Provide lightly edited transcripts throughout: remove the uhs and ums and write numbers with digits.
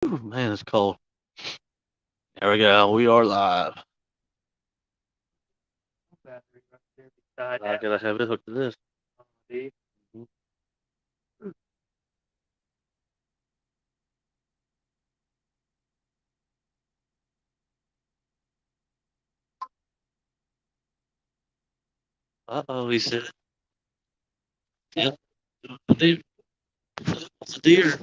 Ooh, man, it's cold. There we go. We are live. I gotta have it hooked to this. Mhm. Uh-oh, he said. Yep. It's a deer. It's a deer.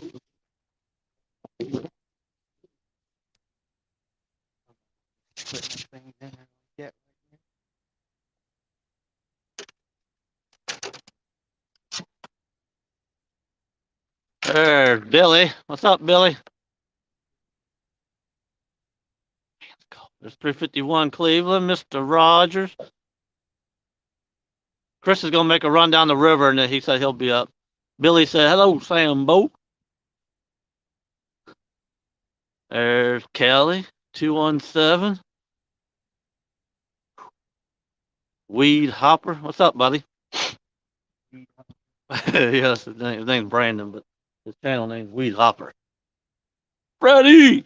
There's Billy. What's up, Billy? There's 351 Cleveland, Mr. Rogers. Chris is gonna make a run down the river, and then he said he'll be up. Billy said, "Hello, Sambo." There's Kelly, 217. Weed Hopper. What's up, buddy? Yes, his name's Brandon, but his channel name's Weed Hopper. Freddie!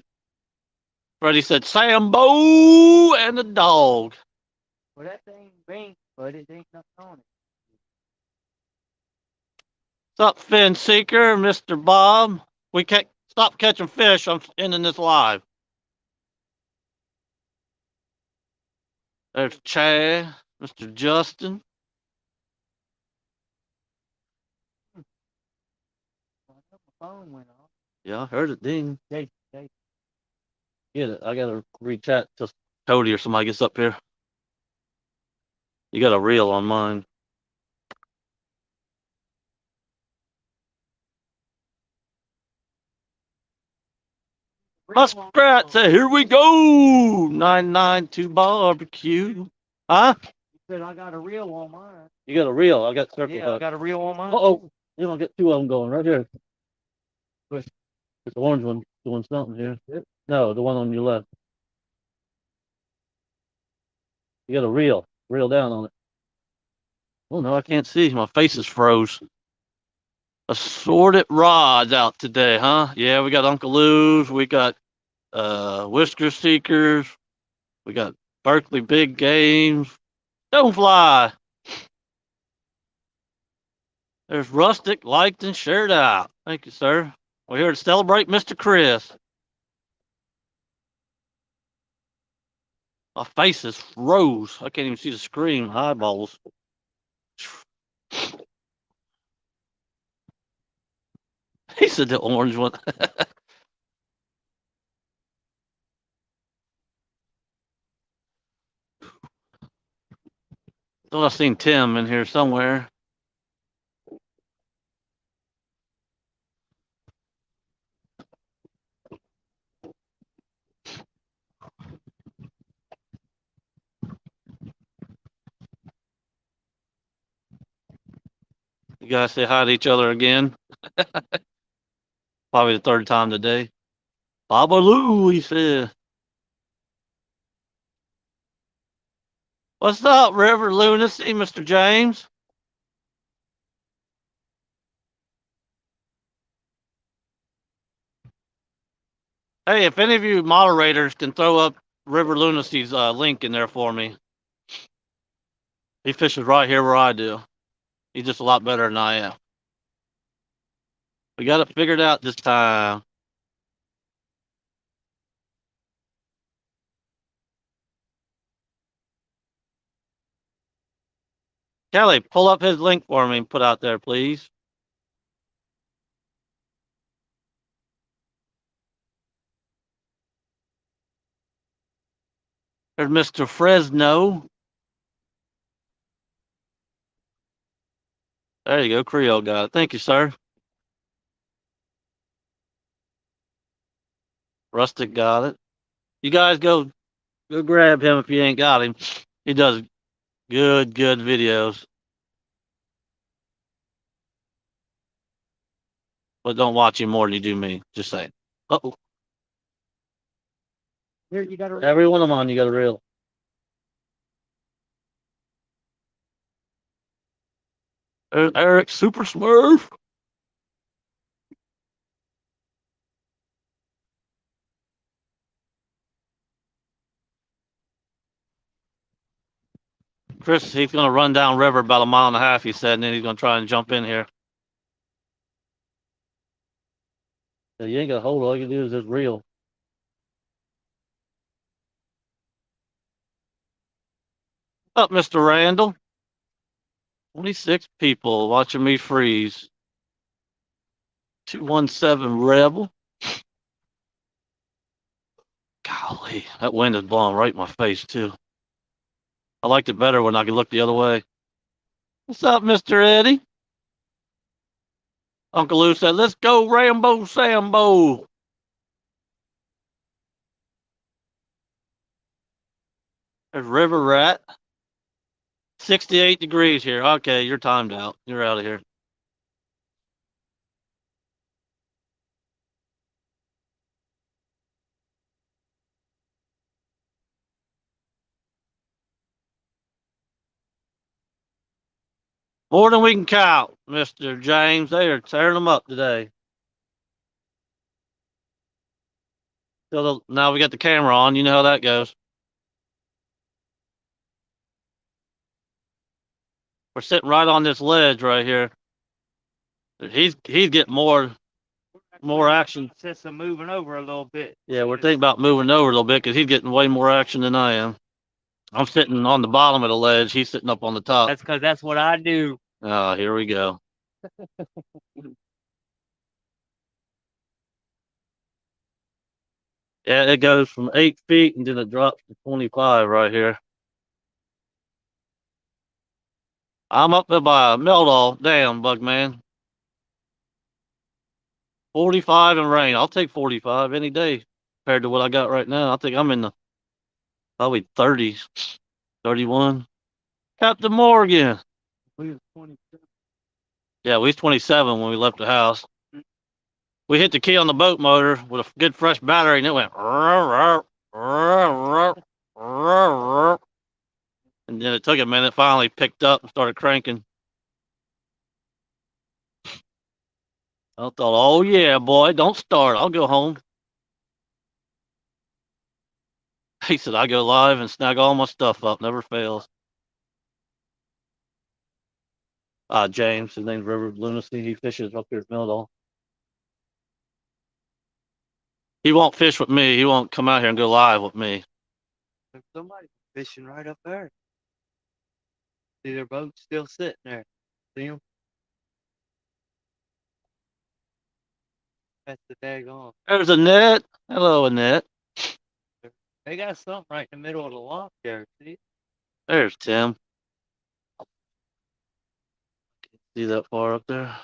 Freddie said, Sambo and the dog. Well, that thing bink, but it ain't nothing on it. What's up, Fin Seeker, Mr. Bob? We can't stop catching fish. I'm ending this live. There's Chad, Mr. Justin. My phone went off. Yeah, I heard it ding. Hey. Get it. I gotta re-chat till Cody or somebody gets up here. You got a reel on mine. Muskrat said, here we go. 992 barbecue. Huh? You said I got a reel on mine. You got a reel. I got circle Yeah, hook. I got a reel on mine. Uh-oh. You don't get two of them going right here. There's the orange one doing something here. Yep. No, the one on your left. You got a reel. Reel down on it. Oh, no, I can't see. My face is froze. Assorted rods out today, huh? Yeah, we got Uncle Lou's. We got Whisker Seekers. We got Berkeley Big Games. Don't fly. There's Rustic, liked and shared out. Thank you, sir. We're here to celebrate Mr. Chris. My face is froze. I can't even see the screen. Eyeballs. He said the orange one. Thought I seen Tim in here somewhere. You guys say hi to each other again. Probably the third time today. Babaloo, he said. What's up, River Lunacy, Mr. James? Hey, if any of you moderators can throw up River Lunacy's link in there for me. He fishes right here where I do. He's just a lot better than I am. We got it figured out this time. Kelly, pull up his link for me and put out there, please. There's Mr. Fresno. There you go. Creole got it. Thank you, sir. Rustic got it. You guys go grab him if you ain't got him. He does good videos. But don't watch him more than you do me. Just saying. Uh-oh. Here, you got a Every one of them on, you got a reel. There's Eric Super Smurf. Chris, he's gonna run down river about a mile and a half, he said, and then he's gonna try and jump in here. So you ain't got to hold. All you can do is just reel. Up, Mr. Randall. 26 people watching me freeze. 217 Rebel. Golly, that wind is blowing right in my face, too. I liked it better when I could look the other way. What's up, Mr. Eddie? Uncle Lou said, let's go Rambo Sambo. There's River Rat. 68 degrees here. Okay, you're timed out. You're out of here. More than we can count, Mr. James. They are tearing them up today. So now we got the camera on. You know how that goes. We're sitting right on this ledge right here. He's getting more action. Just moving over a little bit. Yeah, we're thinking about moving over a little bit because he's getting way more action than I am. I'm sitting on the bottom of the ledge. He's sitting up on the top. That's because that's what I do. Oh, here we go. Yeah, it goes from 8 feet and then it drops to 25 right here. I'm up there by Meldal. Damn, Bugman. 45 and rain. I'll take 45 any day compared to what I got right now. I think I'm in the probably 30s, 31. Captain Morgan. We was 27. Yeah, we was 27 when we left the house. We hit the key on the boat motor with a good fresh battery and it went. And then it took a minute, finally picked up and started cranking. I thought, oh yeah, boy, don't start. I'll go home. He said, I go live and snag all my stuff up. Never fails. James, his name's River Lunacy. He fishes up here at Meldal. He won't fish with me. He won't come out here and go live with me. There's somebody fishing right up there. See their boat still sitting there. See them? That's the daggone. There's Annette. Hello, Annette. They got something right in the middle of the lock there. See? There's Tim. See that far up there?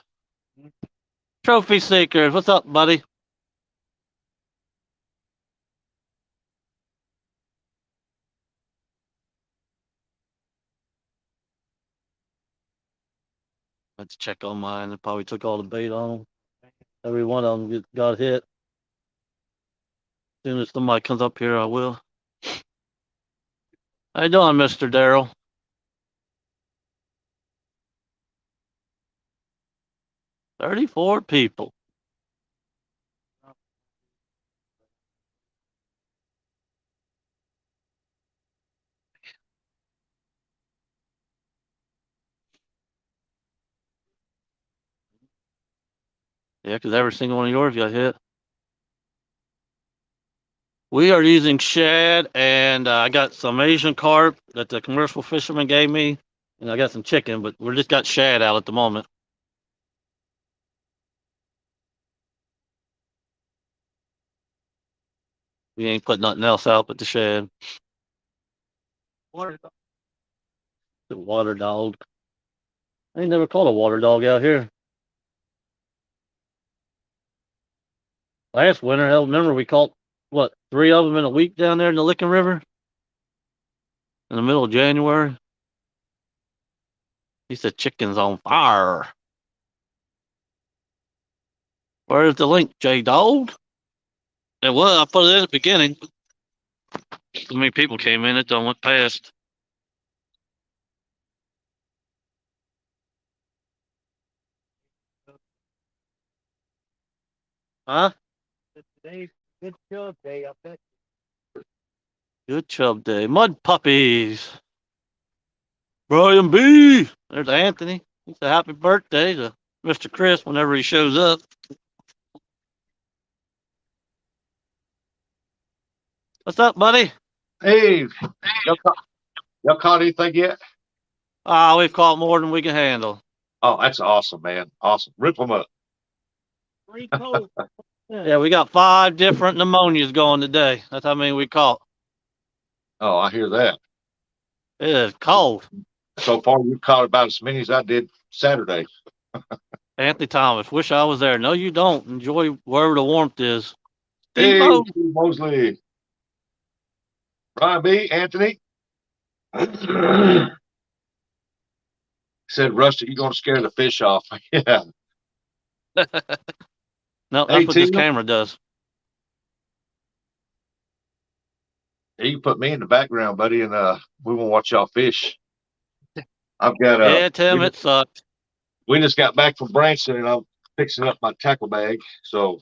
Trophy Seekers. What's up, buddy? Let's check on mine. It probably took all the bait on them. Every one of them got hit. As soon as somebody comes up here, I will. How you doing, Mr. Darrell? $34 people. Yeah, because every single one of yours got hit. We are using shad, and I got some Asian carp that the commercial fisherman gave me, and I got some chicken, but we just got shad out at the moment. We ain't put nothing else out but the shad. Water. The water dog. I ain't never caught a water dog out here. Last winter, hell, remember we caught, what, 3 of them in a week down there in the Licking River? In the middle of January? He said chicken's on fire. Where's the link, J-Dog? It was. I put it in at the beginning. So many people came in, it done went past. Huh? Today's good chub day, I bet. Good chub day. Mud puppies. Brian B. There's Anthony. He said happy birthday to Mr. Chris whenever he shows up. What's up, buddy? Hey, y'all caught anything yet? Ah, we've caught more than we can handle. Oh, that's awesome, man. Awesome. Rip them up. Yeah, we got 5 different pneumonias going today. That's how many we caught. Oh, I hear that. It is cold. So far, you caught about as many as I did Saturday. Anthony Thomas, wish I was there. No, you don't. Enjoy wherever the warmth is. Hey, Steamboat. Steve Mosley, Brian B, Anthony. Said, Rusty, you're going to scare the fish off. Yeah. No, Hey, that's what this Tina, camera does. you can put me in the background, buddy, and we won't watch y'all fish. I've got Yeah, Tim, it sucks. we just got back from Branson, and I'm fixing up my tackle bag. So,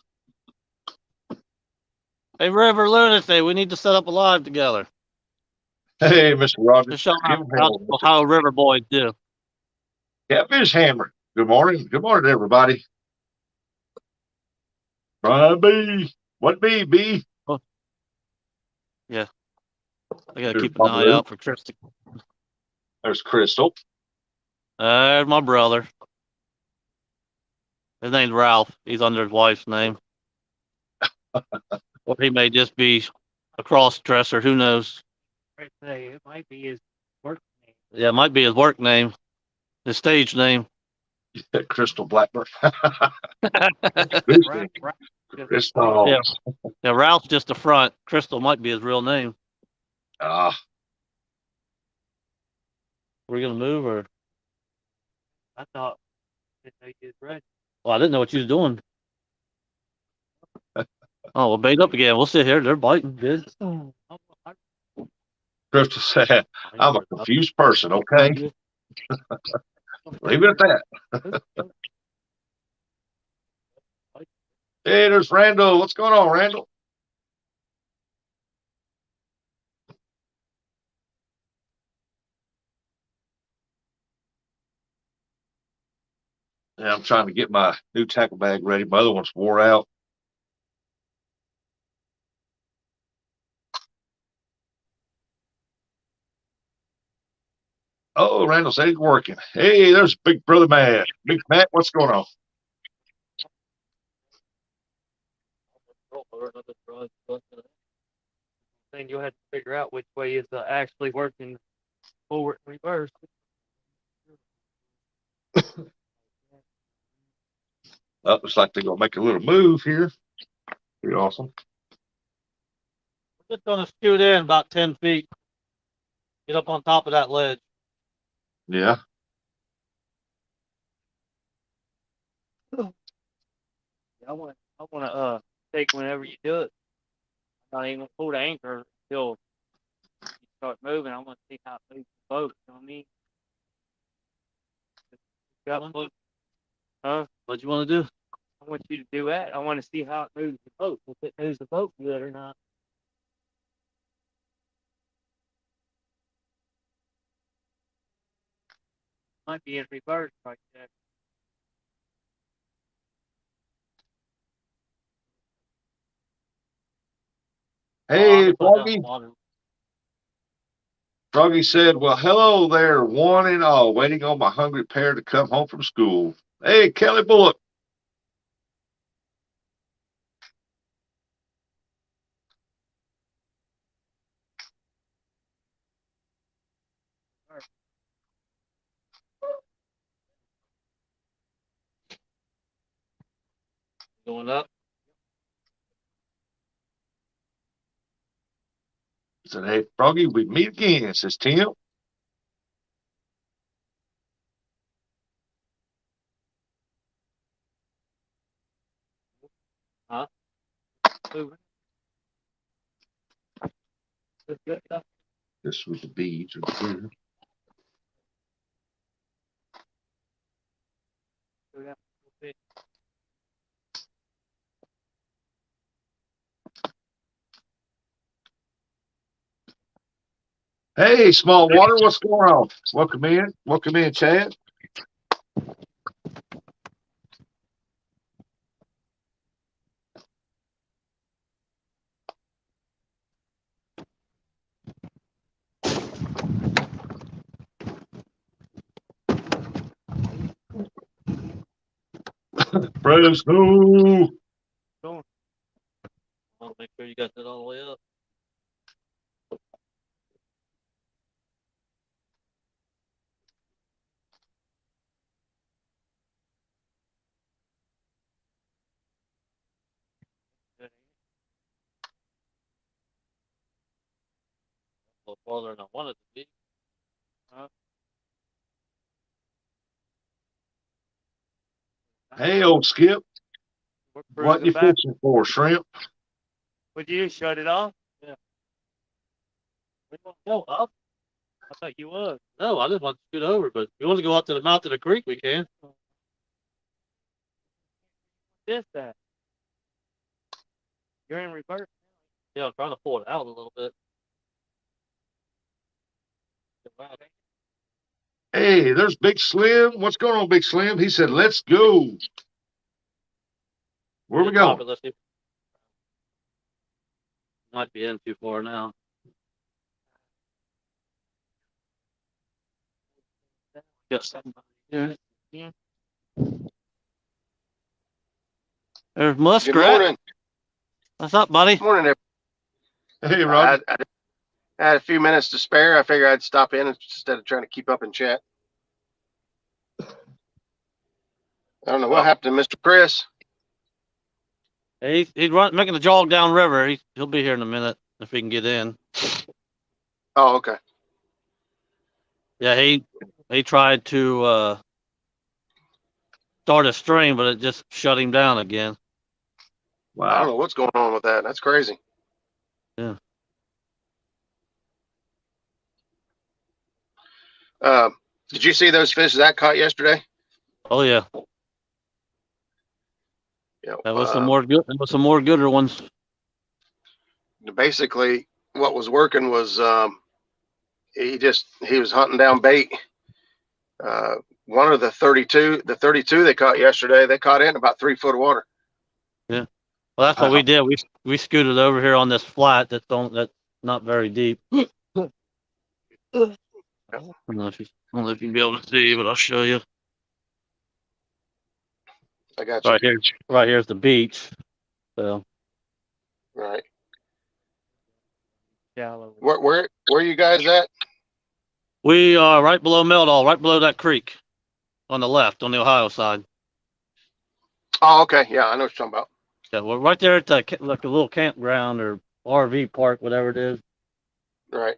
Hey, River Lunacy, we need to set up a live together hey, Mr. to Rogers, show give him hell. how River Boys do. Catfish Hammer. Good morning. Good morning, everybody. Brian B. What B? Oh, yeah, I gotta There's keep an eye Babalu. out for Tristan. There's Crystal. There's my brother. His name's Ralph. He's under his wife's name. Or he may just be a cross dresser. Who knows? It might be his work name. Yeah, it might be his work name, his stage name. Crystal Blackburn. Crystal. Yeah, Crystal. yeah. Ralph's just the front. Crystal might be his real name. Ah, We're gonna move, or I thought didn't know you was ready. well, I didn't know what you was doing. Oh, well, bait up again. We'll sit here. They're biting. Good. Crystal said, I'm a confused person, okay? Leave it at that. Hey, there's Randall. What's going on, Randall? Yeah, I'm trying to get my new tackle bag ready. My other one's wore out. Oh, Randall said he's working. Hey, there's Big Brother Matt. Big Matt, what's going on? Then you'll have to figure out which way is actually working forward and reverse. Oh, looks like they're gonna make a little move here. Pretty awesome. We're just gonna scoot in about 10 feet. Get up on top of that ledge. Yeah. I wanna take whenever you do it. I'm not even gonna pull the anchor until you start moving. I want to see how it moves the boat. You know what I mean? Huh? What you want to do? I want you to do that. I want to see how it moves the boat. If it moves the boat good or not. Might be in reverse right there. Hey, Put that in Froggy. the water. Froggy said, well, hello there, one and all, waiting on my hungry pair to come home from school. Hey, Kelly Bullock. Going up. Said, hey, Froggy, we meet again, says Tim. Huh? Moving. That's good stuff. This was the beads right here. Do that. Okay. Hey, small water, what's going on? Welcome in. Welcome in, Chad. Fresno. Going. I'll make sure you got that all the way up. Good. A little farther than I wanted to be. Hey, old Skip. We're What cruising you back. fishing for? Shrimp? Would you shut it off? We want to go up. I thought you was. No, I just want to scoot over, but if you want to go out to the mouth of the creek, we can. This that. You're in reverse. Yeah, I'm trying to pull it out a little bit. Hey, there's Big Slim. What's going on, Big Slim? He said, let's go. Where we Drop going? it, let's see. Might be in too far now. Got somebody here. Yeah. There's Good Muskrat. morning. What's up, buddy? Morning, Hey, everybody. Roger. I had a few minutes to spare. I figured I'd stop in instead of trying to keep up in chat. I don't know what happened to Mr. Chris. He's making a jog down river. He'll be here in a minute if he can get in. Oh, okay. Yeah, he tried to start a stream, but it just shut him down again. I don't Wow. know what's going on with that. That's crazy. Yeah. Did you see those fish Zach caught yesterday? Oh yeah. Yeah. That was some more good. That was some more gooder ones. Basically, what was working was he was hunting down bait. One of the 32 they caught yesterday, they caught in about 3 foot of water. Yeah. Well, that's what we did. We scooted over here on this flat that's not very deep. I don't know if you can be able to see, but I'll show you. I got you. Right here's the beach. So Right. Shallow. Where are you guys at? we are right below Meldall, right below that creek, on the left, on the Ohio side. Oh, okay. Yeah, I know what you're talking about. Yeah, we're right there at like a little campground or RV park, whatever it is. Right.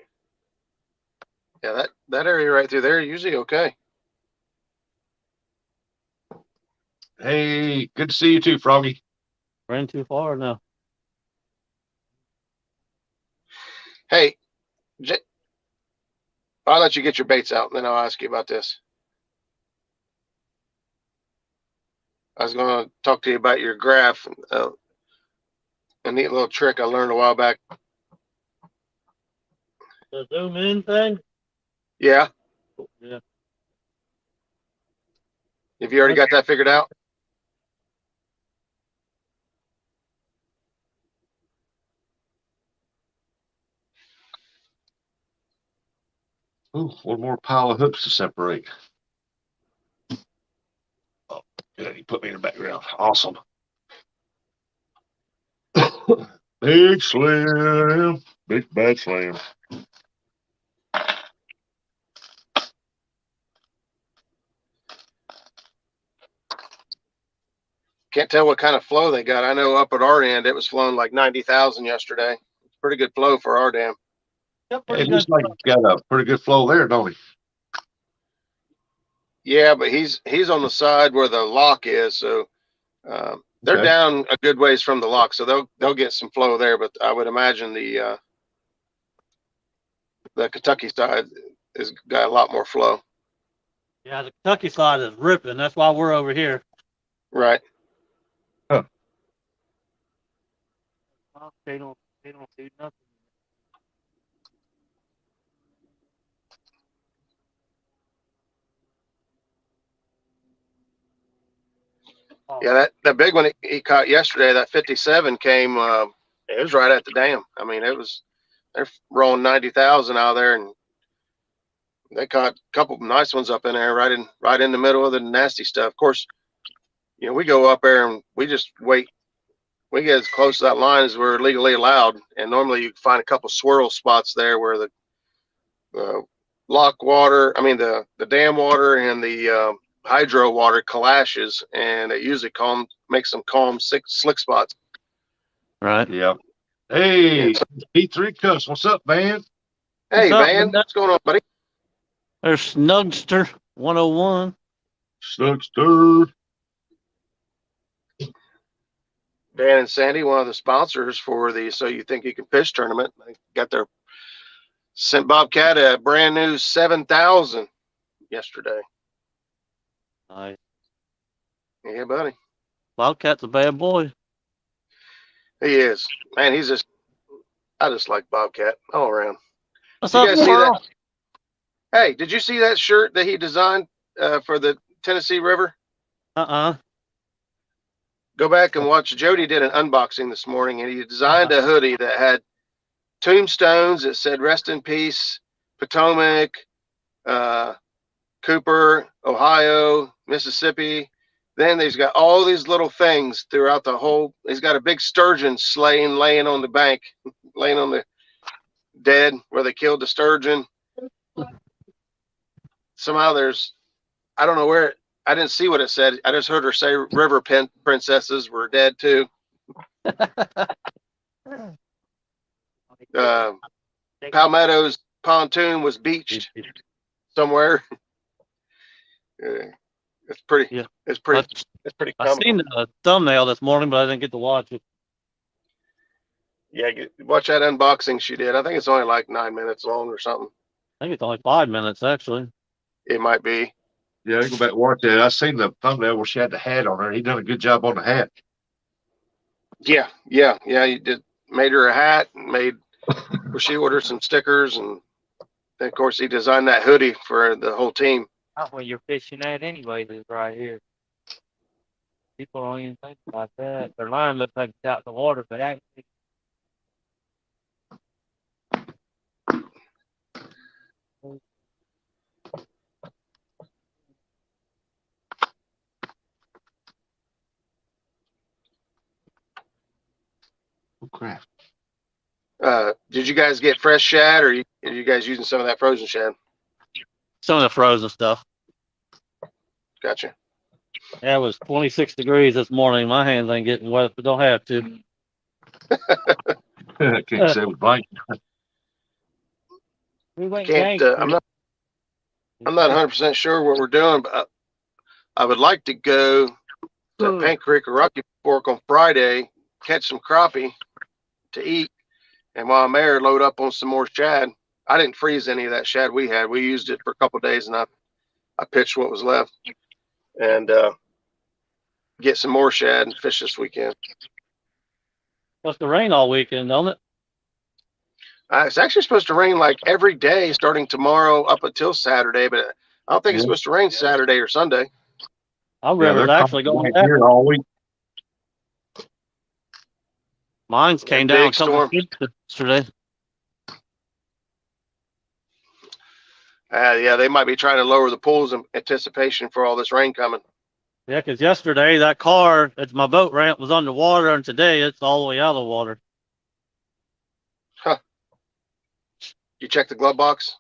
Yeah, that area right through there usually okay. Hey, good to see you too, Froggy. Ran too far now. Hey, I'll let you get your baits out, and then I'll ask you about this. I was going to talk to you about your graph, a neat little trick I learned a while back. The zoom in thing. Yeah. Yeah. Have you already got that figured out? Ooh, one more pile of hooks to separate. Oh, good. You put me in the background. Awesome. Big Slim. Big bad Slim. Can't tell what kind of flow they got. I know up at our end, it was flowing like 90,000 yesterday. It's pretty good flow for our dam. Yep, Hey, pretty it good. looks like he's got a pretty good flow there, don't he? Yeah, but he's on the side where the lock is, so they're Okay. down a good ways from the lock, so they'll get some flow there. But I would imagine the Kentucky side has got a lot more flow. Yeah, the Kentucky side is ripping. That's why we're over here. Right. They don't do nothing. Yeah, that big one he caught yesterday, that 57 came. It was right at the dam. I mean, they're rolling 90,000 out there, and they caught a couple of nice ones up in there, right in the middle of the nasty stuff. Of course, we go up there and we just wait. We get as close to that line as we're legally allowed, and normally you find a couple swirl spots there where the lock water, I mean the dam water and the hydro water clashes, and it usually makes some calm slick spots. Right. Yeah. Hey, Yeah. P3 Cuss, what's up, man? Hey, What's up, Van, man? what's going on, buddy? There's Snugster 101. Snugster. Dan and Sandy, one of the sponsors for the So You Think You Can Fish tournament, they sent Bobcat a brand new 7,000 yesterday. Nice. Yeah, buddy. Wildcat's a bad boy. He is. Man, I just like Bobcat all around. What's You up, guys see Squirrel? that? Hey, did you see that shirt that he designed for the Tennessee River? Go back and watch. Jody did an unboxing this morning, and he designed a hoodie that had tombstones that said "Rest in Peace, Potomac, Cooper, Ohio, Mississippi." Then he's got all these little things throughout the whole. He's got a big sturgeon laying on the bank, laying on the dead where they killed the sturgeon. Somehow I don't know where. I didn't see what it said. I just heard her say river princesses were dead too. Palmetto's pontoon was beached somewhere. It's pretty. Yeah. It's pretty I comical. seen the thumbnail this morning, but I didn't get to watch it. Yeah, watch that unboxing she did. I think it's only like 9 minutes long or something. I think it's only 5 minutes, actually. It might be. Yeah, I go back and watch that. I seen the thumbnail where she had the hat on her. He done a good job on the hat. Yeah. He did. Made her a hat. Where she ordered some stickers, and then of course he designed that hoodie for the whole team. That's where you're fishing at anyway, is right here. People don't even think about that. Their line looks like it's out in the water, but actually, Oh, crap. Did you guys get fresh shad, or are you guys using some of that frozen shad? Some of the frozen stuff. Gotcha. Yeah, it was 26 degrees this morning. My hands ain't getting wet, but don't have to. I can't say with blank. we went Can't. I'm not 100% sure what we're doing, but I would like to go to Paint Creek or Rocky Fork on Friday, catch some crappie to eat, and while I'm there, load up on some more shad. I didn't freeze any of that shad we had. We used it for a couple of days, and I pitched what was left, and get some more shad and fish this weekend. Supposed to rain all weekend, don't it? It's actually supposed to rain like every day starting tomorrow up until Saturday, but I don't think it's supposed to rain Saturday or Sunday. Our Yeah, river's they're actually going coming here all week. Mine's came down a Big couple storm. feet yesterday. Yeah, they might be trying to lower the pools in anticipation for all this rain coming. Yeah, because yesterday that car at my boat ramp was underwater, and today it's all the way out of the water. Huh. You check the glove box?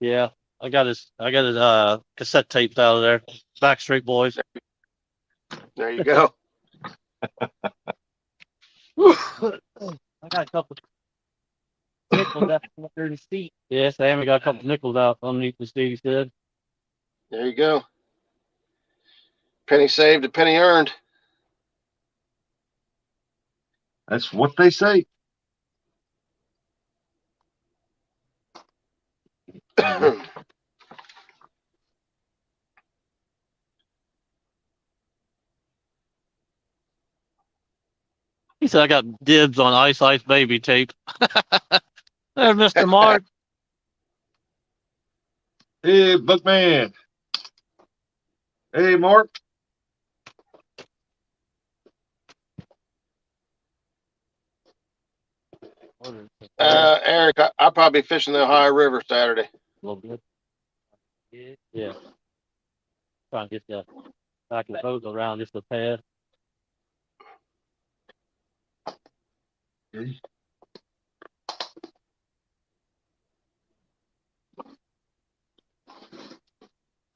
Yeah, I got his cassette tapes out of there. Backstreet Boys. There you go. I got a couple nickels out under the seat. Yeah, Sam, we got a couple nickels out underneath the seat, he said. There you go. Penny saved, a penny earned. That's what they say. He said I got dibs on Ice Ice Baby tape. There's Mr. Mark. Hey, Buckman. Hey, Mark. Eric, I'll probably be fishing the Ohio River Saturday. A little bit. Yeah. Trying to get the back of the boat around just a pad. Okay.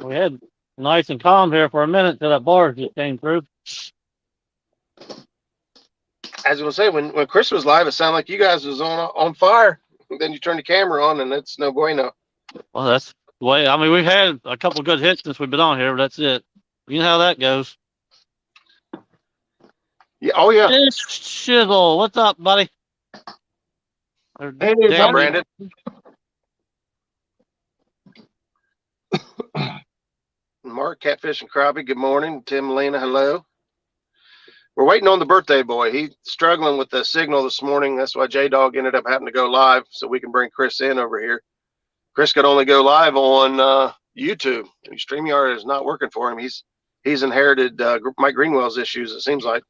We had nice and calm here for a minute till that barge just came through. As I was saying, when Chris was live, it sounded like you guys was on fire. Then you turn the camera on, and it's no bueno. Well, that's the way. I mean, we've had a couple good hits since we've been on here, but that's it. You know how that goes. Yeah. Oh yeah. Shizzle, what's up, buddy? Hey, What's up, buddy. Brandon? Mark, Catfish and Crappie, good morning. Tim, Lena, hello. We're waiting on the birthday boy. He's struggling with the signal this morning. That's why J-Dog ended up having to go live so we can bring Chris in over here. Chris could only go live on YouTube. StreamYard is not working for him. He's inherited Mike Greenwell's issues, it seems like.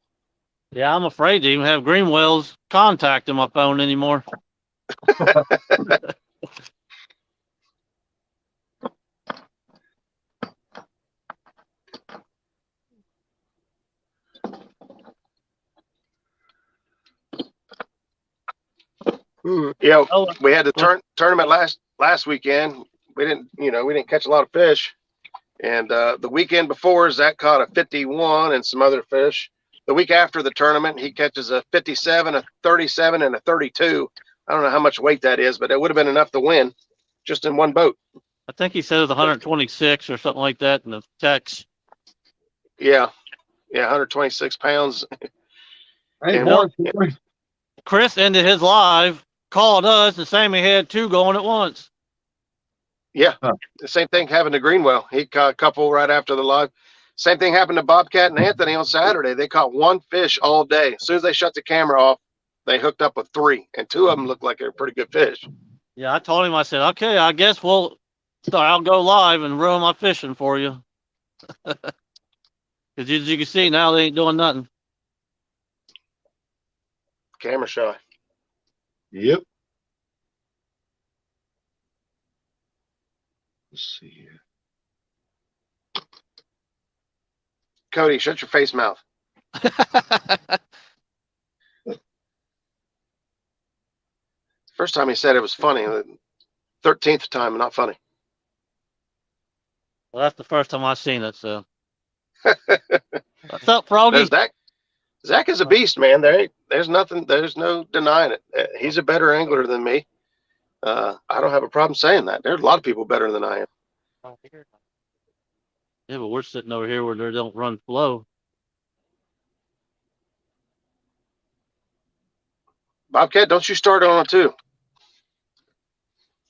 Yeah, I'm afraid to even have Greenwell's contact in my phone anymore. Yeah, Oh, we had the tournament last weekend. We didn't catch a lot of fish. And the weekend before, Zach caught a 51 and some other fish. The week after the tournament, he catches a 57, a 37, and a 32. I don't know how much weight that is, but it would have been enough to win just in one boat. I think he said it was 126 or something like that in the text. Yeah, 126 pounds. Hey, And boy. Chris ended his live, called us, the same he had two going at once. Yeah, Huh. the same thing happened to Greenwell. He caught a couple right after the live. Same thing happened to Bobcat and Anthony on Saturday. They caught one fish all day. As soon as they shut the camera off, they hooked up with three, and two of them looked like they were pretty good fish. Yeah, I told him, I said, okay, I guess I'll go live and ruin my fishing for you. Because as you can see, now they ain't doing nothing. Camera shy. Yep. Let's see here. Cody, shut your face mouth. First time he said it was funny. The 13th time, not funny. Well, that's the first time I've seen it, so. What's up, Froggy? Zach is a beast, man. There's no denying it. He's a better angler than me. I don't have a problem saying that. There's a lot of people better than I am. Yeah, but we're sitting over here where they don't run flow. Bobcat, don't you start on it too.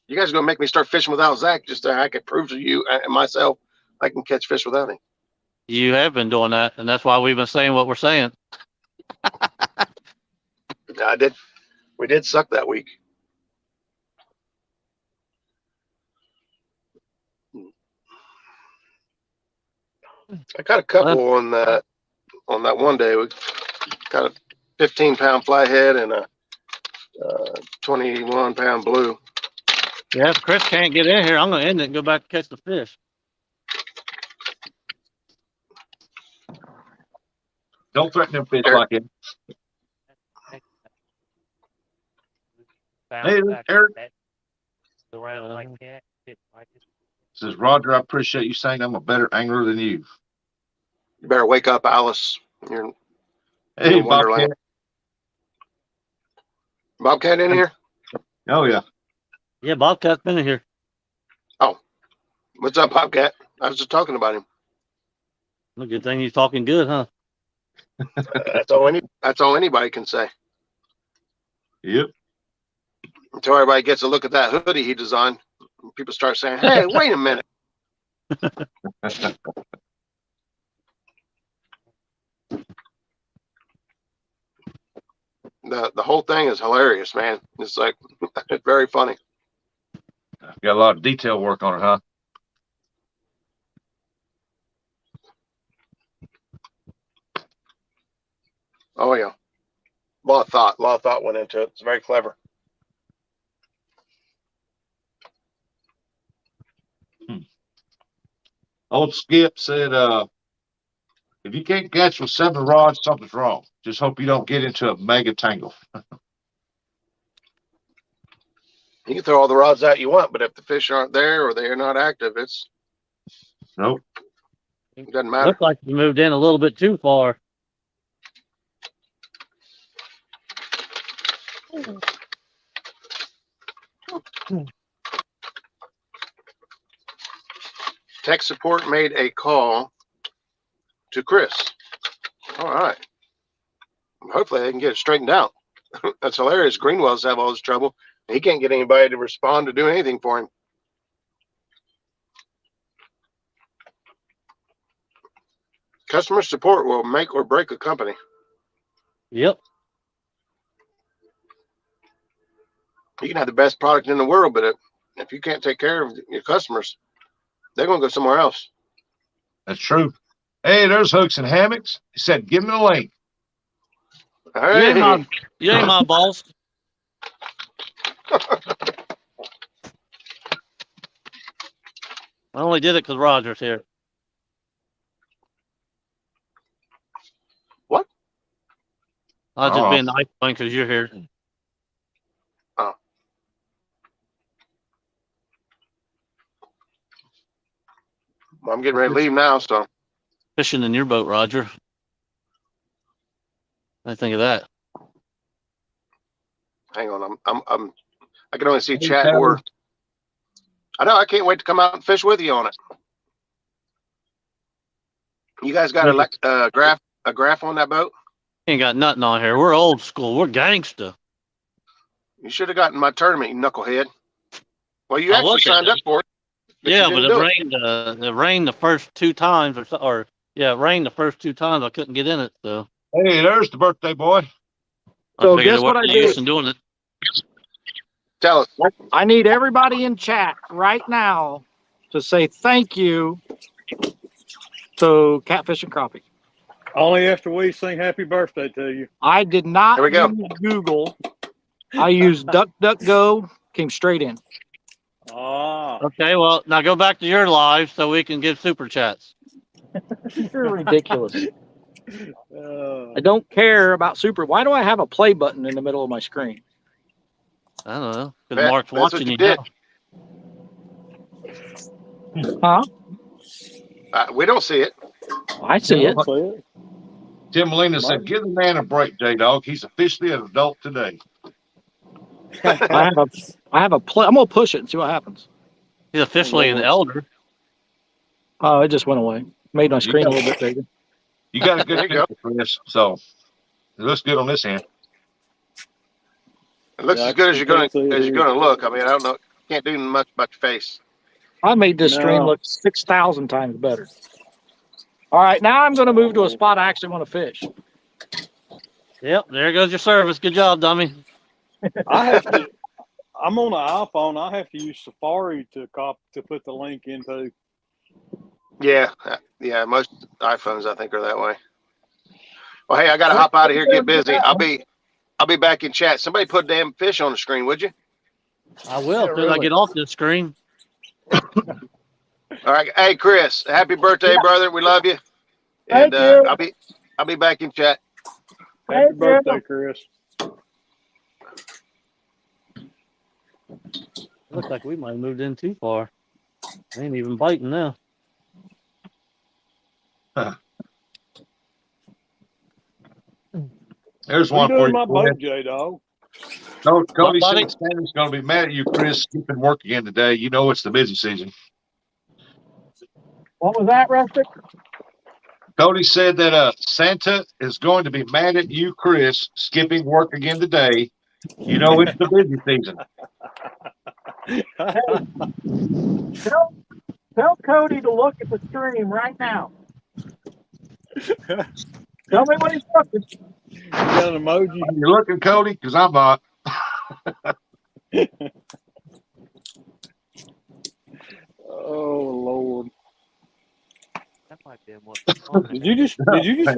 You guys are going to make me start fishing without Zach just so I can prove to you and myself I can catch fish without him. You have been doing that, and that's why we've been saying what we're saying. We did suck that week. I caught a couple on that one day. We got a 15-pound flathead and a 21-pound blue. Yeah, if Chris can't get in here, I'm going to end it and go back to catch the fish. Don't threaten them fish like it. Hey, Eric. Says Roger, I appreciate you saying I'm a better angler than you. You better wake up, Alice. You're Hey, in Wonderland. Bobcat in here? Oh, yeah. Yeah, Bobcat's been in here. Oh, what's up, Bobcat? I was just talking about him. Well, good thing he's talking good, huh? That's all anybody can say. Yep. Until everybody gets a look at that hoodie he designed, people start saying, "Hey, wait a minute." The whole thing is hilarious, man. It's like it's very funny. Got a lot of detail work on it, huh? Oh yeah, a lot of thought went into it. It's very clever. Old Skip said, if you can't catch with 7 rods, something's wrong. Just hope you don't get into a mega tangle. You can throw all the rods out you want, but if the fish aren't there or they're not active, it Nope. doesn't matter. Looks like you moved in a little bit too far. Tech support made a call to Chris. All right. Hopefully they can get it straightened out. That's hilarious. Greenwell's have all this trouble. He can't get anybody to respond to do anything for him. Customer support will make or break a company. Yep. You can have the best product in the world, but if you can't take care of your customers, they're going to go somewhere else. That's true. Hey, there's Hooks and Hammocks. He said, give me the link. Hey. You ain't my boss. I only did it because Roger's here. What? I was just being nice because you're here. Oh. Well, I'm getting ready to leave now, so. Fishing in your boat, Roger. I think of that. Hang on, I can only see chat or. I know. I can't wait to come out and fish with you on it. You guys got a graph on that boat? Ain't got nothing on here. We're old school. We're gangsta. You should have gotten my tournament, you knucklehead. Well, you actually signed up for it. Yeah, but it rained the first 2 times it rained the first 2 times. I couldn't get in it, so. Hey, there's the birthday boy. So guess what I do? Doing it. Tell us. I need everybody in chat right now to say thank you to Catfish and Crappie. Only after we sing happy birthday to you. I did not There we go. use Google. I used DuckDuckGo, came straight in. Ah. Okay, well, now go back to your live so we can give super chats. You're ridiculous. Uh, I don't care about super. Why do I have a play button in the middle of my screen? I don't know. Because Mark's That's what watching you you did. Huh? We don't see it. I see it. Tim Molina said, give the man a break, J-Dog. He's officially an adult today. I have a play. I'm gonna push it and see what happens. He's officially an elder. Oh, it just went away. Made my screen a little bit bigger. You got a There good you go. picture for this, so it looks good on this end. It looks as good as you're gonna look. I mean, I don't know. Can't do much about your face. I made this stream look 6,000 times better. All right, now I'm going to move to a spot I actually want to fish. Yep, there goes your service. Good job, dummy. I'm on an iPhone. I have to use Safari to put the link into. Yeah, most iPhones I think are that way. Well, hey, I gotta hop out of here, get busy. I'll be back in chat. Somebody put a damn fish on the screen, would you? I will as soon as I get off this screen. All right. Hey, Chris, happy birthday, brother. We love you. Thank And you. I'll be back in chat. Happy birthday, Chris. Looks like we might have moved in too far. I ain't even biting now. There's one for you. My boat, J-Dog. Cody said Santa's going to be mad at you, Chris, skipping work again today. You know it's the busy season. What was that, Rustic? Cody said that Santa is going to be mad at you, Chris, skipping work again today. You know it's the busy season. Tell Cody to look at the stream right now. Tell me what he's looking. You got an emoji? Are you looking, Cody? Because I'm not. Oh Lord! That might be what. Did you just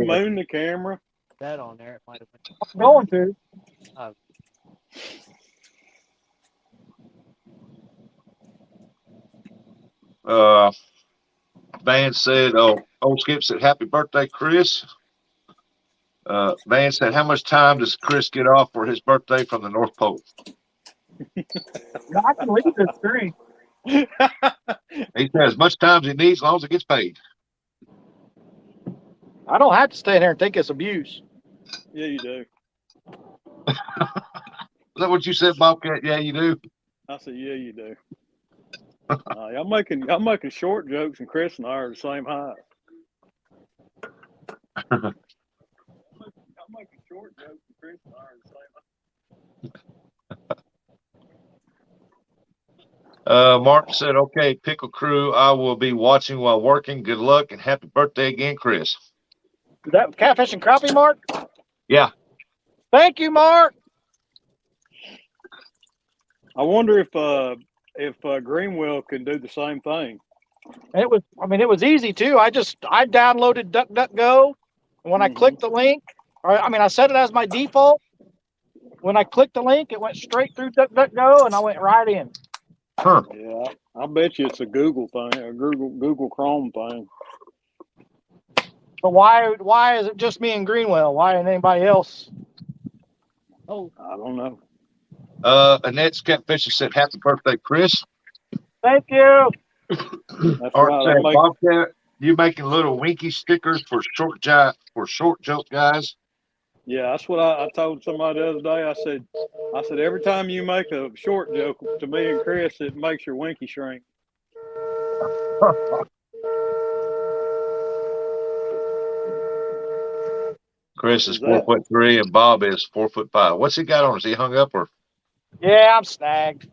moon the camera? That on there? It might have been. I'm going to. Van said, "Oh, old Skip said, happy birthday, Chris." Van said, "How much time does Chris get off for his birthday from the North Pole?" I can leave this screen. He said, "As much time as he needs, as long as it gets paid." I don't have to stay here and think it's abuse. Yeah, you do. Is that what you said, Bobcat? Yeah, you do. I said, yeah, you do. Y'all making short jokes, and Chris and I are the same height. Y'all making short jokes, and Chris and I are the same height. Mark said, "Okay, Pickle Crew, I will be watching while working. Good luck and happy birthday again, Chris." Is that catfish and crappie, Mark? Yeah. Thank you, Mark. I wonder if Greenwell can do the same thing. And it was easy too. I downloaded DuckDuckGo, and when I clicked the link, I set it as my default. When I clicked the link, it went straight through DuckDuckGo, and I went right in. Huh. Yeah, I bet you it's a Google thing, a Google Chrome thing. But why is it just me and Greenwell? Why ain't anybody else? Oh, I don't know. Annette's Catfishing said, "Happy birthday, Chris." Thank you. That's Art right. said, "Bobcat, you making little winky stickers for short joke guys?" Yeah, that's what I told somebody the other day. I said every time you make a short joke to me and Chris, it makes your winky shrink. Chris is 4'3" and Bob is 4'5". What's he got on? Is he hung up or? Yeah, I'm snagged.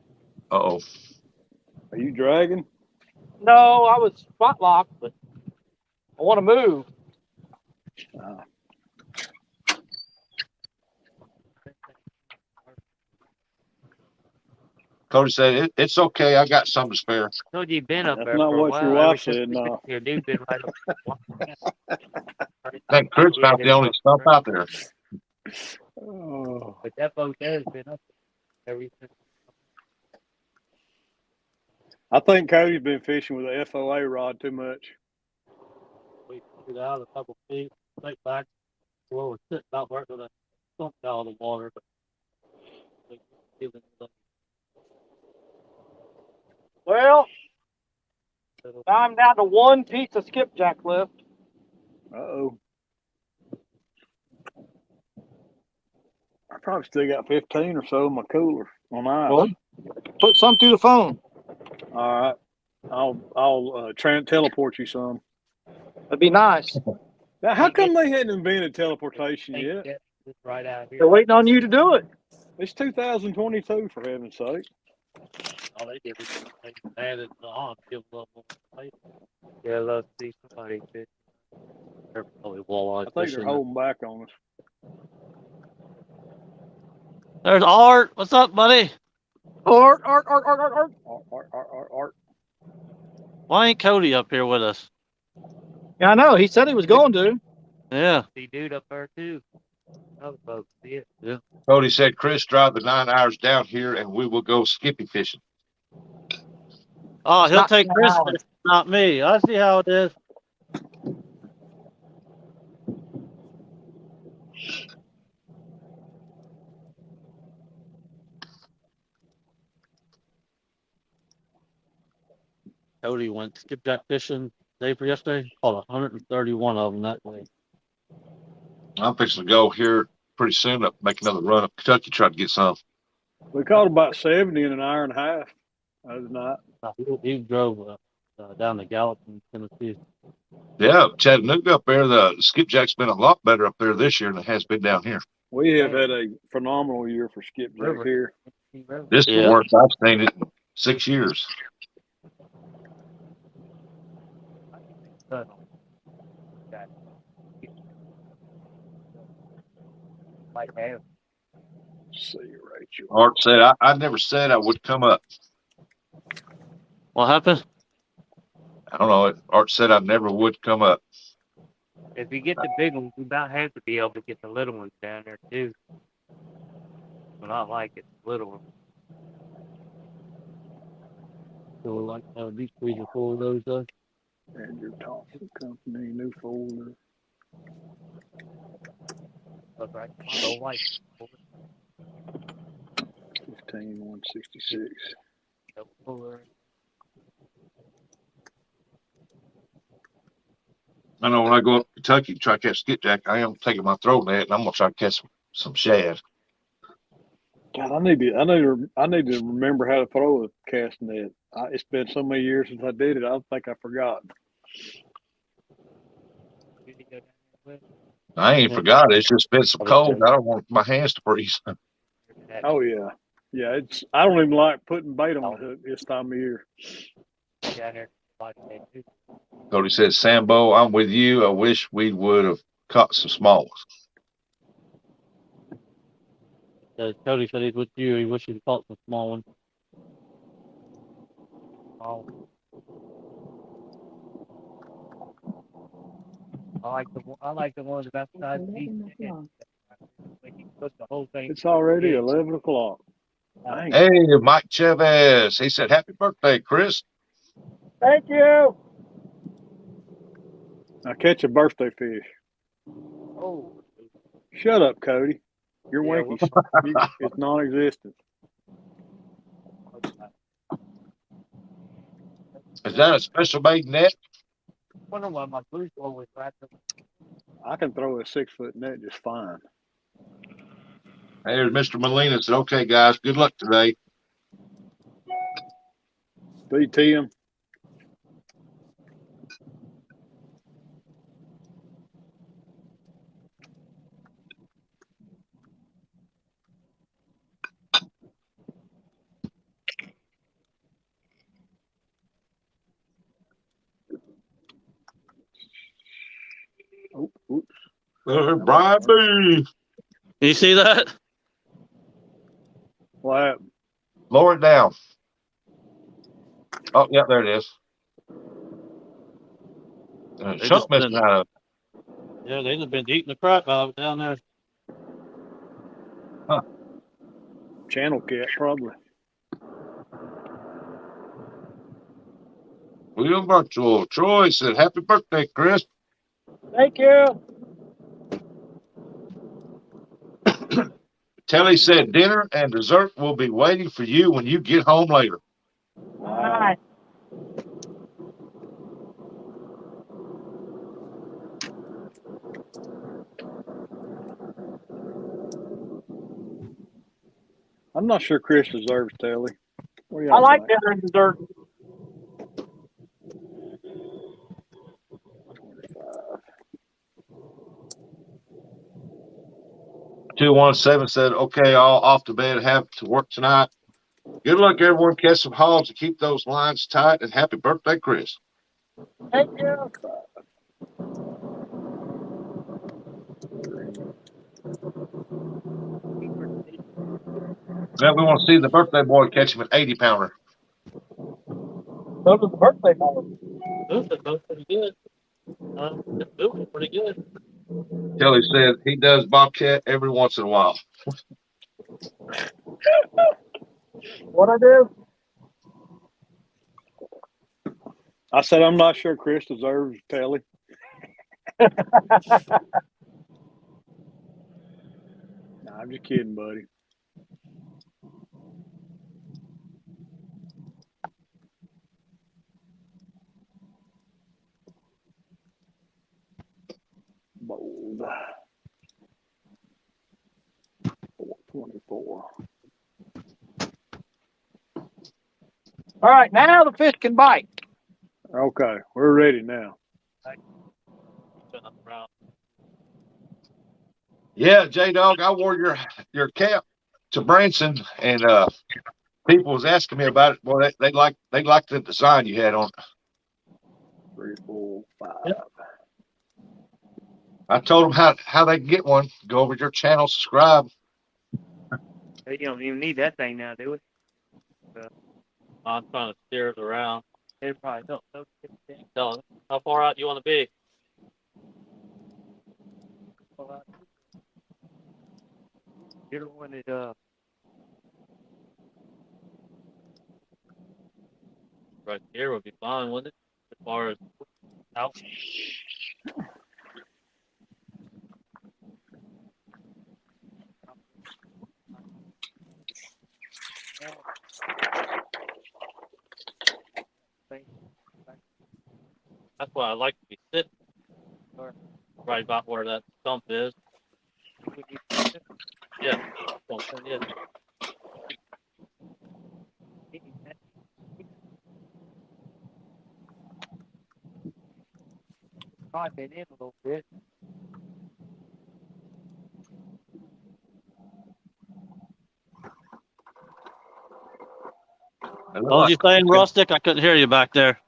Uh-oh. Are you dragging? No, I was spot locked, but I want to move. Cody said, "It's okay. I got some to spare." Told you been up That's there not for a what while. your wife said. No. Your dude been right up. I think Chris found the only stuff out there. Oh. But that boat there has been up there ever since. I think Cody's been fishing with a FOA rod too much. We took it out a couple feet, straight back where we're sitting out where the dumped out of the water. But Well, now I'm down to one piece of skipjack left. Uh-oh. I probably still got 15 or so in my cooler on ice. Well, put some through the phone. All right. I'll teleport you some. That'd be nice. Now, how come they hadn't invented teleportation yet? It's right out here. They're waiting on you to do it. It's 2022, for heaven's sake. all they did was they added the on, give a little more space. Yeah, let's see somebody fish. They're probably walleye I think they're fishing. holding back on us. There's Art. What's up, buddy? Art. Art. Why ain't Cody up here with us? Yeah, I know. He said he was going to. Yeah. See dude up there too. Other folks see it. Yeah. Cody said, "Chris, drive the 9 hours down here and we will go skippy fishing." Oh, It's he'll not take Chris, hours. not me. I see how it is. Cody went skipjack fishing day for yesterday. Caught 131 of them that way. I'm fixing to go here pretty soon up, make another run up Kentucky, try to get some. We caught about 70 in an hour and a half the other night. He drove down to Gallatin, Tennessee. Yeah, Chattanooga up there, the skipjack's been a lot better up there this year than it has been down here. We have had a phenomenal year for skipjack here. This is the worst I've seen it in 6 years. Might have. See you, Rachel. Art said, I never said I would come up. What happened? I don't know. Art said I never would come up. If you get the big ones, you about have to be able to get the little ones down there too. But I like it, little ones. So like these 3 or 4 of those. Andrew Thompson Company, new folder. Look right. My whole life. 15166. I know when I go up to Kentucky to try to catch skipjack, I am taking my throw net and I'm gonna try to catch some shad. God, I need to remember how to throw a cast net. It's been so many years since I did it. I think I forgot. I ain't Yeah. forgot it. It's just been some I bet cold. you. I don't want my hands to freeze. Oh yeah, yeah. I don't even like putting bait on the hook this time of year. Down there. Cody said, Sambo, I'm with you. I wish we would have caught some smalls. Cody said he's with you. He wishes he caught some small one. Oh. I like the ones about the size of these. When you cook the whole thing. It's already Yeah. 11 o'clock. Dang. Hey, Mike Chavez. He said, happy birthday, Chris. Thank you. Now catch a birthday fish. Oh. Shut up, Cody. Your Yeah, winky is non-existent. Is that a special made net? Wonder why my blue flow was right there. I can throw a 6-foot net just fine. There's Mr. Molina said, okay, guys, good luck today. See, Tim. Oh, oops. Brian B. You see that? What happened? Lower it down. Oh, yeah, there it is. They Chunk just missing been, out of yeah, they just been eating the crap out of it down there. Channel cat, probably. William Virtual. Troy said, happy birthday, Chris. Thank you. Telly said, dinner and dessert will be waiting for you when you get home later. All right. I'm not sure Chris deserves Telly. What do I y'all like think? dinner and dessert. 25. 217 said, okay, all off to bed, have to work tonight. Good luck, everyone. Catch some hogs and keep those lines tight. And happy birthday, Chris. Thank you. 3. Now we want to see the birthday boy catch him an 80-pounder. Those are the birthday boys. Those are both pretty good. Those are pretty good. Kelly said he does bobcat every once in a while. What I do? I said I'm not sure Chris deserves Telly. Nah, I'm just kidding, buddy. Bold. 424. All right, now the fish can bite. Okay, we're ready now. Yeah, J Dog, I wore your cap to Branson, and people was asking me about it. Well, they like the design you had on it. 3, 4, 5. I told them how they can get one. Go over to your channel, subscribe. You don't even need that thing now, do we? I'm trying to steer it around. They probably don't. So, how far out do you want to be? You're the one that Right here would be fine, wouldn't it? As far as Out. That's why I like to be sitting right about where that stump is. Yeah. Yeah. I've been in a little bit. What was you saying, Rustic? I couldn't hear you back there.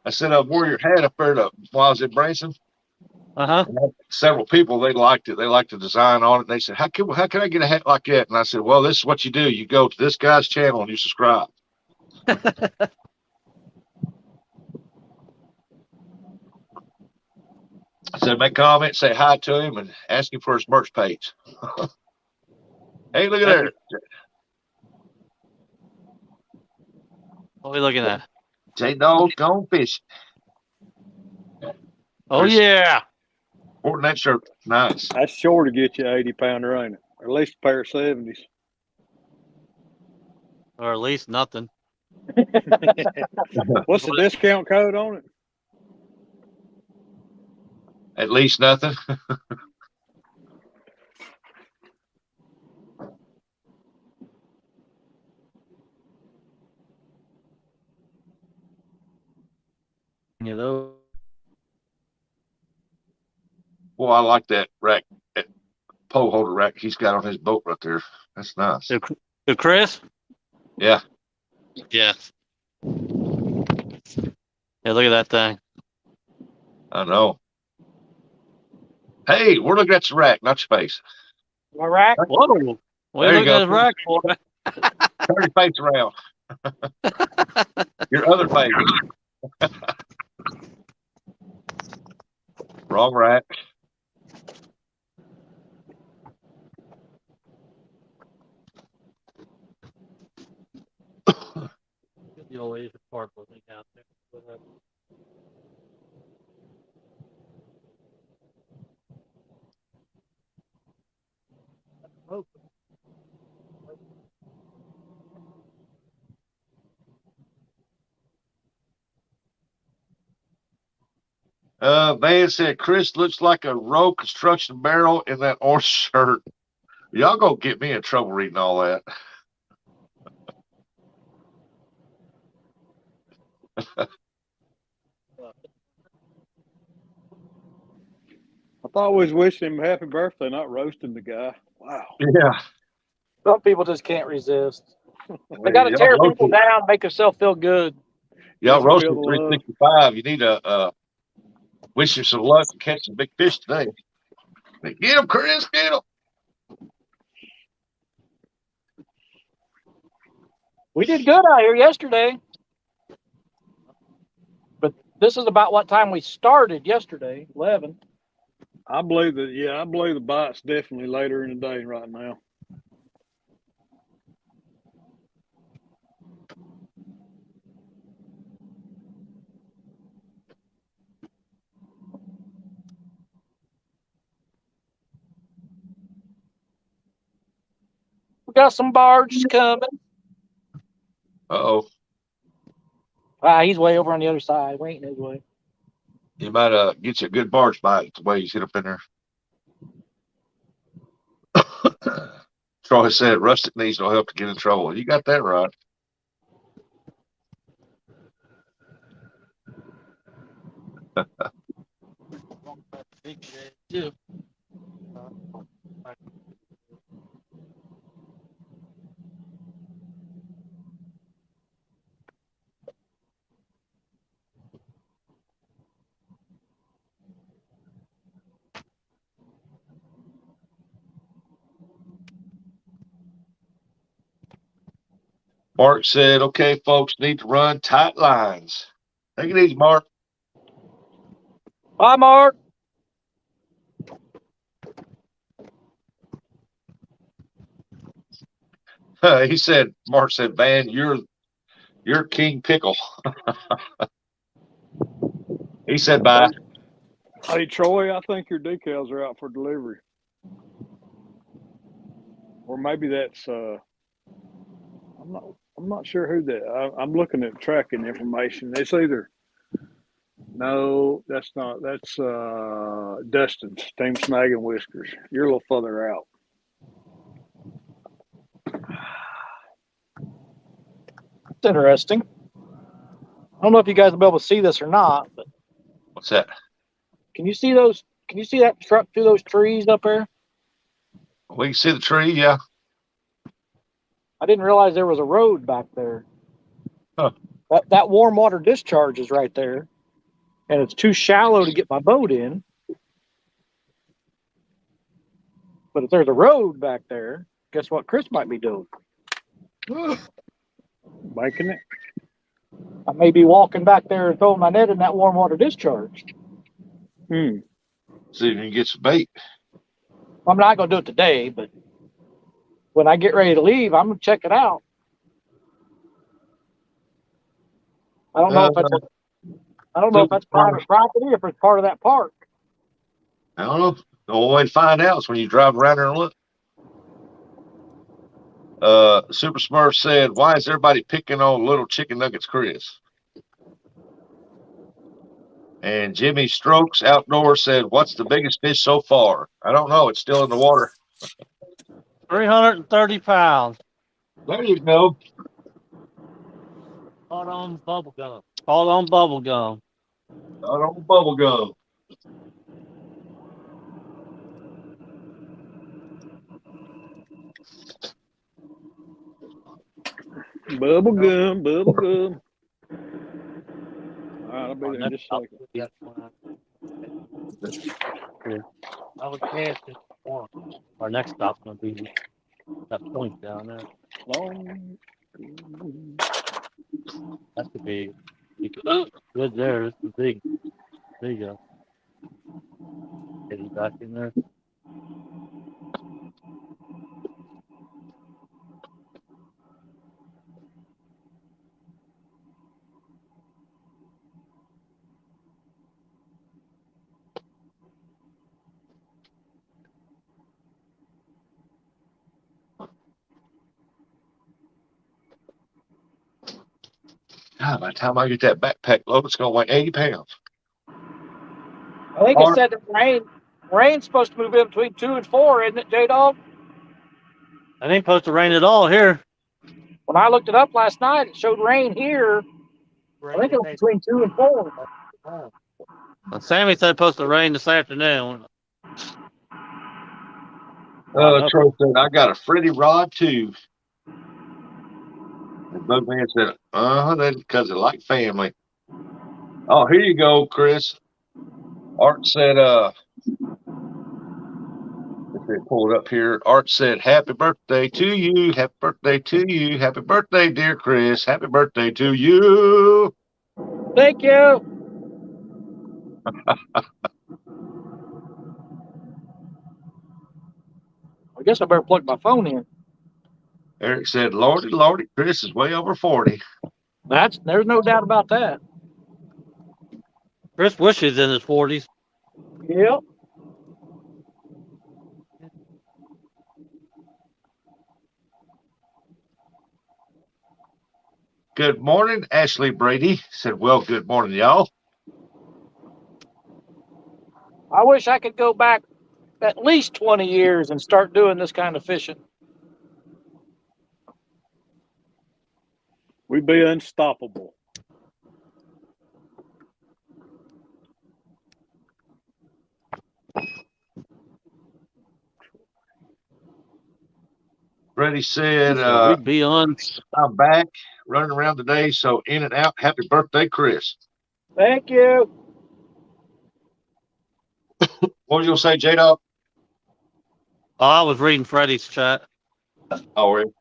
I said I wore your hat up there while I was at Branson. Uh-huh. Several people, they liked it. They liked the design on it. They said, how can I get a hat like that? And I said, well, this is what you do. You go to this guy's channel and you subscribe. I said, make comments, say hi to him, and ask him for his merch page. Hey, look at there. What are we looking at? J-Dog gone fishing. Oh, yeah. Sporting that shirt. Nice. That's sure to get you 80-pounder, ain't it? Or at least a pair of 70s. Or at least nothing. What's the discount code on it? At least nothing. You know. Well, I like that rack, that pole holder rack he's got on his boat right there. That's nice. To Chris? Yeah. Yeah. Yeah, look at that thing. I know. Hey, we're looking at your rack, not your face. My rack. Whoa. What are There you you looking go. at his rack for? Turn your face around. Your other face. Wrong rack. The old Asian cardboard thing out there. Van said Chris looks like a road construction barrel in that orange shirt. Y'all gonna get me in trouble reading all that. I thought we was wishing him happy birthday, not roasting the guy. Wow. Yeah. Some people just can't resist. They got to Y'all tear people roasted, down, make themselves feel good. y'all Makes you roasted feel the love. 365. You need to wish you some luck and catch some big fish today. Get him, Chris, get him. We did good out here yesterday. But this is about what time we started yesterday, 11. I believe that, yeah, I believe the bite's definitely later in the day right now. We got some barges coming. Uh-oh. He's way over on the other side. We ain't his way. You might get you a good barge bite the way you sit up in there. Troy said Rustic needs no help to get in trouble. You got that right. Mark said, okay, folks, need to run tight lines. Take it easy, Mark. Bye, Mark. He said, Mark said, Van, you're King Pickle. He said bye. Hey Troy, I think your decals are out for delivery. Or maybe that's I'm not sure who that. I'm looking at tracking information. It's either no, that's not. That's Dustin's Team Snag and Whiskers. You're a little further out. It's interesting. I don't know if you guys will be able to see this or not, but What's that? can you see those? Can you see that truck through those trees up there? We can see the tree, yeah. I didn't realize there was a road back there. Huh. That warm water discharge is right there, and it's too shallow to get my boat in. But if there's a road back there, guess what Chris might be doing? Making it. I may be walking back there and throwing my net in that warm water discharge. Hmm. See if you can get some bait. I'm not going to do it today, but when I get ready to leave, I'm going to check it out. I don't know if that's private property or if it's part of that park. I don't know. The only way to find out is when you drive around there and look. Super Smurf said, "Why is everybody picking on little chicken nuggets, Chris?" And Jimmy Strokes Outdoors said, "What's the biggest fish so far?" I don't know. It's still in the water. 330 pounds. There you go. Caught on bubble gum. Caught on bubble gum. Out on bubble gum. Bubble gum, bubble gum. All right, I'll be Our there in next just a stop second. will be at I was casting one. Our next stop's gonna be that point down there. Long. That's the big. Good there. This is big. There you go. Get you back in there. God, by the time I get that backpack load, it's gonna weigh 80 pounds. I think it said that rain's supposed to move in between 2 and 4, isn't it, J-Dog? It ain't supposed to rain at all here. When I looked it up last night, it showed rain here. I think it was between 2 and 4. And Sammy said it's supposed to rain this afternoon. Troy said, "I got a Freddy rod too." And Bug Man said, that's because they like family. Oh, here you go, Chris. Art said, if they pull it up here, Art said, "Happy birthday to you. Happy birthday to you. Happy birthday, dear Chris. Happy birthday to you." Thank you. I guess I better plug my phone in. Eric said, "Lordy, Lordy, Chris is way over 40. There's no doubt about that. Chris wishes in his 40s. Yep. Good morning, Ashley Brady said, "Well, good morning, y'all." I wish I could go back at least 20 years and start doing this kind of fishing. We'd be unstoppable. Brady said, We'd be on. "I'm back running around today, so in and out. Happy birthday, Chris." Thank you. What was you gonna say, J-Dog? Oh, I was reading Freddie's chat. Oh, really?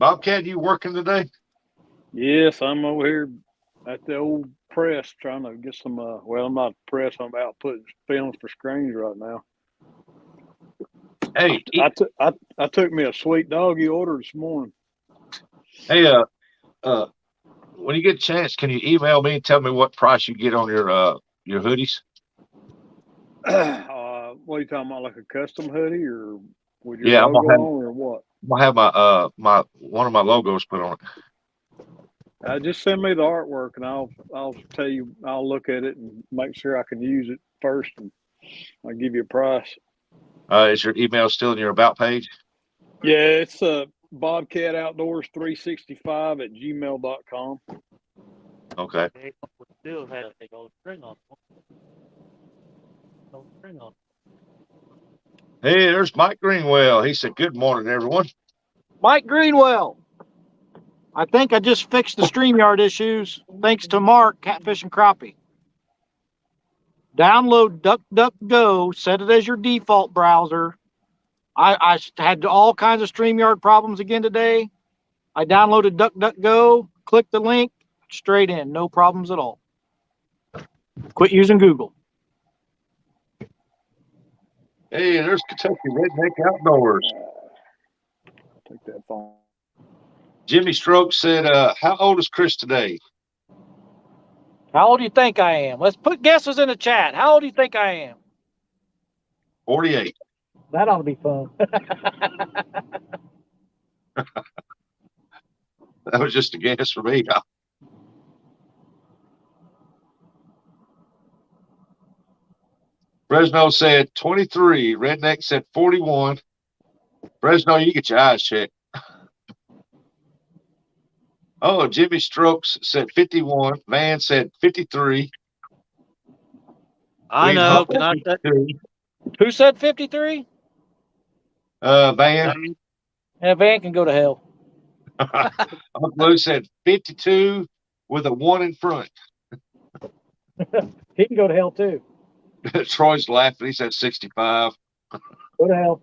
Bobcat, you working today? Yes, I'm over here at the old press trying to get some. Well, I'm not press. I'm out putting films for screens right now. Hey, I took me a sweet doggy order this morning. hey, when you get a chance, can you email me and tell me what price you get on your hoodies? What are you talking about? Like a custom hoodie or with your Yeah, logo on or what? I'm gonna have my one of my logos put on it. Just send me the artwork and I'll tell you. I'll look at it and make sure I can use it first, and I'll give you a price. Is your email still in your about page? Yeah, it's Bobcat Outdoors 365 at gmail.com. Okay. They still had to take all the string off. No string on. Hey, there's Mike Greenwell. He said, "Good morning, everyone." Mike Greenwell. I think I just fixed the StreamYard issues thanks to Mark, Catfish and Crappie. Download DuckDuckGo, set it as your default browser. I had all kinds of StreamYard problems again today. I downloaded DuckDuckGo, clicked the link, straight in, no problems at all. Quit using Google. Hey, there's Kentucky Redneck Outdoors. Take that phone. Jimmy Strokes said, "How old is Chris today?" How old do you think I am? Let's put guesses in the chat. How old do you think I am? 48. That ought to be fun. That was just a guess for me. Fresno said 23. Redneck said 41. Fresno, you get your eyes checked. Oh, Jimmy Strokes said 51. Van said 53. I Wayne know. Hall, Can I say? 52. Who said 53? Van. Yeah, Van can go to hell. Uncle Lou said 52 with a 1 in front. He can go to hell too. Troy's laughing. He said 65. Go to hell.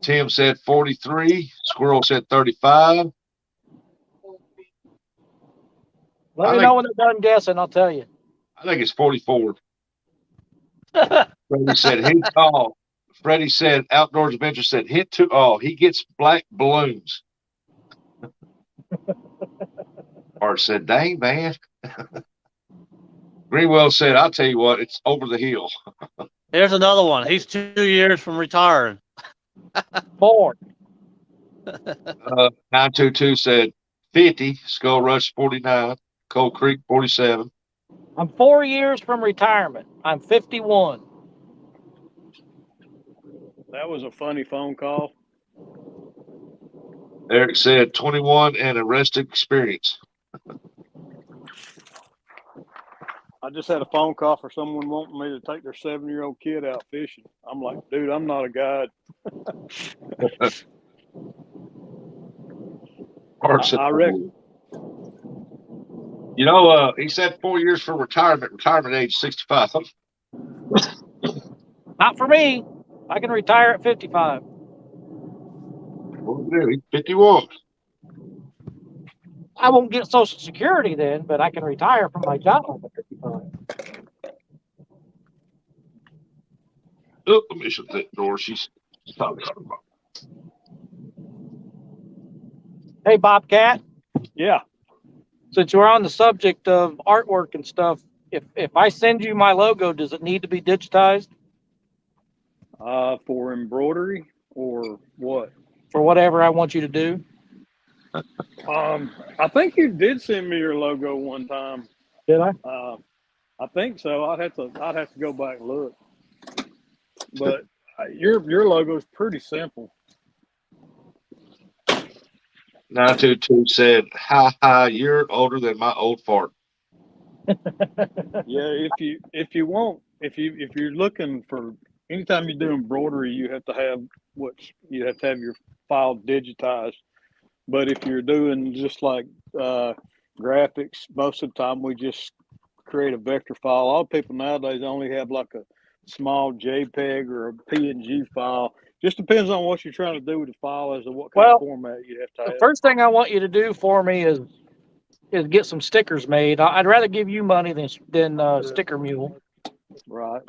Tim said 43. Squirrel said 35. Let I me think know when they're done guessing. I'll tell you. I think it's 44. Freddie said hit tall. Freddie said Outdoors Adventure said hit to all. He gets black balloons. Art said, dang man. Greenwell said, I'll tell you what, it's over the hill. Here's another one. He's 2 years from retiring. 4. 922 said 50. Skull Rush 49. Cold Creek 47. I'm 4 years from retirement. I'm 51. That was a funny phone call. Eric said 21 and a rested experience. I just had a phone call for someone wanting me to take their 7-year-old kid out fishing. I'm like, dude, I'm not a guide. I reckon. You know, he said 4 years for retirement age 65. Not for me. I can retire at 55. What do we do? He's 51. I won't get Social Security then, but I can retire from my job at 55. Oh, let me shut that door. She's probably talking about. Hey, Bobcat. Yeah. Since we're on the subject of artwork and stuff, if I send you my logo, does it need to be digitized? For embroidery or what? For whatever I want you to do? I think you did send me your logo one time. Did I? I think so. I'd have to go back and look. But your logo is pretty simple. 922 said, "Ha ha, you're older than my old fart." Yeah, if you're looking for anytime you do embroidery, you have to have your file digitized. But if you're doing just like graphics, most of the time we just create a vector file. A lot of people nowadays only have like a small JPEG or a PNG file. just depends on what you're trying to do with the file as to what kind of format you have to The have. first thing I want you to do for me is get some stickers made. I'd rather give you money than Sticker Mule. Right.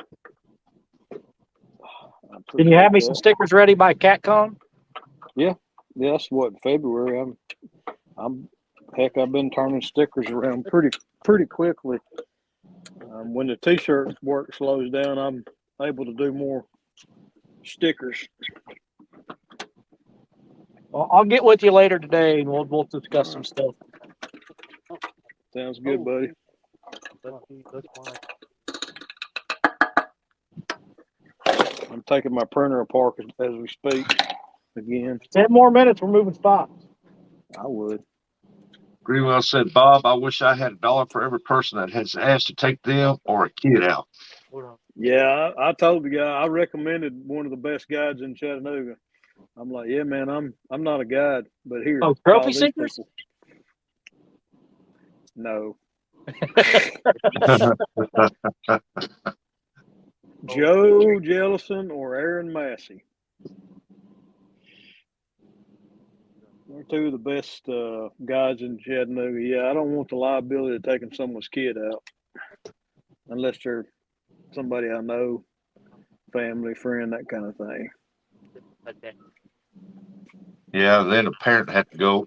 Can you have me some stickers ready by CatCon? Yeah, that's what, February. Heck, I've been turning stickers around pretty quickly. When the t-shirt work slows down, I'm able to do more stickers. Well, I'll get with you later today, and we'll discuss some stuff. Sounds good, buddy. I'm taking my printer apart as we speak again. 10 more minutes, we're moving spots. I would. Greenwell said, Bob, I wish I had $1 for every person that has asked to take them or a kid out. Yeah, I told the guy, I recommended one of the best guides in Chattanooga. I'm like, yeah, man, I'm not a guide, but here, Oh, call trophy these seekers? people. No. Joe Jellison or Aaron Massey. They're two of the best guides in Chattanooga. Yeah, I don't want the liability of taking someone's kid out unless they're somebody I know, family, friend, that kind of thing. Yeah, then a parent had to go.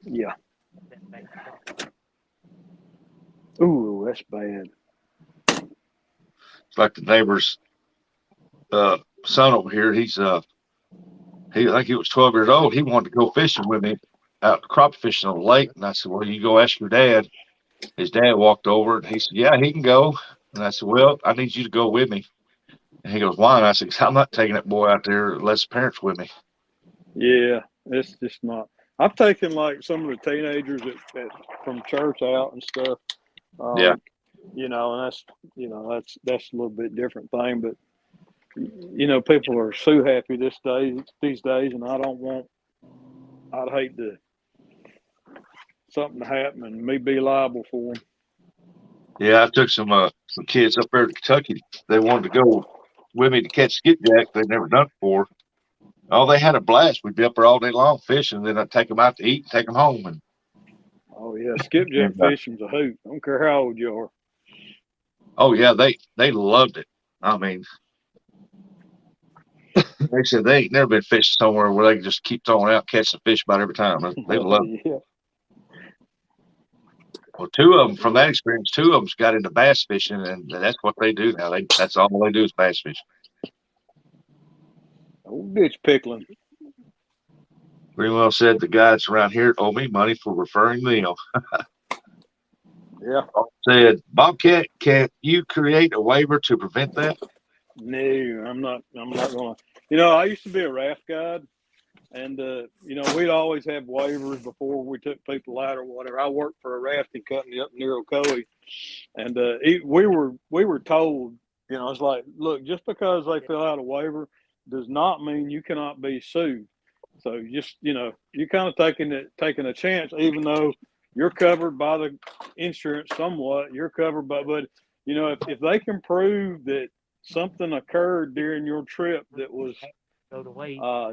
Yeah. Ooh, that's bad. It's like the neighbor's son over here. I think he was 12 years old. He wanted to go fishing with me out crop fishing on the lake. And I said, well, you go ask your dad. His dad walked over and he said, yeah, he can go. And I said, well, I need you to go with me. And he goes, why? And I said, I'm not taking that boy out there unless the parents with me. Yeah, it's just not. I've taken like some of the teenagers from church out and stuff. Yeah. You know, and that's a little bit different thing. But you know, people are so happy these days, and I'd hate something to happen and me be liable for them. Yeah, I took some kids up there to Kentucky. They wanted to go with me to catch skipjack. They'd never done it before. Oh, they had a blast. We'd be up there all day long fishing. Then I'd take them out to eat and take them home. And Oh yeah, skipjack fishing's a hoot. I don't care how old you are. oh yeah, they loved it. I mean, they said they ain't never been fishing somewhere where they can just keep throwing out, catching fish about every time. They loved it. Yeah. Well, two of them from that experience, two of them got into bass fishing, and that's what they do now. That's all they do is bass fishing. Old ditch pickling. Greenwell said the guys around here owe me money for referring them. Yeah. Said, Bobcat, can you create a waiver to prevent that? No, I'm not gonna. You know, I used to be a raft guide, and you know, we'd always have waivers before we took people out or whatever. I worked for a rafting company up near Ocoee, and we were told, you know, it's like, look, just because they fill out a waiver does not mean you cannot be sued. So just, you know, you're kind of taking a chance, even though you're covered by the insurance somewhat. You're covered by, but you know, if they can prove that something occurred during your trip that was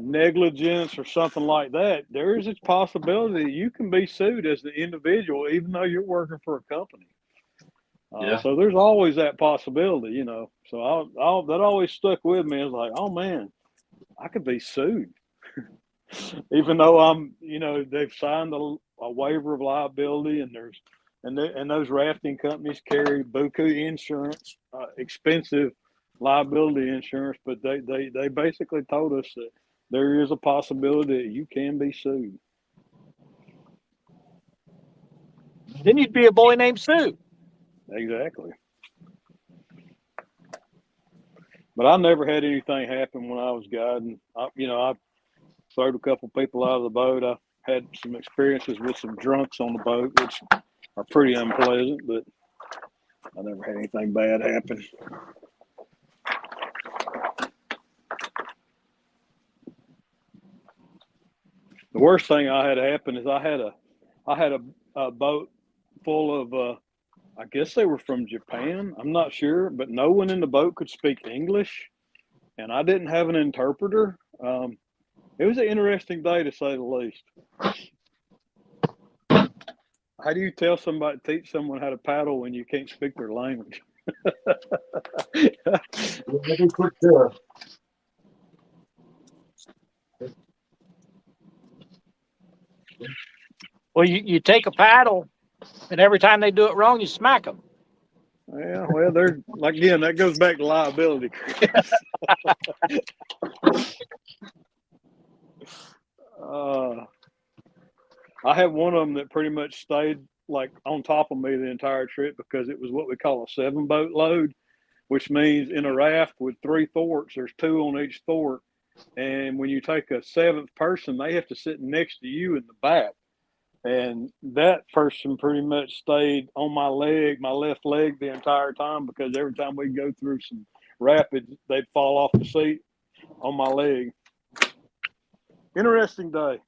negligence or something like that, there is a possibility you can be sued as the individual, even though you're working for a company. Yeah. So there's always that possibility, you know. So that always stuck with me. It's like, oh man, I could be sued, even though I'm, you know, they've signed a waiver of liability, and and those rafting companies carry buku insurance, expensive liability insurance, but they basically told us that there is a possibility that you can be sued. Then you'd be a boy named Sue. Exactly. But I never had anything happen when I was guiding. I throwed a couple people out of the boat. I had some experiences with some drunks on the boat, which are pretty unpleasant, but I never had anything bad happen. The worst thing I had happen is I had a boat full of I guess they were from Japan. I'm not sure, but no one in the boat could speak English. and I didn't have an interpreter. It was an interesting day to say the least. How do you teach someone how to paddle when you can't speak their language? Well, you take a paddle, and every time they do it wrong, you smack them. Yeah, well, they're like, again, that goes back to liability, Chris. I had one of them that pretty much stayed like on top of me the entire trip because it was what we call a 7-boat load, which means in a raft with 3 thwarts, there's 2 on each thwart. And when you take a 7th person, they have to sit next to you in the back. And that person pretty much stayed on my left leg the entire time, because every time we go through some rapids, they'd fall off the seat on my leg. Interesting day.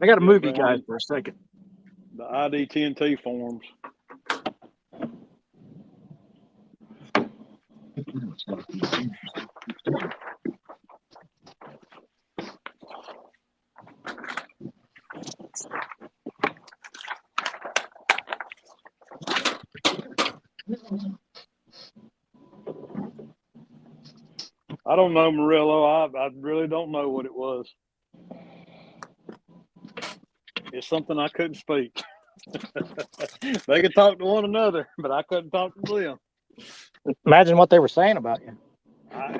I got to move you guys for a second. The ID10T forms. I don't know, Murillo. I really don't know what it was. It's something I couldn't speak. They could talk to one another, but I couldn't talk to them. Imagine what they were saying about you. I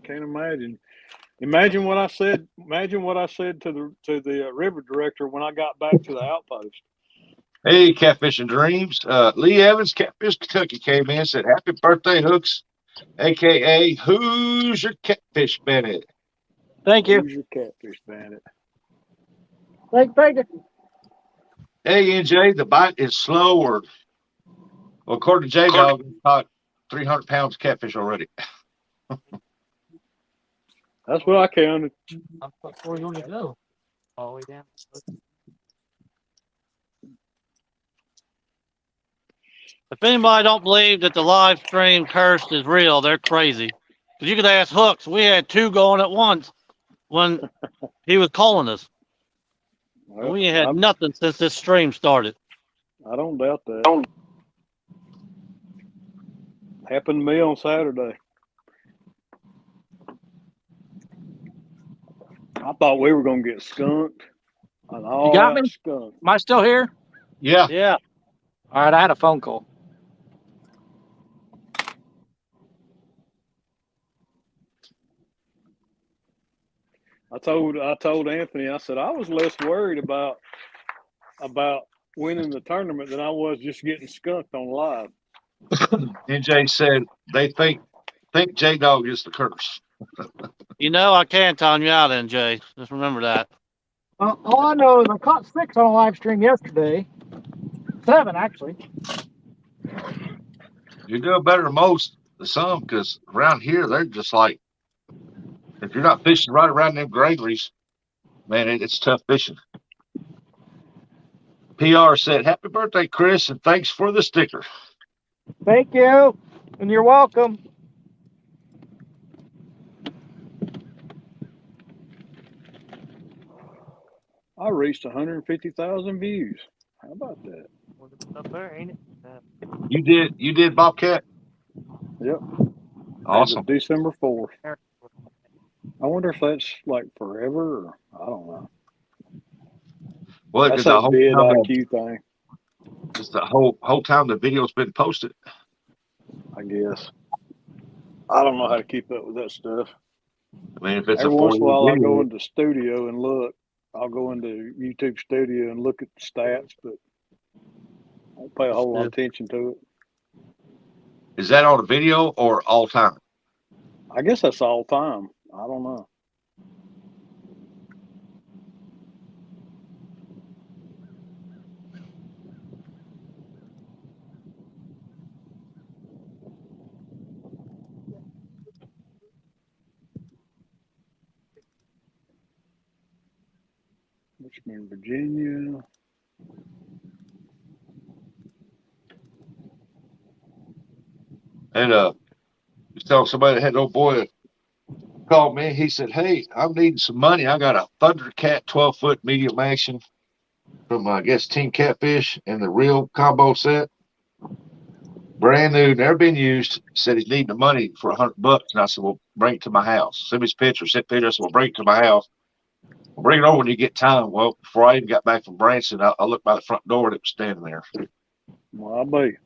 can't imagine. Imagine what I said. Imagine what I said to the river director when I got back to the outpost. Hey, Catfish and Dreams. Lee Evans, Catfish Kentucky, came in and said, "Happy birthday, Hooks, a.k.a. Who's Your Catfish Bandit?" Thank you. Who's your catfish bandit? Thank you. Hey, NJ, the bite is slow, or well, according to J Dog, he caught 300 pounds of catfish already. That's what I counted. How far you want to go? All the way down. If anybody don't believe that the live stream curse is real, they're crazy. Because you could ask Hooks. We had 2 going at once when he was calling us. Well, We ain't had nothing since this stream started. I don't doubt that. Happened to me on Saturday. I thought we were going to get skunked. You got me? Skunked. Am I still here? Yeah. Yeah. All right, I had a phone call. I told Anthony, I said I was less worried about winning the tournament than I was just getting skunked on live. NJ said they think J Dog is the curse. You know, I can time you out, NJ. Just remember that. All I know is I caught 6 on a live stream yesterday. 7, actually. You're doing better than most, some, because around here they're just like, if you're not fishing right around them granaries, man, it's tough fishing. PR said, "Happy birthday, Chris, and thanks for the sticker." Thank you, and you're welcome. I reached 150,000 views. How about that? Up there, ain't it? You did, Bobcat? Yep. Awesome. December 4th. I wonder if that's like forever, or I don't know. Well, That's the a whole vid time IQ thing, it's the whole time the video's been posted. I guess. I don't know how to keep up with that stuff. I mean, if it's Every a once in a 4-year while, I go video, into Studio and look. I'll go into YouTube Studio and look at the stats, but I don't pay a whole lot of attention to it. is that on a video or all time? I guess that's all time. I don't know. Richmond, Virginia. And was telling somebody that had no boy called me. He said, "Hey, I'm needing some money. I got a Thundercat 12-foot medium action from I guess Team Catfish and the real combo set, brand new, never been used." Said he's needing the money for $100, and I said, "Well, bring it to my house. Send me his picture. Sent picture. I said, "Well, bring it to my house. Well, bring it over when you get time." Well, before I even got back from Branson, I looked by the front door and it was standing there, Well, I'll be.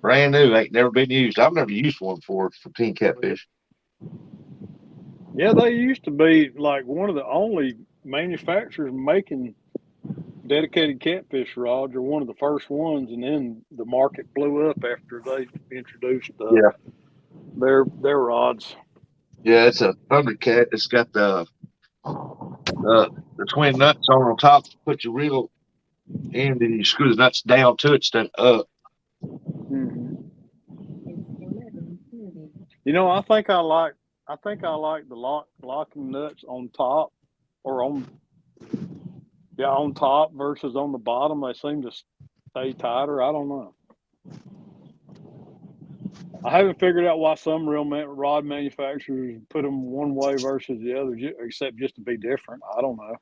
brand new, ain't never been used. I've never used one for Team Catfish. Yeah, they used to be like one of the only manufacturers making dedicated catfish rods, or one of the first ones, and then the market blew up after they introduced Yeah. their rods. Yeah, it's a Thundercat. It's got the twin nuts on top. Put your reel in, and you screw the nuts down to it instead of up. Mm-hmm. You know, I think I like the locking nuts on top, or on top versus on the bottom. They seem to stay tighter. I don't know. I haven't figured out why some rod manufacturers put them one way versus the other, except just to be different. I don't know.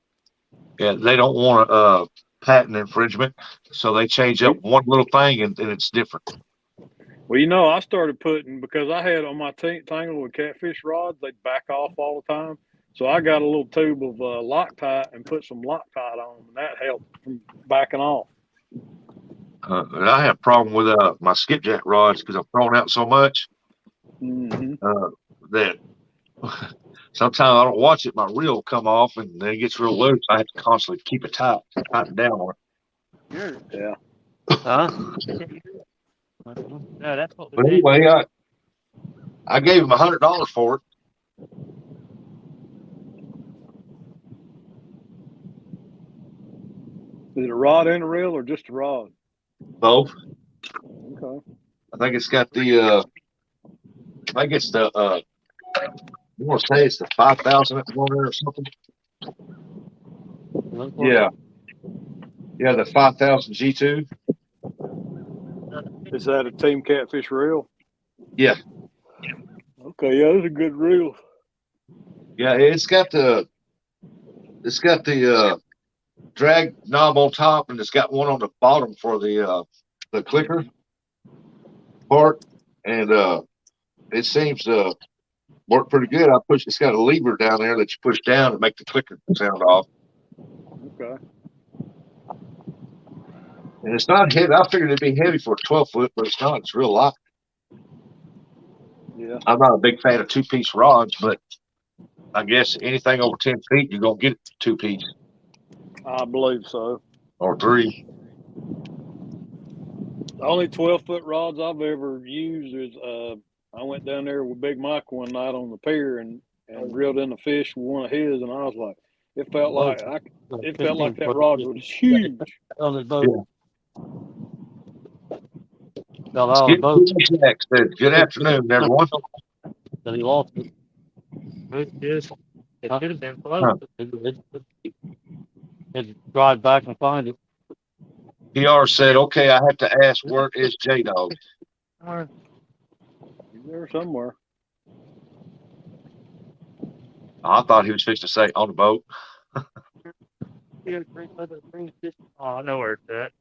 Yeah, they don't want a patent infringement, so they change up one little thing and it's different. Well, you know, I started putting, because I had on my tangle with catfish rods, they'd back off all the time. So I got a little tube of Loctite and put some Loctite on them, and that helped from backing off. And I have a problem with my skipjack rods because I've thrown out so much that sometimes I don't watch it. My reel will come off and then it gets real loose. I have to constantly keep it tighten down on it. Yeah. Huh? No, that's what we But did. anyway, I gave him $100 for it. Is it a rod and a reel, or just a rod? Both. Okay. I think it's got the I think it's the I want to say it's the 5,000 on there or something. Yeah. Yeah, the 5,000 G2. Is that a Team Catfish reel? Yeah. Okay, yeah, that's a good reel. Yeah, it's got the drag knob on top, and it's got one on the bottom for the clicker part, and it seems to work pretty good. It's got a lever down there that you push down to make the clicker sound off. Okay. And it's not heavy. I figured it'd be heavy for a 12-foot, but it's not. It's real light. Yeah. I'm not a big fan of two-piece rods, but I guess anything over 10 feet, you're gonna get two-piece I believe so. or three. The only 12-foot rods I've ever used is I went down there with Big Mike one night on the pier and reeled in a fish with one of his, and I was like, it felt like that rod was huge. On the boat. Yeah. Fell out of the boat. Jack said, "Good afternoon, everyone." Then he lost it. It should have been close. Had to drive back and find it. PR said, "Okay, I have to ask, where is J Dog?" He's there somewhere. I thought he was fixing to say on the boat. Oh, I know where it's at.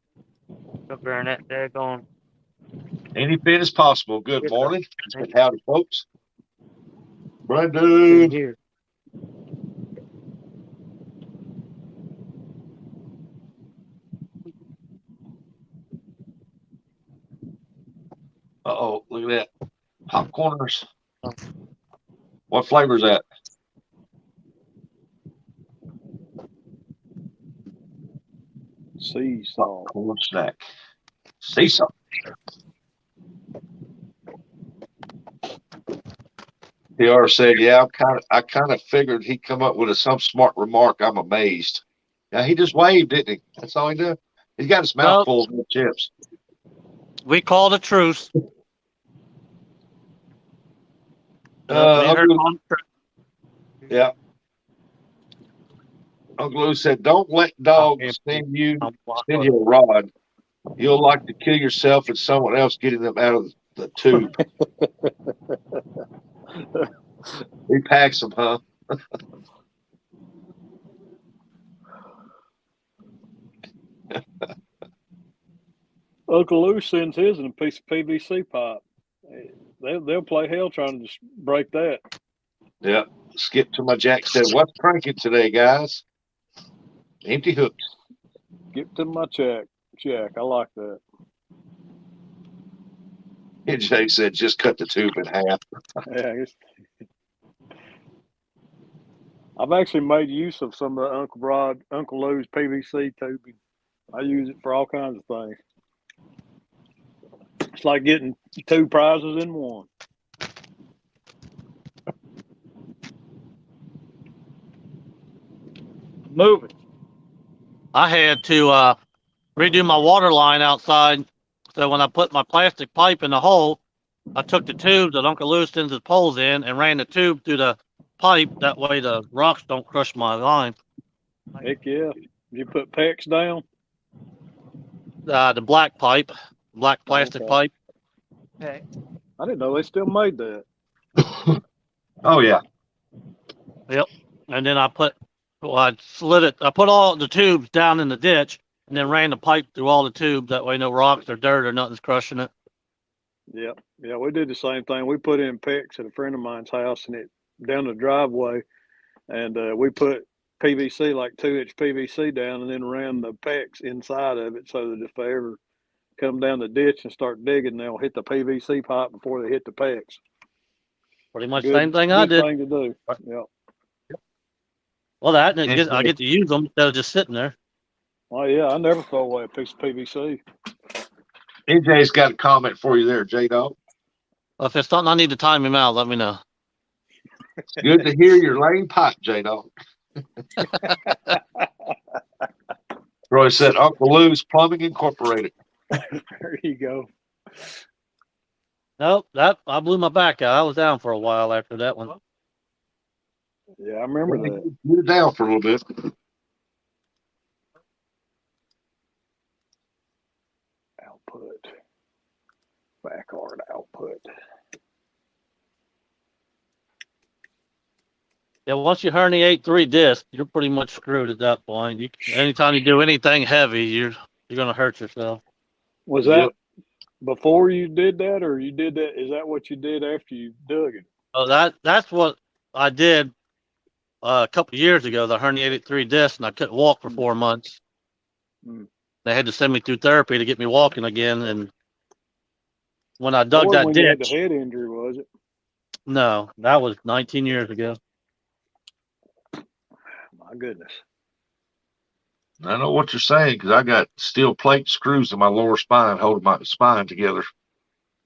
Up there in that daggone. Any bit is possible. Good morning. Howdy, folks. Brandon. Here. Uh-oh, look at that. Popcorners. What flavor is that? Sea salt. Corn snack. Sea salt. PR said, "Yeah, I kind of figured he'd come up with some smart remark. I'm amazed." Yeah, he just waved, didn't he? That's all he did. He's got his mouth full of chips. We called a truce. Yeah. Uncle Lou said, "Don't let I'm dogs empty. I'm send you a rod. You'll like to kill yourself and someone else getting them out of the tube." He packs them, huh? Uncle Lou sends his in a piece of PVC pipe. They'll play hell trying to just break that. Yeah. Skip to my Jack said, "What's cranking today, guys?" Empty hooks. Get to my check. I like that. And Jay said, "Just cut the tube in half." Yeah, I've actually made use of some of the Uncle Lou's PVC tubing. I use it for all kinds of things. It's like getting 2 prizes in one. Moving. I had to redo my water line outside. So when I put my plastic pipe in the hole, I took the tube that Uncle Lou sends his poles in and ran the tube through the pipe. That way the rocks don't crush my line. Heck yeah. You put PEX down? The black pipe, black plastic Okay. pipe. Okay. I didn't know they still made that. Oh yeah. Yep. And then I slid it. I put all the tubes down in the ditch and then ran the pipe through all the tubes. That way no rocks or dirt or nothing's crushing it. Yep. Yeah, we did the same thing. We put in PEX at a friend of mine's house and it down the driveway, and we put PVC, like 2-inch PVC down, and then ran the PEX inside of it so that if they ever come down the ditch and start digging, they'll hit the PVC pipe before they hit the PEX. Pretty much same thing I Good did. thing to do. Yep. Well, I get to use them instead of just sitting there. Oh yeah, I never throw away a piece of PVC. NJ's got a comment for you there, J Dog. Well, if it's something I need to time him out, let me know. Good to hear your lane pipe, J Dog. Roy said, "Uncle Lou's Plumbing Incorporated." There you go. Nope, that I blew my back out. I was down for a while after that one. Yeah, I remember that. You're down for a little bit. Output. Backyard output. Yeah, once you herniate 3 discs, you're pretty much screwed at that point. Anytime you do anything heavy, you're gonna hurt yourself. Was that before you did that, or you did that? Is that what you did after you dug it? Oh, that's what I did a couple years ago. The herniated 3 discs, and I couldn't walk for 4 months. Mm. They had to send me through therapy to get me walking again. And when I dug Or that when you had the ditch, head injury, was it? no, that was 19 years ago. My goodness. I know what you're saying because I got steel plate screws in my lower spine holding my spine together.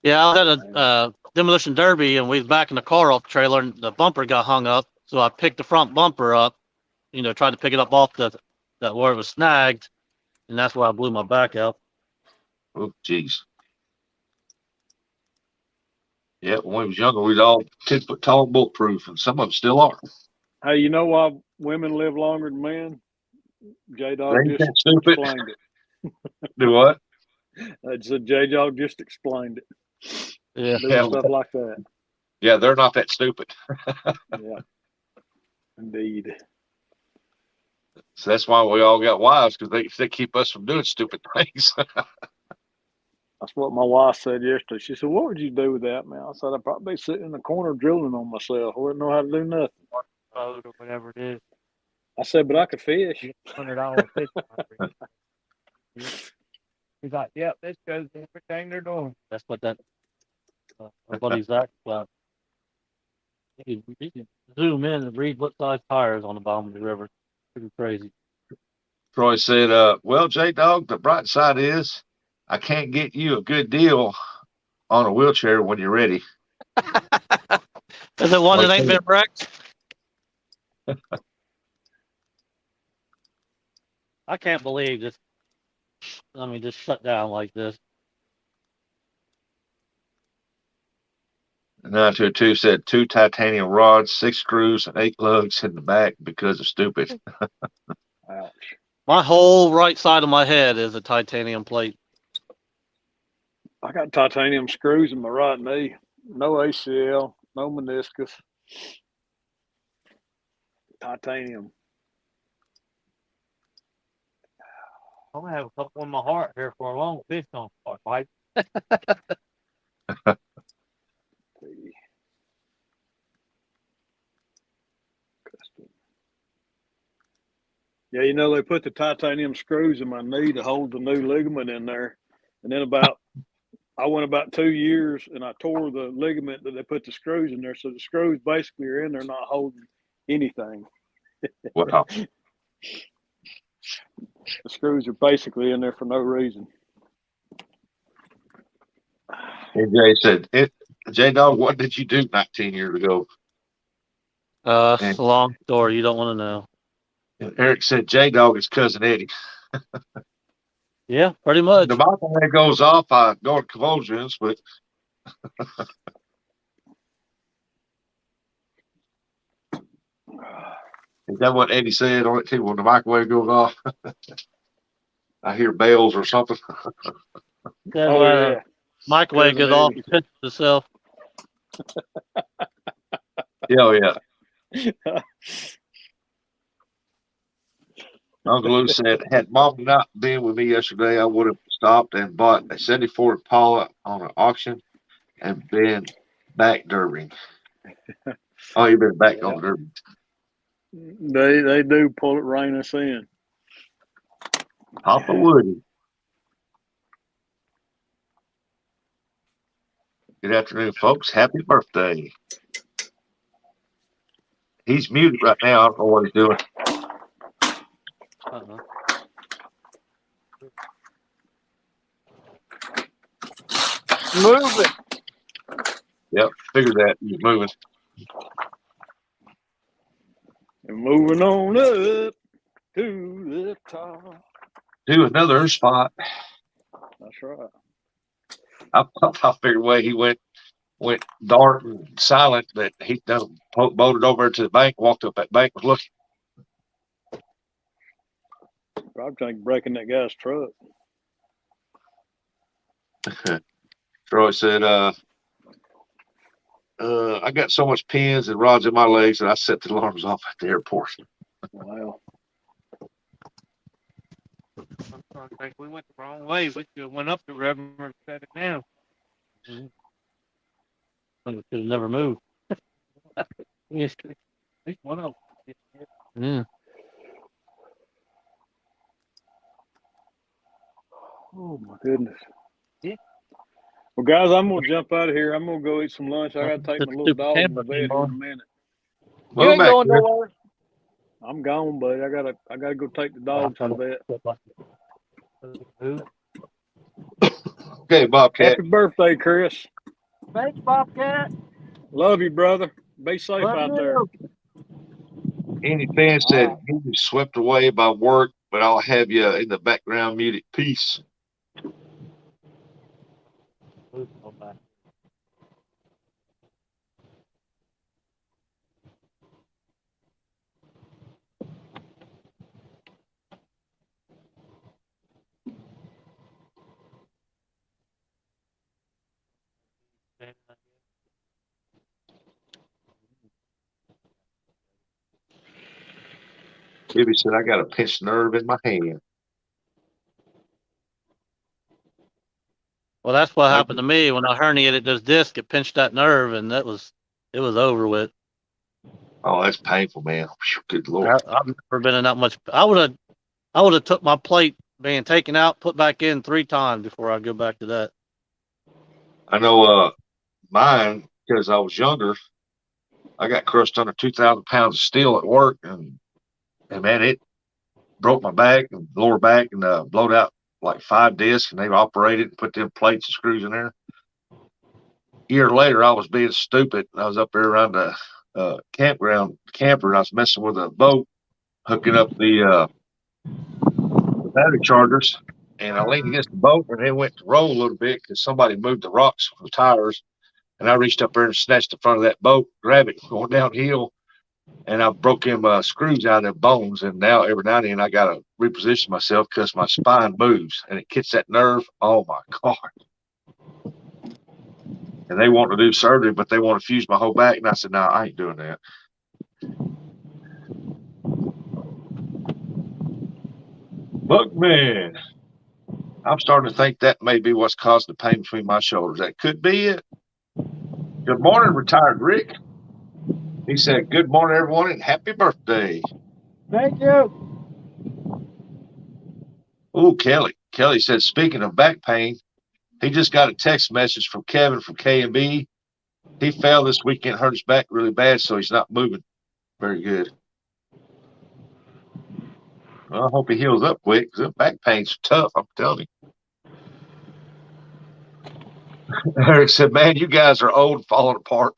Yeah, I had a demolition derby, and we was back in the car off the trailer, and the bumper got hung up. So I picked the front bumper up, tried to pick it up off that where it was snagged, and that's why I blew my back out. Oh, geez. Yeah, when we was younger, we'd all 10-foot tall, bulletproof, and some of them still are. Hey, you know why women live longer than men? J Dog Ain't just that stupid? explained it. Do what? J Dog just explained it. Yeah, Doing stuff like that. Yeah, they're not that stupid. Yeah. Indeed. So that's why we all got wives, because they keep us from doing stupid things. That's what my wife said yesterday. She said, "What would you do with that, man?" I said, "I'd probably be sitting in the corner drilling on myself. I wouldn't know how to do nothing." Boat or whatever it is. I said, "But I could fish." $100 fish. He's like, "Yep, this goes to everything they're doing." that's what that our buddy Zach. He can zoom in and read what size tires on the bottom of the river. Pretty crazy. Troy said, "Well, J Dog, the bright side is I can't get you a good deal on a wheelchair when you're ready." Is it one that ain't been wrecked? I can't believe this. Just shut down like this. 922 said 2 titanium rods, 6 screws, and 8 lugs in the back because of stupid. My whole right side of my head is a titanium plate. I got titanium screws in my right knee. No ACL, no meniscus. Titanium. I'm gonna have a couple in my heart here for a long fish on part, Mike. Yeah, you know, they put the titanium screws in my knee to hold the new ligament in there. And then I went about 2 years and I tore the ligament that they put the screws in there. So the screws basically are in there not holding anything. Wow. The screws are basically in there for no reason. And Jay said, J Dog, what did you do 19 years ago? It's a long story. You don't want to know. And Eric said, J Dog is cousin Eddie. Yeah, pretty much. The microwave goes off, I go to convulsions, but is that what Eddie said on it too? When the microwave goes off, I hear bells or something. That's Oh, why yeah. the microwave Cousin goes off Eddie. and pinches itself. Yeah, oh, yeah. Uncle Lou said, had Mom not been with me yesterday, I would have stopped and bought a 74 Impala on an auction and been back derbying. Oh, you've been back on the derby. They do pull it, rein us in. Papa Woody. Good afternoon, folks. Happy birthday. He's muted right now. I don't know what he's doing. Uh-huh. Move it. Yep, figured that. He's moving. And moving on up to the top. To another spot. That's right. I figured way he went dark and silent that he done boated over to the bank, walked up that bank, was looking. Probably trying to break in that guy's truck. Troy said, I got so much pins and rods in my legs that I set the alarms off at the airport. Wow. I think we went the wrong way. We should have went up the river and set it down. It should have never moved. Yes, at least one of them. Yeah. Oh my goodness. Yeah. Well, guys, I'm gonna jump out of here. I'm gonna go eat some lunch. I gotta take my little Stupid dog to camera the vet here anymore. in a minute. You Well, ain't back going there. nowhere. I'm gone, buddy. I gotta go take the dog to the vet. Okay, Bobcat. Happy birthday, Chris. Thanks, Bobcat. Love you, brother. Be safe Love out you. there. Any fan said you be swept away by work, but I'll have you in the background muted. Peace. Gibby said I got a pinched nerve in my hand. Well, that's what happened to me when I herniated this disc. It pinched that nerve, and it was over with. Oh, that's painful, man. Good Lord. I've never been in that much. I would have took my plate being taken out, put back in 3 times before I go back to that. I know mine, because I was younger, I got crushed under 2,000 pounds of steel at work, and man, it broke my back and lower back and blowed out like 5 discs, and they operated and put them plates and screws in there. A year later, I was being stupid. I was up there around the campground camper, and I was messing with a boat, hooking up the battery chargers, and I leaned against the boat, and it went to roll a little bit because somebody moved the rocks from the tires, and I reached up there and snatched the front of that boat, grabbed it, going downhill, and I broke them screws out of their bones. And now every now and then I got to reposition myself because my spine moves and it hits that nerve. Oh my God. And they want to do surgery, but they want to fuse my whole back. And I said, no, I ain't doing that. Bookman. I'm starting to think that may be what's causing the pain between my shoulders. That could be it. Good morning, retired Rick. He said, good morning, everyone, and happy birthday. Thank you. Oh, Kelly. Kelly said, speaking of back pain, he just got a text message from Kevin from K&B. He fell this weekend, hurt his back really bad, so he's not moving very good. Well, I hope he heals up quick because back pain's tough, I'm telling you. Eric said, man, you guys are old and falling apart.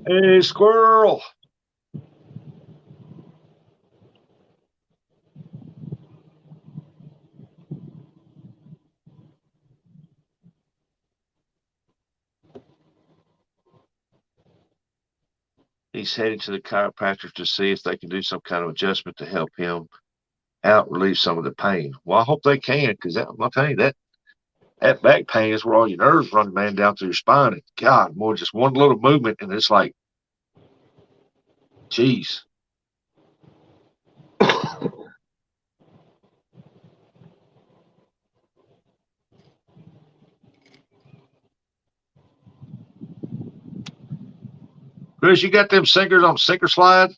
Hey, squirrel. He's heading to the chiropractor to see if they can do some kind of adjustment to help him out, relieve some of the pain. Well, I hope they can, because I'm telling you, that back pain is where all your nerves run, man, down through your spine. And God, more just one little movement, and it's like, geez. Chris, you got them sinkers on sinker slide?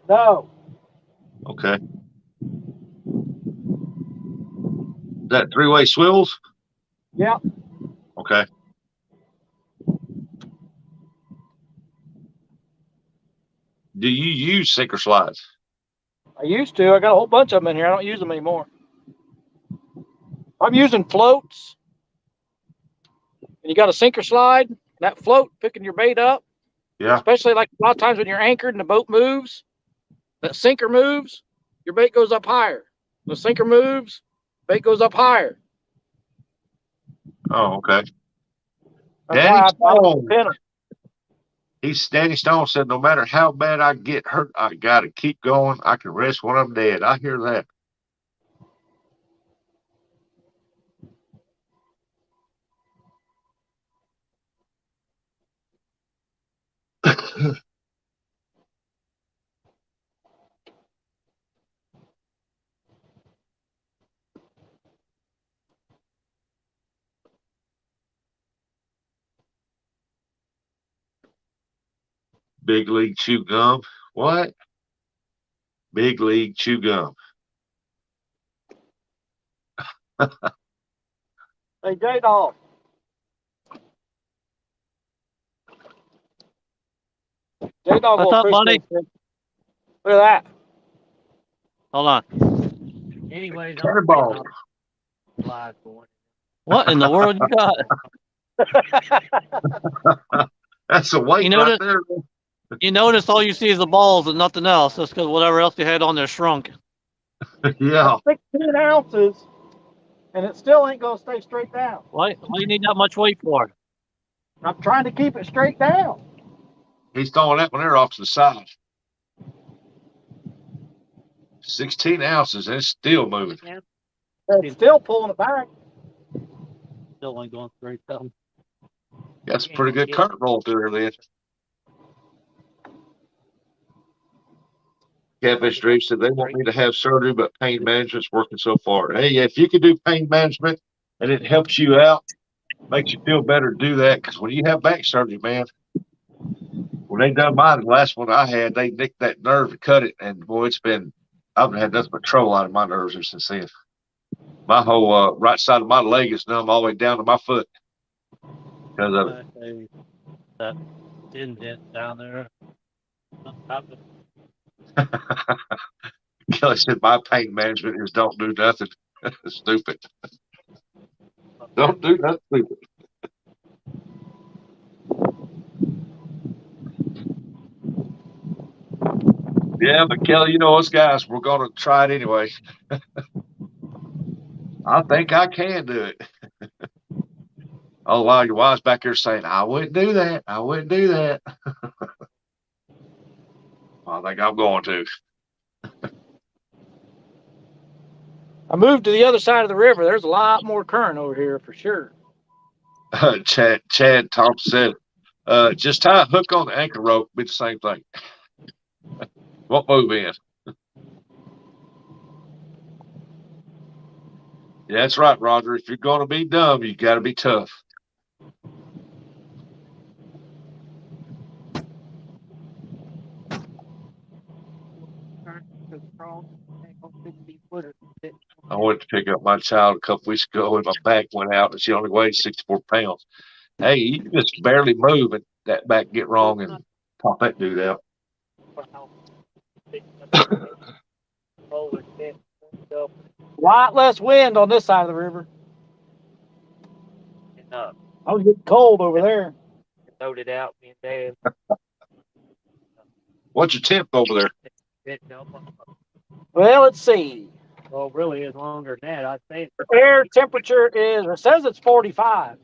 No. Okay. That three-way swivels? Yeah. Okay. Do you use sinker slides? I used to. I got a whole bunch of them in here. I don't use them anymore. I'm using floats. And you got a sinker slide, that float picking your bait up. Yeah. Especially like a lot of times when you're anchored and the boat moves, that sinker moves, your bait goes up higher. The sinker moves, bait goes up higher. Oh, okay. That's Danny why I Stone. pin them. Danny Stone said, no matter how bad I get hurt, I got to keep going. I can rest when I'm dead. I hear that. Big League Chew Gum. What? Big League Chew Gum. Hey, J-Dog. J-Dog What's will up, buddy? appreciate this. Look at that. Hold on. Anyways, I'm Cannonball. live going. What in the world you got? That's a weight You right notice? there. You notice all you see is the balls and nothing else. That's because whatever else you had on there shrunk. Yeah. That's 16 ounces, and it still ain't going to stay straight down. Why you need that much weight for? I'm trying to keep it straight down. He's throwing that one there off to the side. 16 ounces and it's still moving. Yeah. It's still pulling it back. Still ain't going straight down. That's a pretty good current roll through there, then. Catfish Dream said they want me to have surgery, but pain management's working so far. Hey, if you can do pain management and it helps you out, makes you feel better, do that. Because when you have back surgery, man, when they done mine, the last one I had, they nicked that nerve and cut it. And boy, I've had nothing but trouble out of my nerves ever since then. My whole right side of my leg is numb all the way down to my foot because of it. That indent down there. Kelly said my pain management is don't do nothing stupid. Don't do nothing stupid. Yeah, but Kelly, you know us guys, we're gonna try it anyway. I think I can do it. Oh wow, your wife's back there saying, I wouldn't do that. I wouldn't do that. I think I'm going to. I moved to the other side of the river. There's a lot more current over here for sure. Chad Thompson said, just tie a hook on the anchor rope, be the same thing. Won't move in. Yeah, that's right, Roger. If you're gonna be dumb, you gotta be tough. I went to pick up my child a couple weeks ago and my back went out and she only weighed 64 pounds. Hey, you can just barely move and that back get wrong and pop that dude out. A lot less wind on this side of the river. I was getting cold over there. Loaded out, me and Dad. What's your temp over there? Well, let's see. Well, really is longer than that. I'd say Air temperature is, it says it's 45.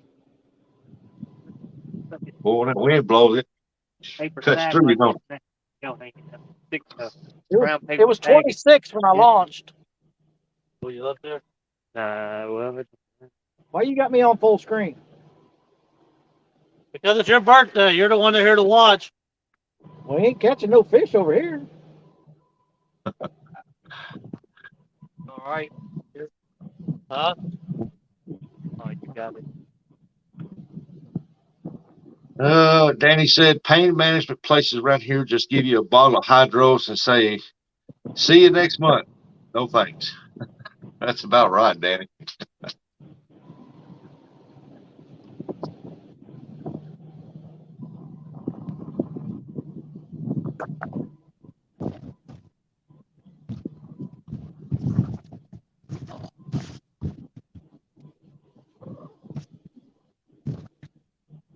Boy, when that wind blows, it paper cuts sack. through, you know. It was 26 when I launched. Was you up there? Well, Why you got me on full screen? Because it's your birthday. You're the one that's here to watch. We ain't catching no fish over here. all right. Huh? Oh, you got it. Danny said pain management places around here just give you a bottle of hydros and say, see you next month. No thanks. That's about right, Danny.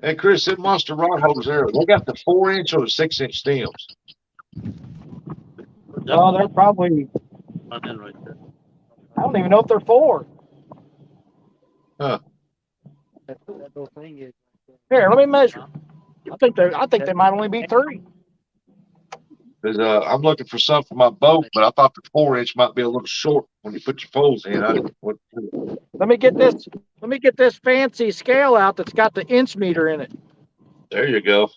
Hey, Chris, them monster rod holders there, they got the 4-inch or the 6-inch stems. Oh, they're probably, I'm in right there. I don't even know if they're 4. Huh. That little thing is. Here, let me measure. I think they might only be 3. I'm looking for some for my boat, but I thought the 4-inch might be a little short when you put your poles in. I didn't what to do. Let me get this fancy scale out that's got the inch meter in it. There you go.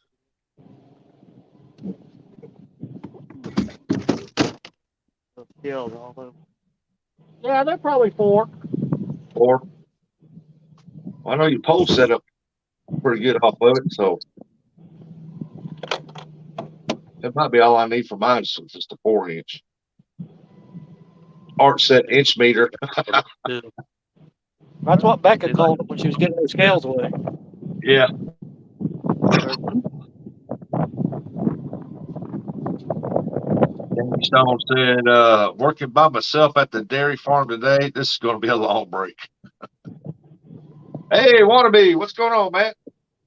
Skills all over. Yeah, they're probably 4. 4. Well, I know your pole set up pretty good off of it, so that might be all I need for mine, since it's the 4-inch. Art said inch meter. That's what Becca called it when she was getting her scales away. Yeah. Danny Stone said, working by myself at the dairy farm today. This is going to be a long break. Hey, Wannabe, what's going on, man?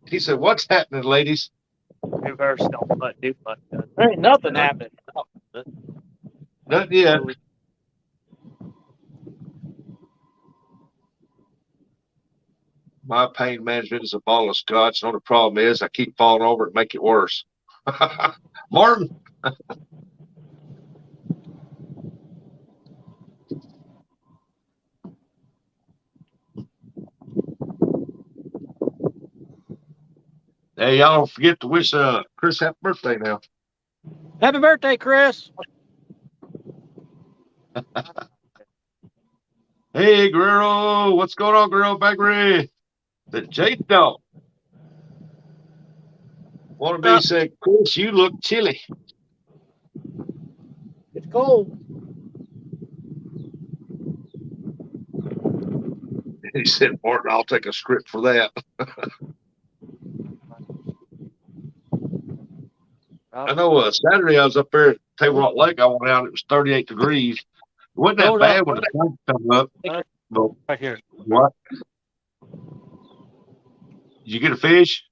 He said, what's happening, ladies? Reverse don't much do much. There ain't nothing happening. Nothing yet. My pain management is a ball of scotch. The only problem is I keep falling over and make it worse. Martin. Hey, y'all don't forget to wish Chris happy birthday now. Happy birthday, Chris. Hey, Guerrero. What's going on, Guerrero Bakery? The J Dog. Wannabe said, Chris, you look chilly. It's cold. He said, Martin, I'll take a script for that. I know Saturday I was up there at Table Rock Lake. I went out, it was 38 degrees. It wasn't that Hold bad up. when the sun come up. But Right here. what? Did you get a fish?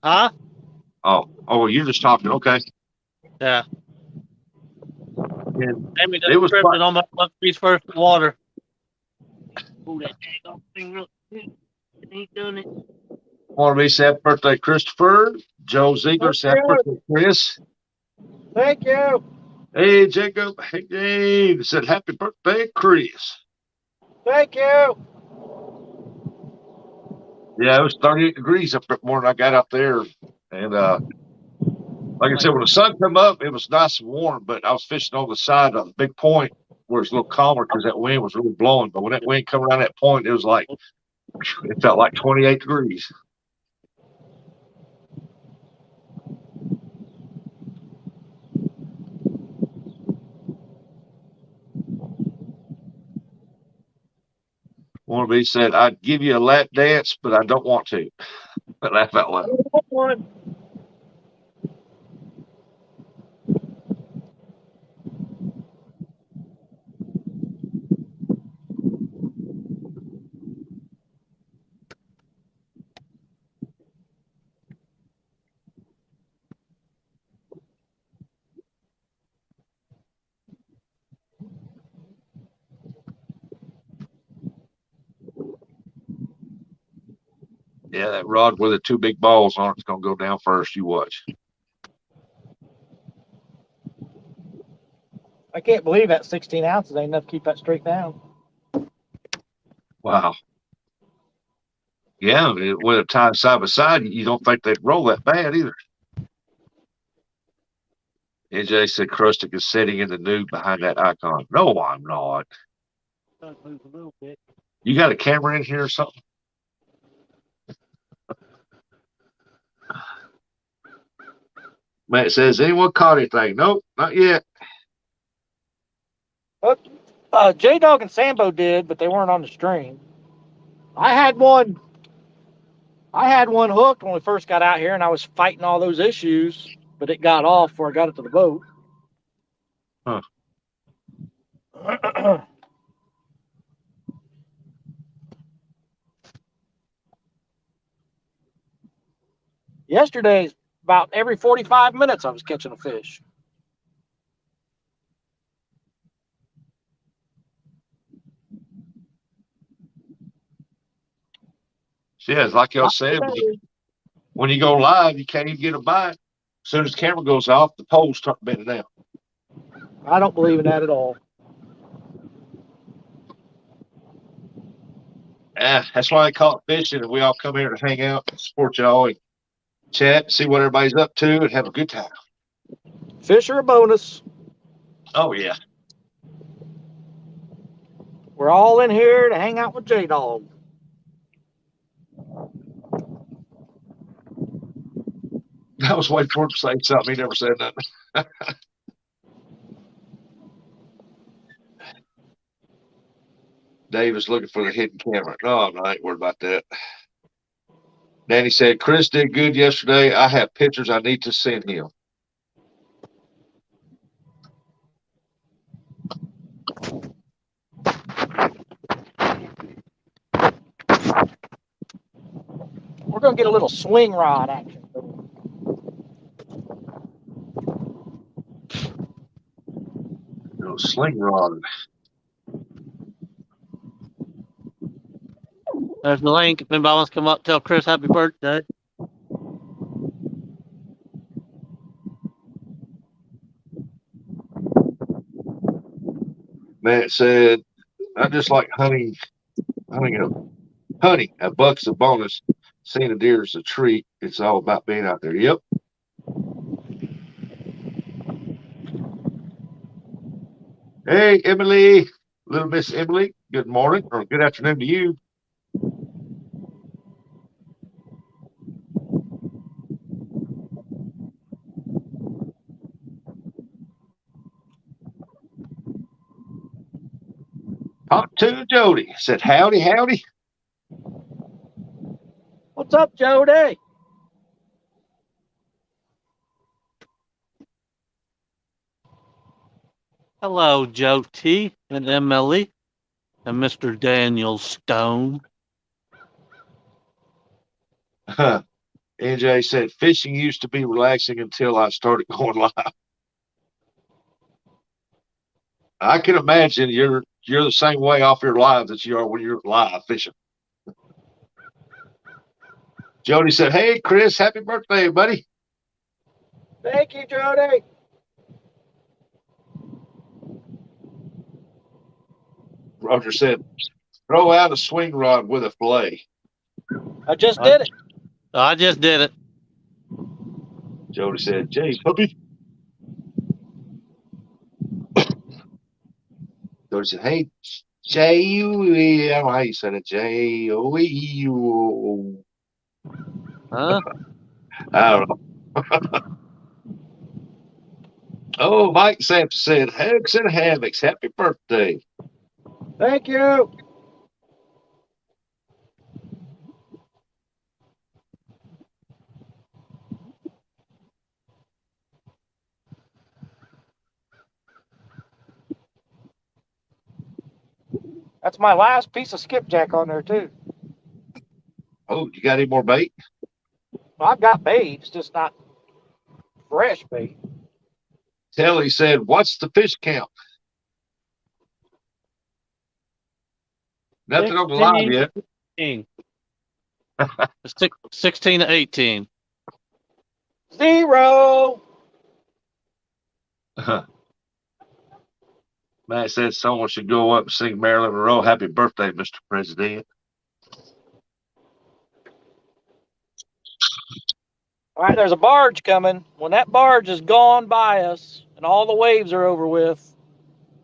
Huh? Oh, you're just talking. Okay. Yeah. And Amy it was tripped and almost left me first in water. Pull that dang thing real quick. It ain't doing it. want to be happy birthday, Christopher. Joe Ziegler, Thank happy you. birthday, Chris. Thank you. Hey, Jacob. Hey, Dave. Said happy birthday, Chris. Thank you. Yeah, it was 38 degrees up there morning I got up there. And like I said, when the sun come up, it was nice and warm, but I was fishing on the side of the big point where it's a little calmer because that wind was really blowing. But when that wind come around that point, it was like, it felt like 28 degrees. One of these said, I'd give you a lap dance, but I don't want to. I laugh out loud. One. Yeah, that rod with the two big balls on it's going to go down first. You watch. I can't believe that 16 ounces ain't enough to keep that straight down. Wow. Yeah, with it tied side by side, you don't think they'd roll that bad either. NJ said Krustic is sitting in the nude behind that icon. No, I'm not. Move a little bit. You got a camera in here or something? Matt says, anyone caught anything? Nope, not yet. J Dog and Sambo did, but they weren't on the stream. I had one hooked when we first got out here, and I was fighting all those issues, but it got off before I got it to the boat. Huh. Yesterday, about every 45 minutes, I was catching a fish. Yeah, it's like y'all said, when you go live, you can't even get a bite. As soon as the camera goes off, the poles start bending down. I don't believe in that at all. That's why they call it fishing, and we all come here to hang out, support y'all, and chat, see what everybody's up to, and have a good time. Fish are a bonus. Oh, yeah. We're all in here to hang out with J Dog. I was waiting for him to say something. He never said nothing. Dave is looking for the hidden camera. No, I ain't worried about that. Danny said, Chris did good yesterday. I have pictures I need to send him. We're going to get a little swing rod action. Sling rod. There's the link. If anybody wants to come up, tell Chris happy birthday. Matt said, I just like hunting a buck's a bonus. Seeing a deer is a treat. It's all about being out there. Yep. Hey, Emily, little Miss Emily. Good morning or good afternoon to you. Talk to Jody. Said, howdy, howdy. What's up, Jody? Hello, Joe T. and Emily and Mr. Daniel Stone. NJ said, fishing used to be relaxing until I started going live. I can imagine you're the same way off your live that you are when you're live fishing. Jody said, "Hey, Chris, happy birthday, buddy." Thank you, Jody. Roger said, "Throw out a swing rod with a fillet." I just did it. I just did it. Jody said, "Jay, puppy." Jody said, "Hey, Jay, I don't know how you said it, Jay. Huh? I don't know." Oh, Mike Sampson said, "Hugs and hammocks. Happy birthday." Thank you. That's my last piece of skipjack on there too. Oh, you got any more bait? Well, I've got bait. It's just not fresh bait. Telly said, "What's the fish count?" Nothing on the live yet. 16. 16 to 18. 0. Matt said someone should go up and sing Marilyn Monroe, "Happy Birthday, Mr. President." All right, there's a barge coming. When that barge is gone by us and all the waves are over with,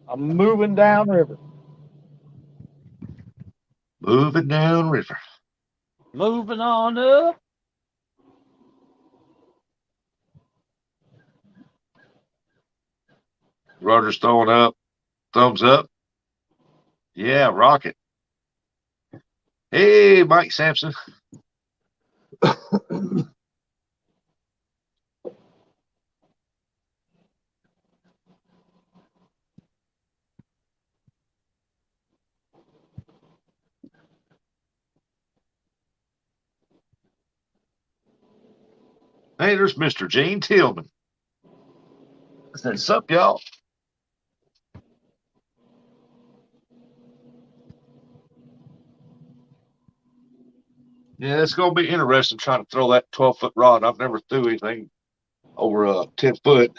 I'm moving downriver. Moving down river. Moving on up. Roger's throwing up. Thumbs up. Yeah, rocket. Hey, Mike Sampson. Hey, there's Mr. Gene Tillman. I said, "Sup, y'all?" Yeah, it's going to be interesting trying to throw that 12-foot rod. I've never threw anything over 10 foot.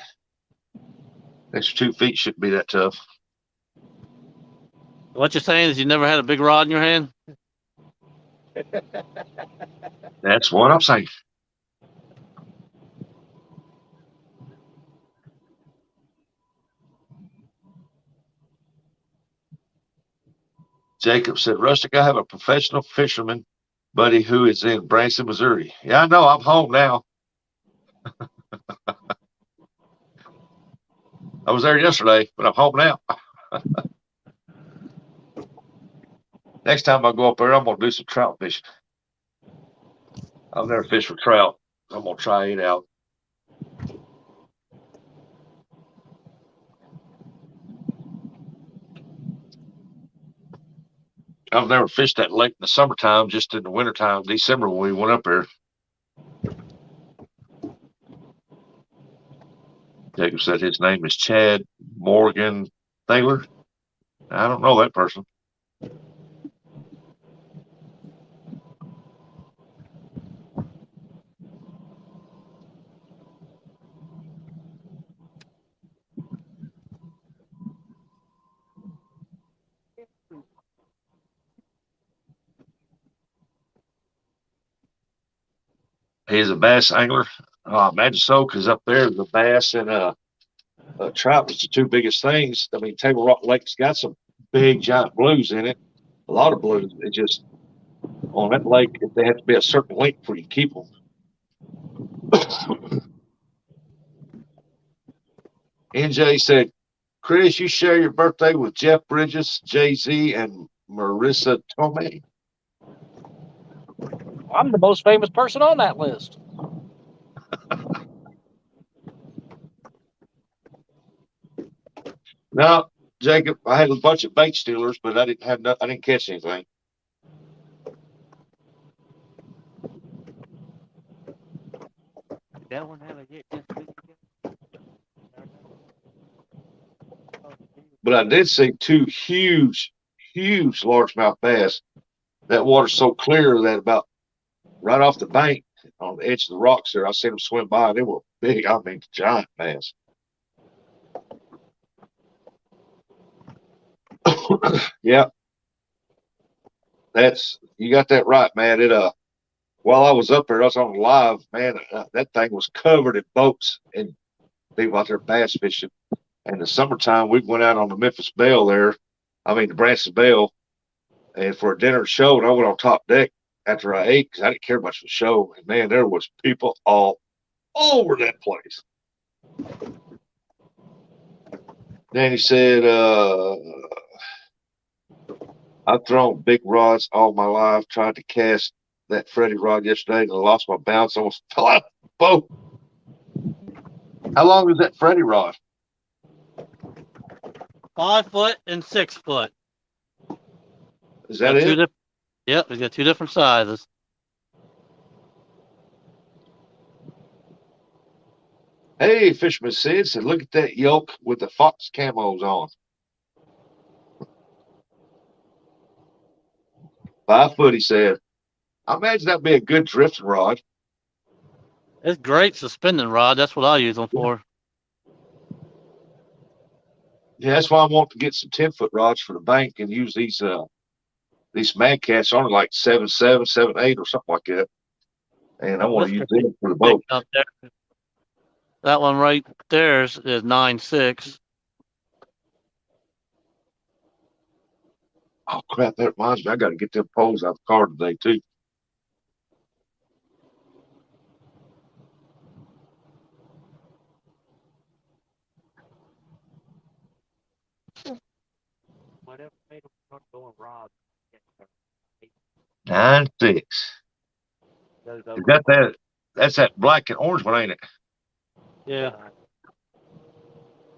Extra 2 feet shouldn't be that tough. What you're saying is you never had a big rod in your hand? That's what I'm saying. Jacob said, "Rustic, I have a professional fisherman buddy who is in Branson, Missouri." Yeah, I know. I'm home now. I was there yesterday, but I'm home now. Next time I go up there, I'm going to do some trout fishing. I've never fished for trout. I'm going to try it out. I've never fished that lake in the summertime, just in the wintertime, December, when we went up there. Jacob said his name is Chad Morgan Thaler. I don't know that person. He's a bass angler. I imagine so, because up there, the bass and trout is the two biggest things. I mean, Table Rock Lake's got some big, giant blues in it, a lot of blues. It just, on that lake, they have to be a certain length before you keep them. NJ said, "Chris, you share your birthday with Jeff Bridges, Jay-Z, and Marissa Tomei." I'm the most famous person on that list. No, Jacob, I had a bunch of bait stealers, but I didn't catch anything. That one have a hit. But I did see two huge largemouth bass. That water's so clear that about right off the bank on the edge of the rocks there, I seen them swim by. They were big. I mean, giant bass. Yeah, you got that right, man. While I was up there, I was on live, man. That thing was covered in boats and people out there bass fishing. And the summertime, we went out on the Memphis Belle there. I mean, the Branson Belle, and for a dinner show. And I went on top deck after I ate because I didn't care much for the show. And man, there was people all over that place. Danny said, I've thrown big rods all my life, tried to cast that Freddie rod yesterday, and I lost my balance, almost fell out of the boat. How long is that Freddie rod? 5 foot and 6 foot. Is that it? Yep, we got 2 different sizes. Hey, Fisherman Sid said, look at that yoke with the fox camos on. 5 foot, he said. I imagine that'd be a good drifting rod. It's great suspending rod. That's what I use them for. Yeah, that's why I want to get some 10-foot rods for the bank and use these Mad Cats on like 7.7, 7.8 or something like that. And I want to use them for the boat. Up there. That one right there is 9.6. Oh crap, that reminds me, I gotta get them poles out of the car today too. Whatever made them start going rods. 9.6. Those Is that that's that black and orange one, ain't it? Yeah.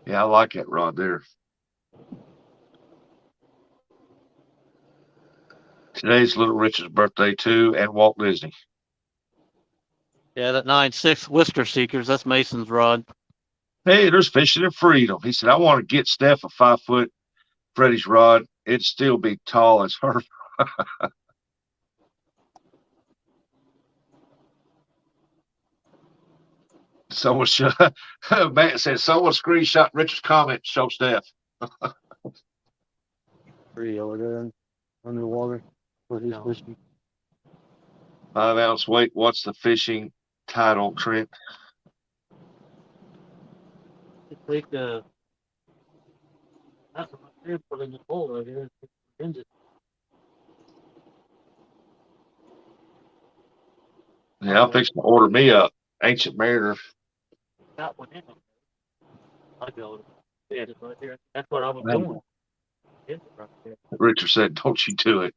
Yeah, I like that rod there. Today's Little Richard's birthday too, and Walt Disney. Yeah, that 9.6 Whisker Seekers, that's Mason's rod. Hey, there's fishing in freedom. He said, I want to get Steph a 5 foot Freddie's rod. It'd still be tall as her. Someone should, man said, someone screenshot Richard's comment, show Steph. 3 over there underwater where he's fishing. 5 ounce weight. What's the fishing title, Trent? Take that's what my friend put in the bowl right here. Yeah, I'm fixing to order me a Ancient Mariner. Got one in it. I go. Yeah, it's right there. That's what I was doing. Right there. Richard said, don't you do it.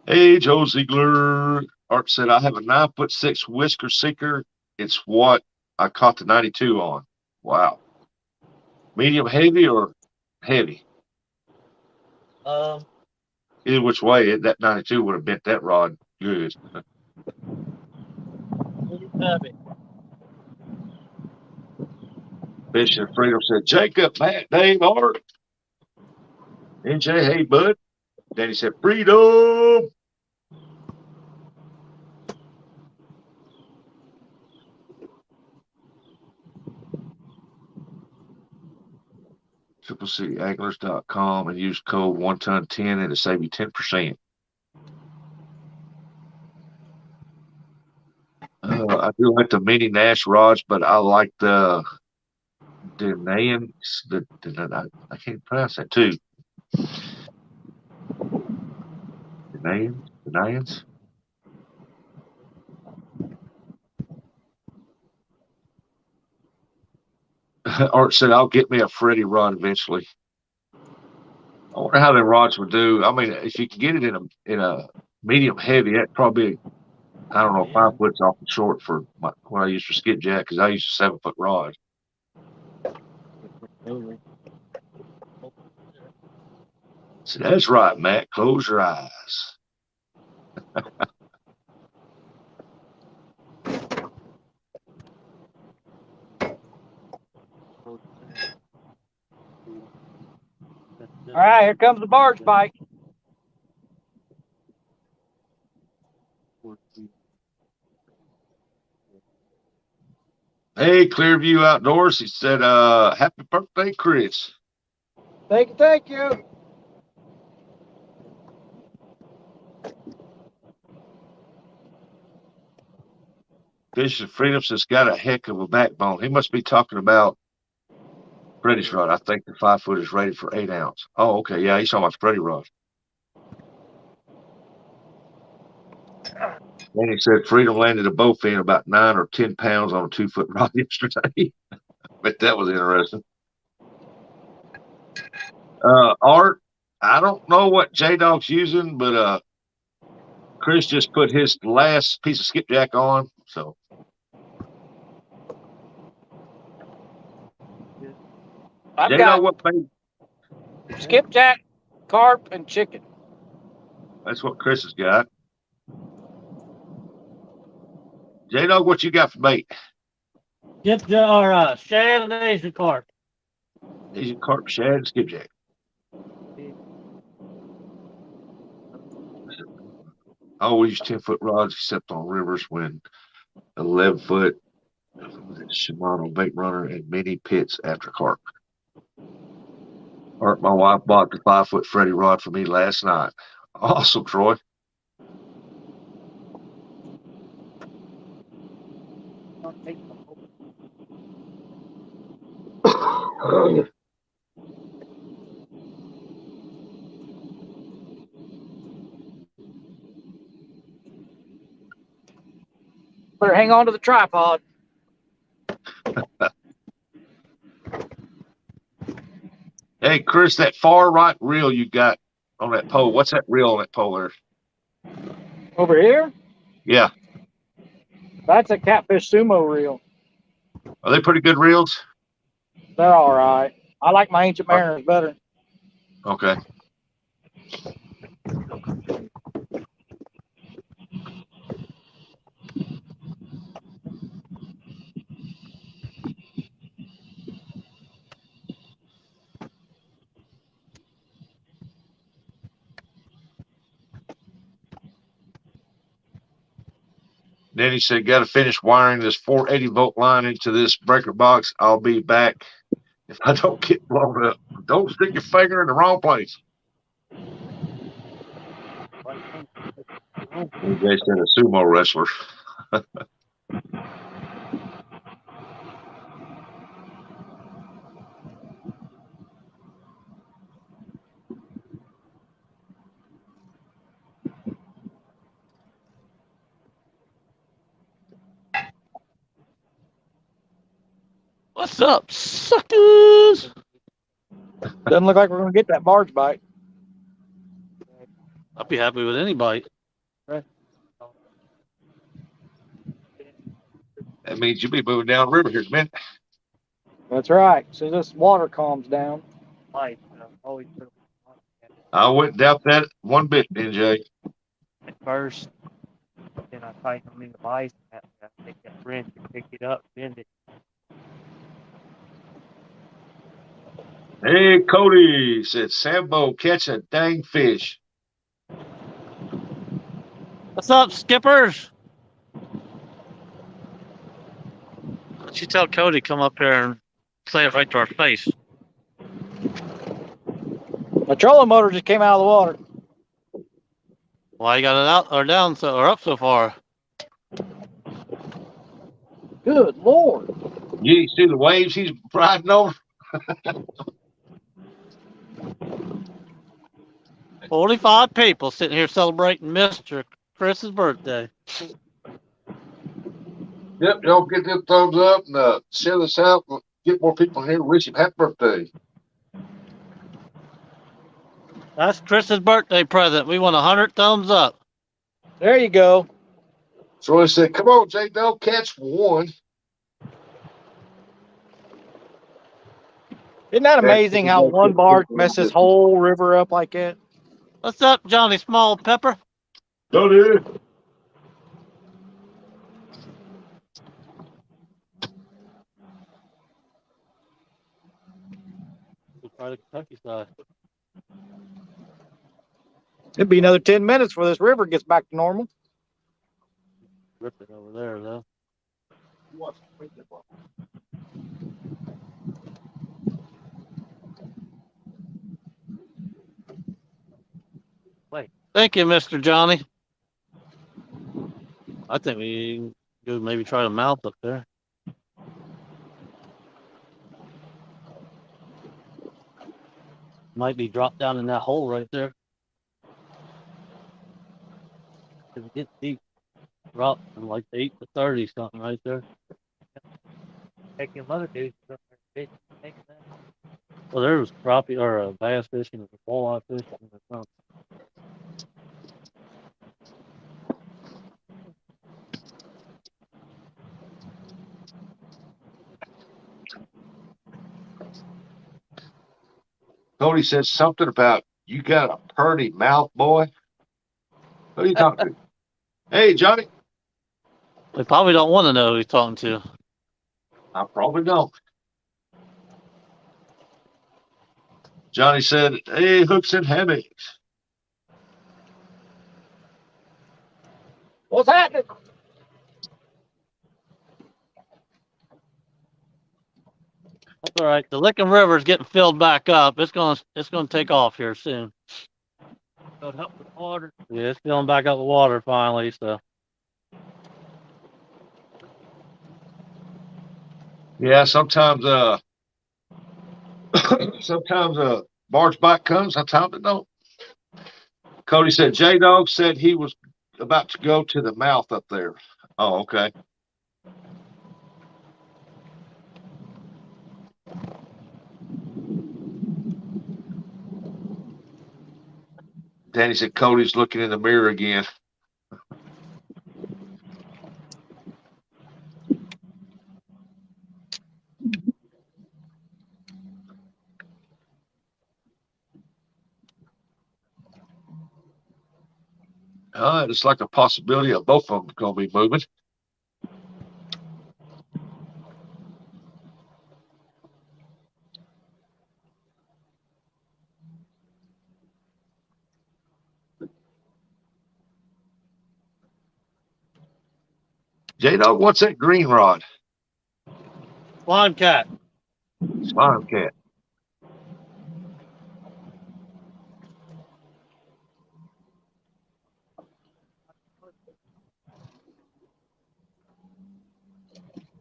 Hey, Joe Ziegler. Art said, I have a 9'6" Whisker Seeker. It's what I caught the 92 on. Wow. Medium heavy or heavy? Either which way, that 92 would have bent that rod good. Heavy. Fishing Freedom said, Jacob, Matt, Dave, Art. NJ, hey, bud. Danny said, Freedom. CCCanglers.com and use code 1ton10 and it'll save you 10%. I do like the mini Nash rods, but I like the Denayans. I can't pronounce that too. Denayans. Art said, I'll get me a Freddie rod eventually. I wonder how the rods would do. I mean, if you can get it in a medium heavy, that'd probably, I don't know, 5 foot's awful short for what I use for skipjack because I use a 7 foot rod. So that's right, Matt. Close your eyes. All right, here comes the barge bite. Hey, Clearview Outdoors. He said, happy birthday, Chris. Thank you, thank you. Fishing Freedoms has got a heck of a backbone. He must be talking about Freddie's rod. I think the 5 foot is rated for 8 ounce. Oh, okay. Yeah, he's talking about Freddie rod. And he said Freedom landed a bowfin about 9 or 10 pounds on a 2 foot rod yesterday. Bet that was interesting. Art, I don't know what J Dog's using, but Chris just put his last piece of skipjack on. So I've J got Dog, what bait? skipjack, carp, and chicken. That's what Chris has got. J Dog, what you got for bait? Skip or shad and Asian carp. Asian carp, shad, and skipjack. I always use 10 foot rods except on rivers when 11 foot Shimano bait runner and mini pits after carp. Art, my wife bought the 5 foot Freddy rod for me last night. Awesome, Troy. Better hang on to the tripod. Hey, Chris, that far right reel you got on that pole, what's that reel on that pole there? Over here, Yeah. that's a catfish sumo reel. Are they pretty good reels? They're all right. I like my Ancient Mariners better. Okay. Then he said, got to finish wiring this 480 volt line into this breaker box. I'll be back if I don't get blown up. Don't stick your finger in the wrong place. They said a sumo wrestler. What's up, suckers? Doesn't look like we're gonna get that barge bite. I'd be happy with any bite. That means you'll be moving down river here in a minute. That's right. So this water calms down. Light, always put I wouldn't doubt that one bit, NJ. it first, then I tighten them in the vise. I take that wrench and pick it up, bend it. Hey, Cody said, Sambo, catch a dang fish. What's up, skippers? Why don't you tell Cody come up here and say it right to our face? My trolling motor just came out of the water. Why you got it out or down or up so far? Good Lord. You see the waves he's riding over? 45 people sitting here celebrating Mr. Chris's birthday. Yep, y'all get them thumbs up and share this out. Get more people here. Wish him happy birthday. That's Chris's birthday present. We want 100 thumbs up. There you go. So I said, come on, Jake, they'll catch one. Isn't that amazing how one barge messes this whole river up like that? What's up, Johnny Small Pepper? Don't do it. We'll try the Kentucky side. It'd be another 10 minutes before this river gets back to normal. Rip it over there, though. Wait. Thank you, Mr. Johnny. I think we go maybe try the mouth up there. Might be dropped down in that hole right there. It gets deep. Drop from like 8 to 30 something right there. Take your mother dude. Well, there was crappie or bass fishing, or walleye fishing or something. Cody says something about you got a purty mouth, boy. Who are you talking to? Hey, Johnny. They probably don't want to know who he's talking to. I probably don't. Johnny said, hey, hooks and hammocks. What's happening? That's all right. The Licking River is getting filled back up. It's gonna take off here soon. Filled up with water. Yeah, it's filling back up with water finally. So Yeah, sometimes sometimes barge bite comes, sometimes it don't. Cody said J-Dog said he was about to go to the mouth up there. Oh, okay. Danny said Cody's looking in the mirror again. It's like a possibility of both of them going to be moving. J-Dog, what's that green rod? slime cat. Slime cat.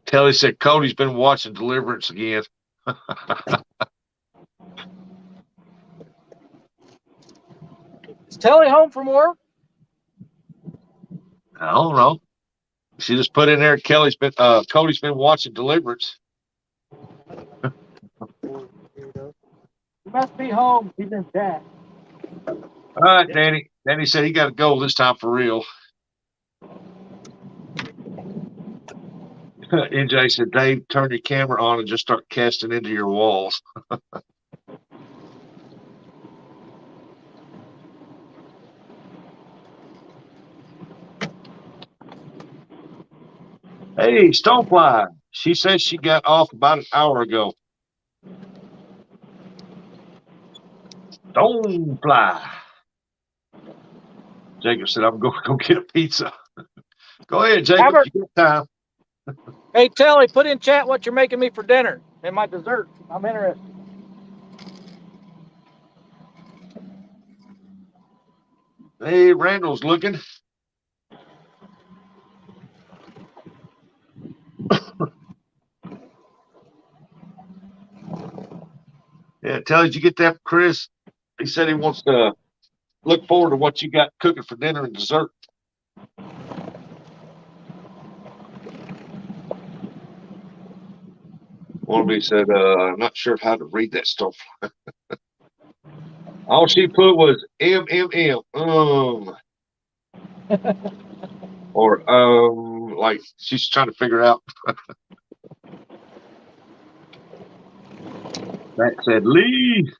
Kelly said Cody's been watching Deliverance again. Is Telly home from work? I don't know. She just put in there Cody's been watching Deliverance. He must be home. He's in chat. All right, Danny. Danny said he got to go this time for real. NJ said, Dave, turn your camera on and just start casting into your walls. Hey, Stonefly. She says she got off about an hour ago. Stonefly. Jacob said, I'm going to go get a pizza. Go ahead, Jacob. Robert. You got time. Hey, Telly, put in chat what you're making me for dinner and my dessert. I'm interested. Hey, Randall's looking. Yeah, did you get that, Chris? He said he wants to look forward to what you got cooking for dinner and dessert. Wannabe said, I'm not sure how to read that stuff. All she put was MMM. Or like she's trying to figure out. That said Lee.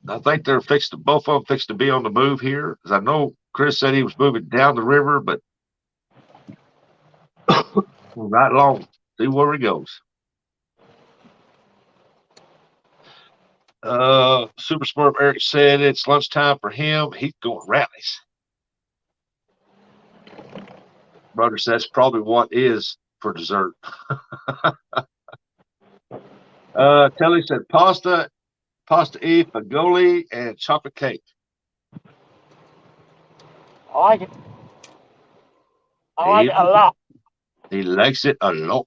I think they're both of them fixed to be on the move here. Because I know Chris said he was moving down the river, but right along. See where he goes. Super Smart Eric said it's lunchtime for him. He's going rallies. Brother says that's probably what is for dessert. Kelly said pasta e fagioli, and chocolate cake. I like it. I like it a lot. He likes it a lot.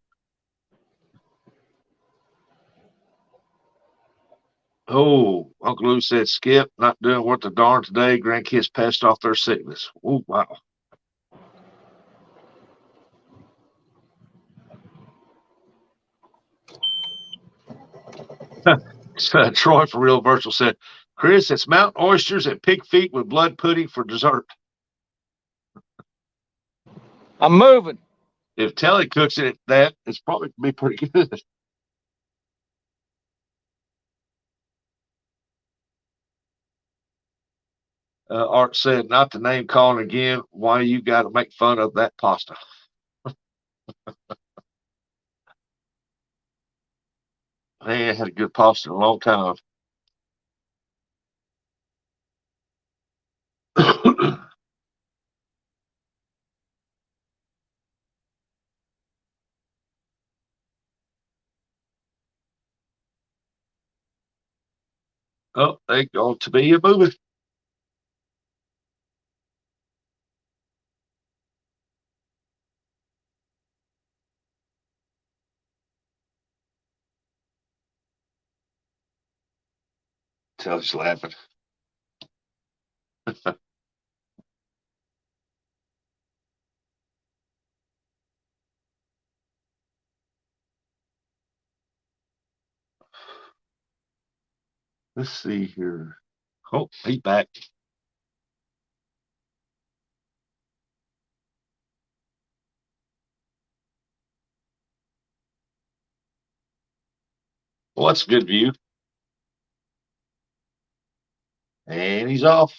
Oh, Uncle Lou said, Skip, not doing worth a darn today. Grandkids passed off their sickness. Oh, wow. Troy for Real Virtual said, Chris, it's mountain oysters and pig feet with blood pudding for dessert. I'm moving. If Telly cooks it that, it's probably be pretty good. Art said, not the name calling again. Why you got to make fun of that pasta? Man, I had a good pasta in a long time. Oh, they go to be a movie. Telly's laughing. Let's see here. Oh, he's back. Well, that's a good view. And he's off.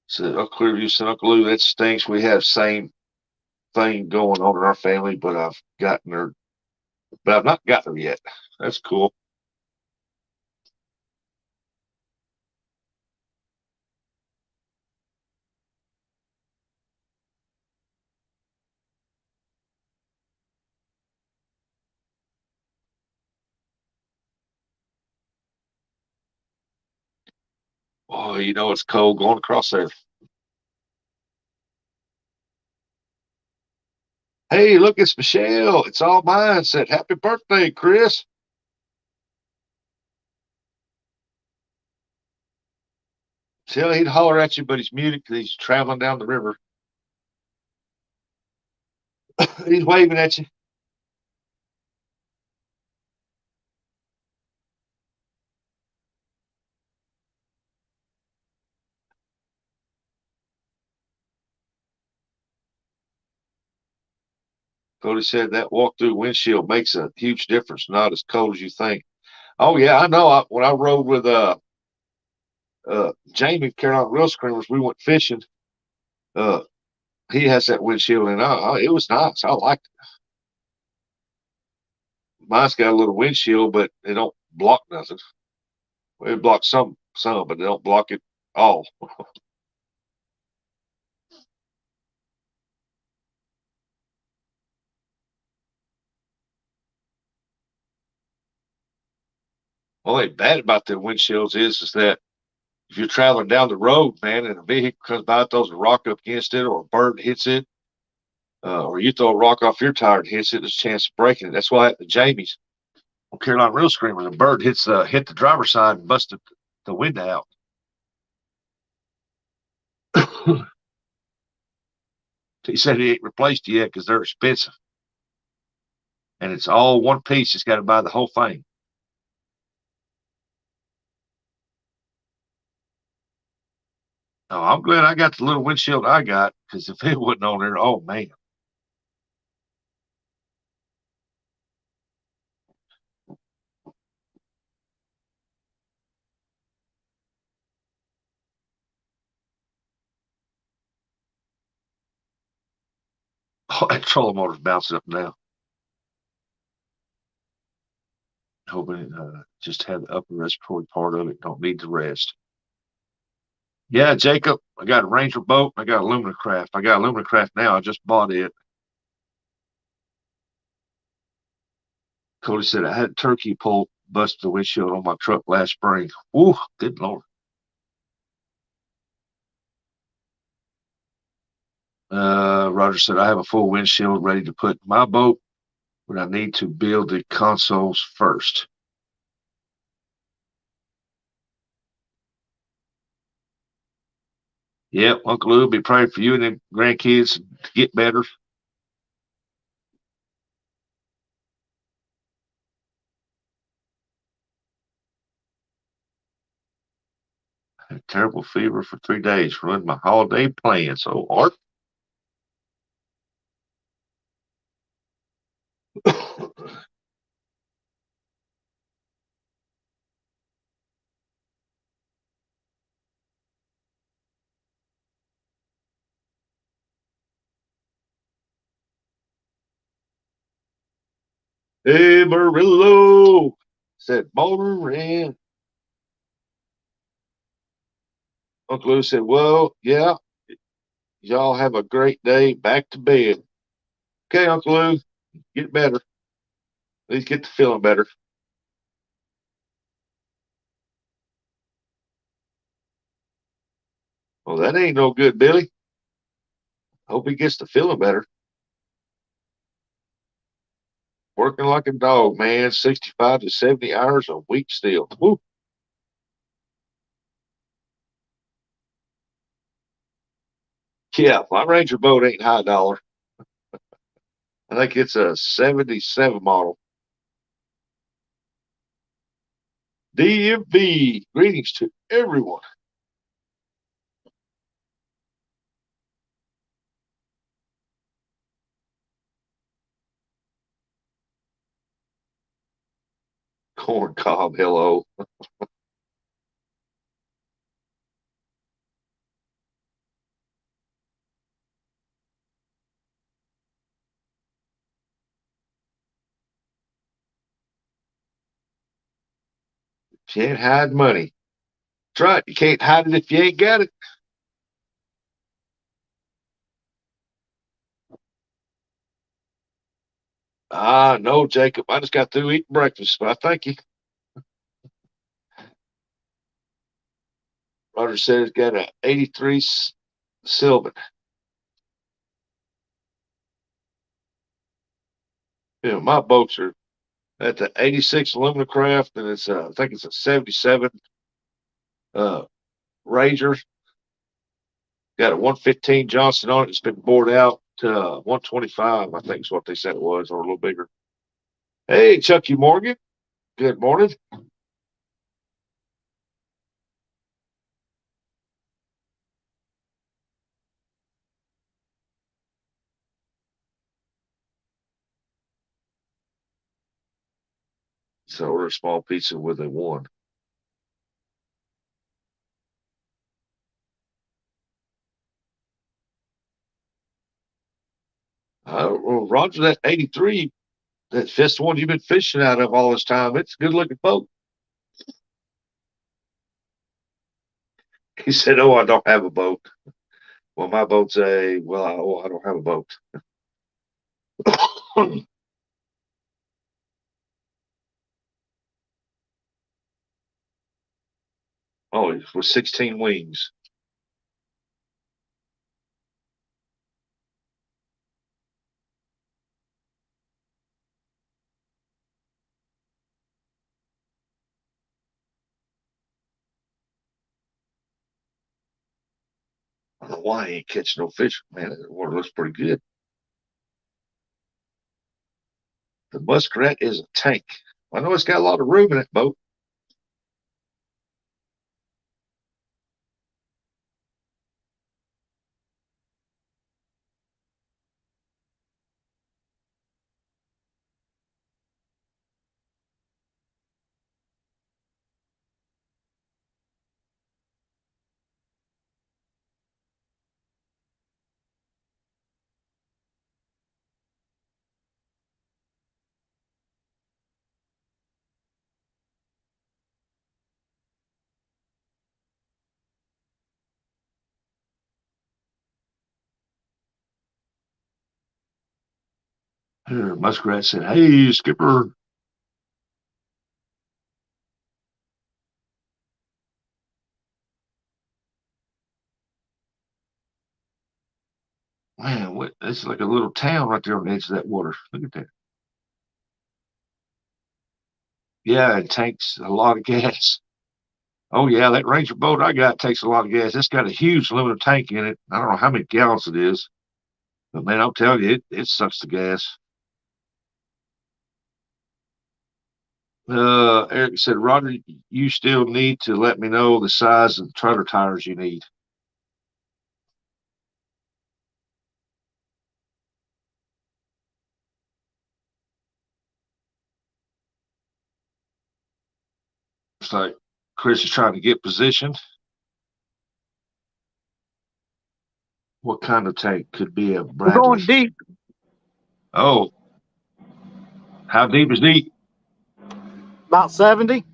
So Uncle Lou said, Uncle Lou, that stinks. We have same thing going on in our family, but I've not gotten her yet. That's cool. Oh, you know it's cold going across there. Hey, look, it's Michelle. It's all mine. Said, happy birthday, Chris. Tell he'd holler at you, but he's muted because he's traveling down the river. He's waving at you. Cody said that walk through windshield makes a huge difference. Not as cold as you think. Oh yeah, I know. When I rode with Jamie Carolina Real Screamers, we went fishing. Uh, he has that windshield, and it was nice. I liked it. Mine's got a little windshield, but it don't block nothing. It blocks some, but they don't block it all. Only bad about the windshields is that if you're traveling down the road, man, and a vehicle comes by, throws a rock up against it, or a bird hits it, or you throw a rock off your tire and hits it, there's a chance of breaking it. That's why at the Jamie's on Carolina Real Screamer, the bird hit the driver's side and busted the window out. He said he ain't replaced it yet because they're expensive. And it's all one piece. It's got to buy the whole thing. Oh, I'm glad I got the little windshield I got because if it wasn't on there, oh man. Oh, that trolling motor's bouncing up now. Hoping it just had the upper respiratory part of it. Don't need the rest. Yeah, Jacob, I got a Ranger boat. I got aluminum craft. I got aluminum craft now. I just bought it. Cody said I had a turkey pole bust the windshield on my truck last spring. Woo, good Lord. Roger said I have a full windshield ready to put in my boat, but I need to build the consoles first. Yep, Uncle Lou will be praying for you and the grandkids to get better. Had a terrible fever for 3 days. Ruined my holiday plans. So, Art. Hey, Marillo, said Boulder, and Uncle Lou said, well, yeah, y'all have a great day. Back to bed. Okay, Uncle Lou, get better. At least get to feeling better. Well, that ain't no good, Billy. Hope he gets to feeling better. Working like a dog, man. 65 to 70 hours a week still. Woo. Yeah, my Ranger boat ain't high dollar. I think it's a 77 model. DMV. Greetings to everyone. Corn cob, hello. Can't hide money. That's right. You can't hide it if you ain't got it. Ah, no, Jacob. I just got through eating breakfast, but I thank you. Roger said it's got a 83 Sylvan. You know, my boats are at the 86 aluminum craft, and it's I think it's a 77 uh, Ranger. Got a 115 Johnson on it. It's been bored out to 125, I think is what they said it was, or a little bigger. Hey, Chucky Morgan. Good morning. So order a small pizza with a one. Well, Roger, that 83, that's just the one you've been fishing out of all this time. It's a good looking boat. He said, oh, I don't have a boat. Well, my boat's I don't have a boat. Oh, with 16 wings. I don't know why I ain't catching no fish. Man, that water looks pretty good. The muskrat is a tank. I know it's got a lot of room in that boat. Muskrat said, "Hey, Skipper." Man, what? It's like a little town right there on the edge of that water. Look at that. Yeah, it takes a lot of gas. Oh yeah, that Ranger boat I got takes a lot of gas. It's got a huge aluminum tank in it. I don't know how many gallons it is, but man, I'll tell you, it sucks the gas. Eric said, Roger, you still need to let me know the size of the trailer tires you need. It's like Chris is trying to get positioned. What kind of tank could be a We're Bradley? going deep. Oh, how deep is deep? About 70.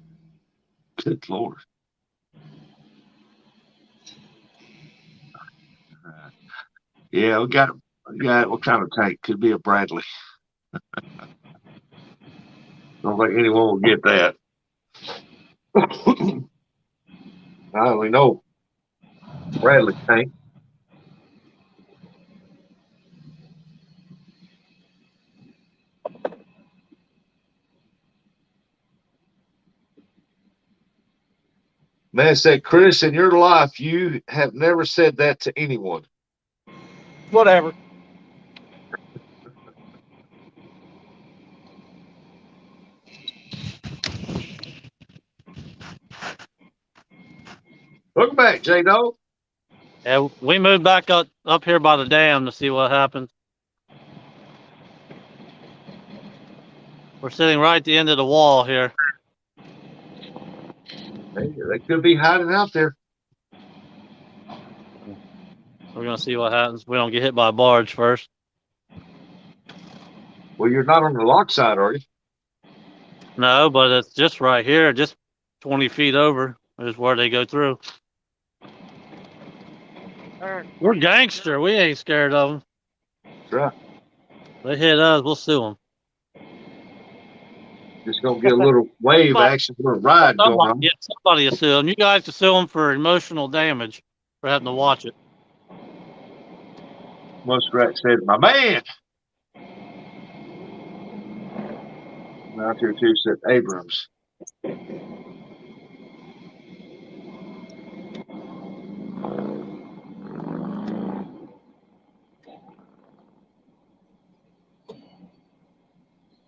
Good Lord. Yeah, we got what kind of tank could be a Bradley? Don't think anyone will get that. I only know Bradley tank. Man said, Chris, in your life, you have never said that to anyone. Whatever. Welcome back, J Dog. Yeah, we moved back up here by the dam to see what happens. We're sitting right at the end of the wall here. They could be hiding out there. We're gonna see what happens. We don't get hit by a barge first. Well, you're not on the lock side, are you? No, but it's just right here, just 20 feet over is where they go through. We're gangster. We ain't scared of them. That's right. They hit us, we'll sue them. Just gonna get a little wave action, a little ride going on. Yeah, somebody will sue them. You guys can sue them for emotional damage for having to watch it. Muskrat said, "My man." Out here too said Abrams.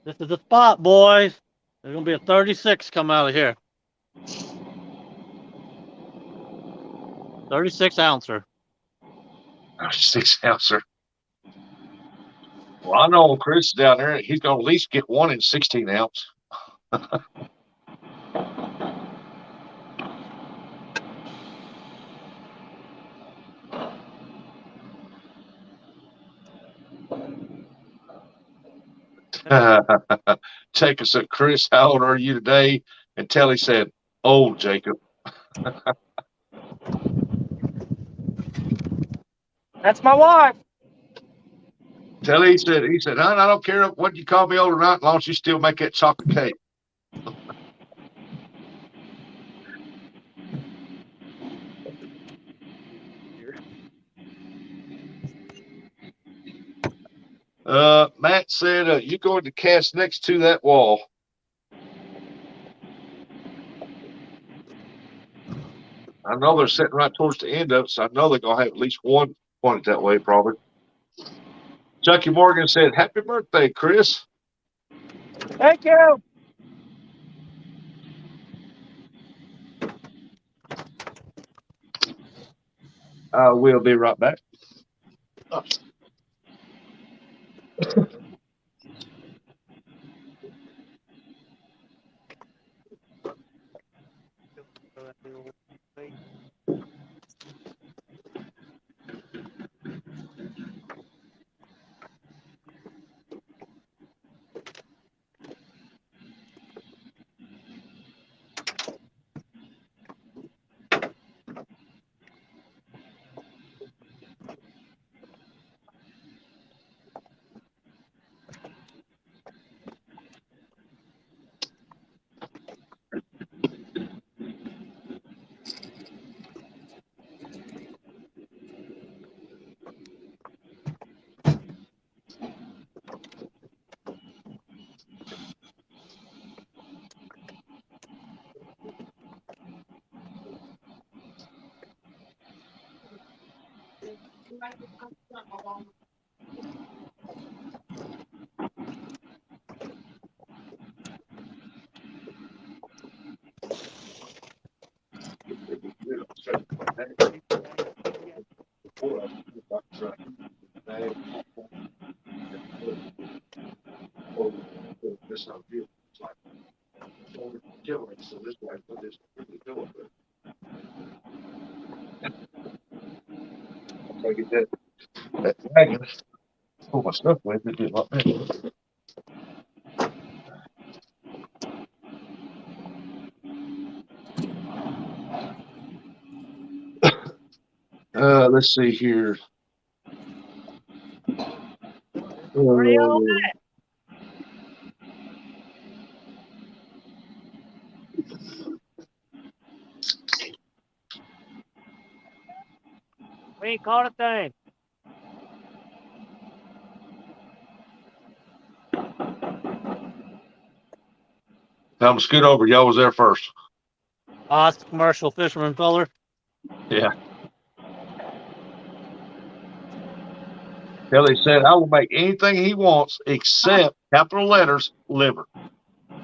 This is the spot, boys. There's gonna be a 36 come out of here. 36 ouncer. 6 ouncer. Well, I know Chris is down there. He's gonna at least get one in 16 ounce. Jacob said, Chris, how old are you today? And Telly said, old, Jacob. That's my wife. Telly he said, I don't care what you call me old or not, as long as you still make that chocolate cake. Matt said, you going to cast next to that wall. I know they're sitting right towards the end of it, so I know they're going to have at least one pointed that way, probably. Chucky Morgan said, happy birthday, Chris. Thank you. We'll be right back. Get that wagon. Pull my stuff with it. Get like that. Let's see here. Where are y'all We ain't caught a thing. Tell them to scoot over. Y'all was there first. It's the commercial fisherman feller. Yeah. Kelly said, I will make anything he wants except capital letters liver. I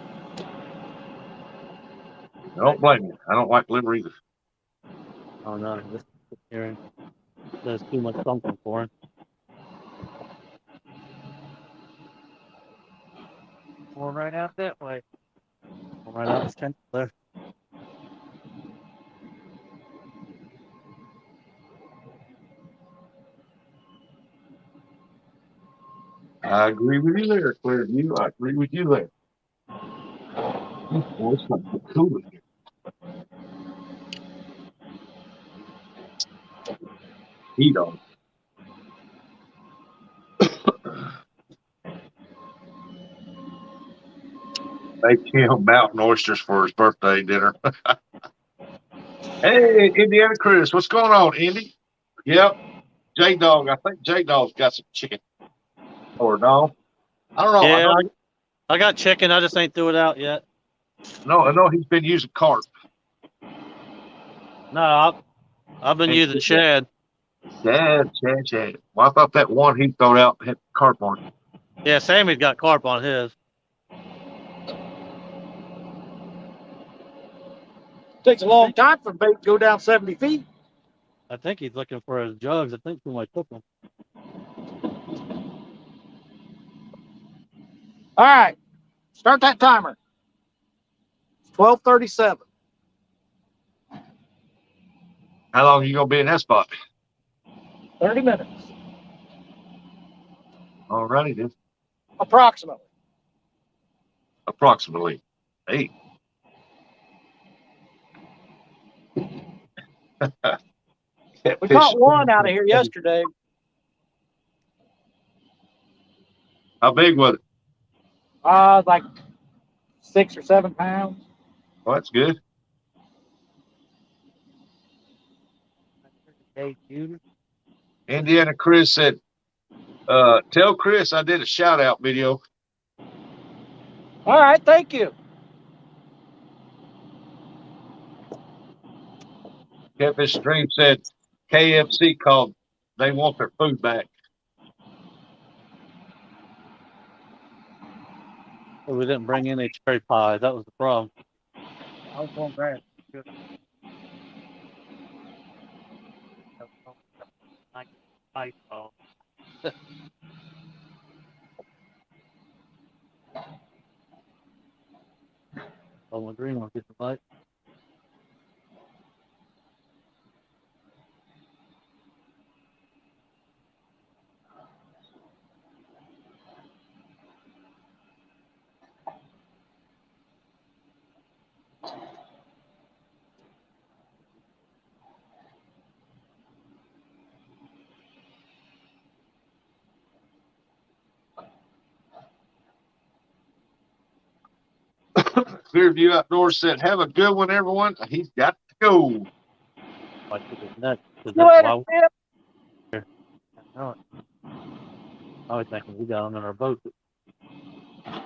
don't blame you. I don't like liver either. Oh no, this is hearing. There's too much something for him. Going right out that way. Right out his tent there. I agree with you there, Clearview. I agree with you there. Boy, it's not cool in here. Heat on. Make him mountain oysters for his birthday dinner. Hey, Indiana Chris, what's going on, Indy? Yep, J Dog. I think J Dog's got some chicken. Or no? I don't know. Yeah, I got chicken. I just ain't threw it out yet. I know he's been using carp. No, I've been using shad. Chad. Well, I thought that one he thrown out had carp on it. Yeah, Sammy's got carp on his. Takes a long time for bait to go down 70 feet. I think he's looking for his jugs. I think somebody took them. All right, start that timer. 12:37. How long are you gonna be in that spot? 30 minutes, All righty then. approximately. Approximately. Hey. We caught one out of here yesterday. How big was it? Like 6 or 7 pounds. Well, that's good. Hey, Judy. Indiana Chris said, tell Chris I did a shout out video. All right, thank you. Catfish Stream said KFC called. They want their food back. We didn't bring any cherry pies. That was the problem. I was going grab. Like ice ball. Oh, my green one gets a bite. Clearview Outdoors said, have a good one, everyone. He's got to go. I took his neck. You later, Tip. I was thinking we got him in our boat. All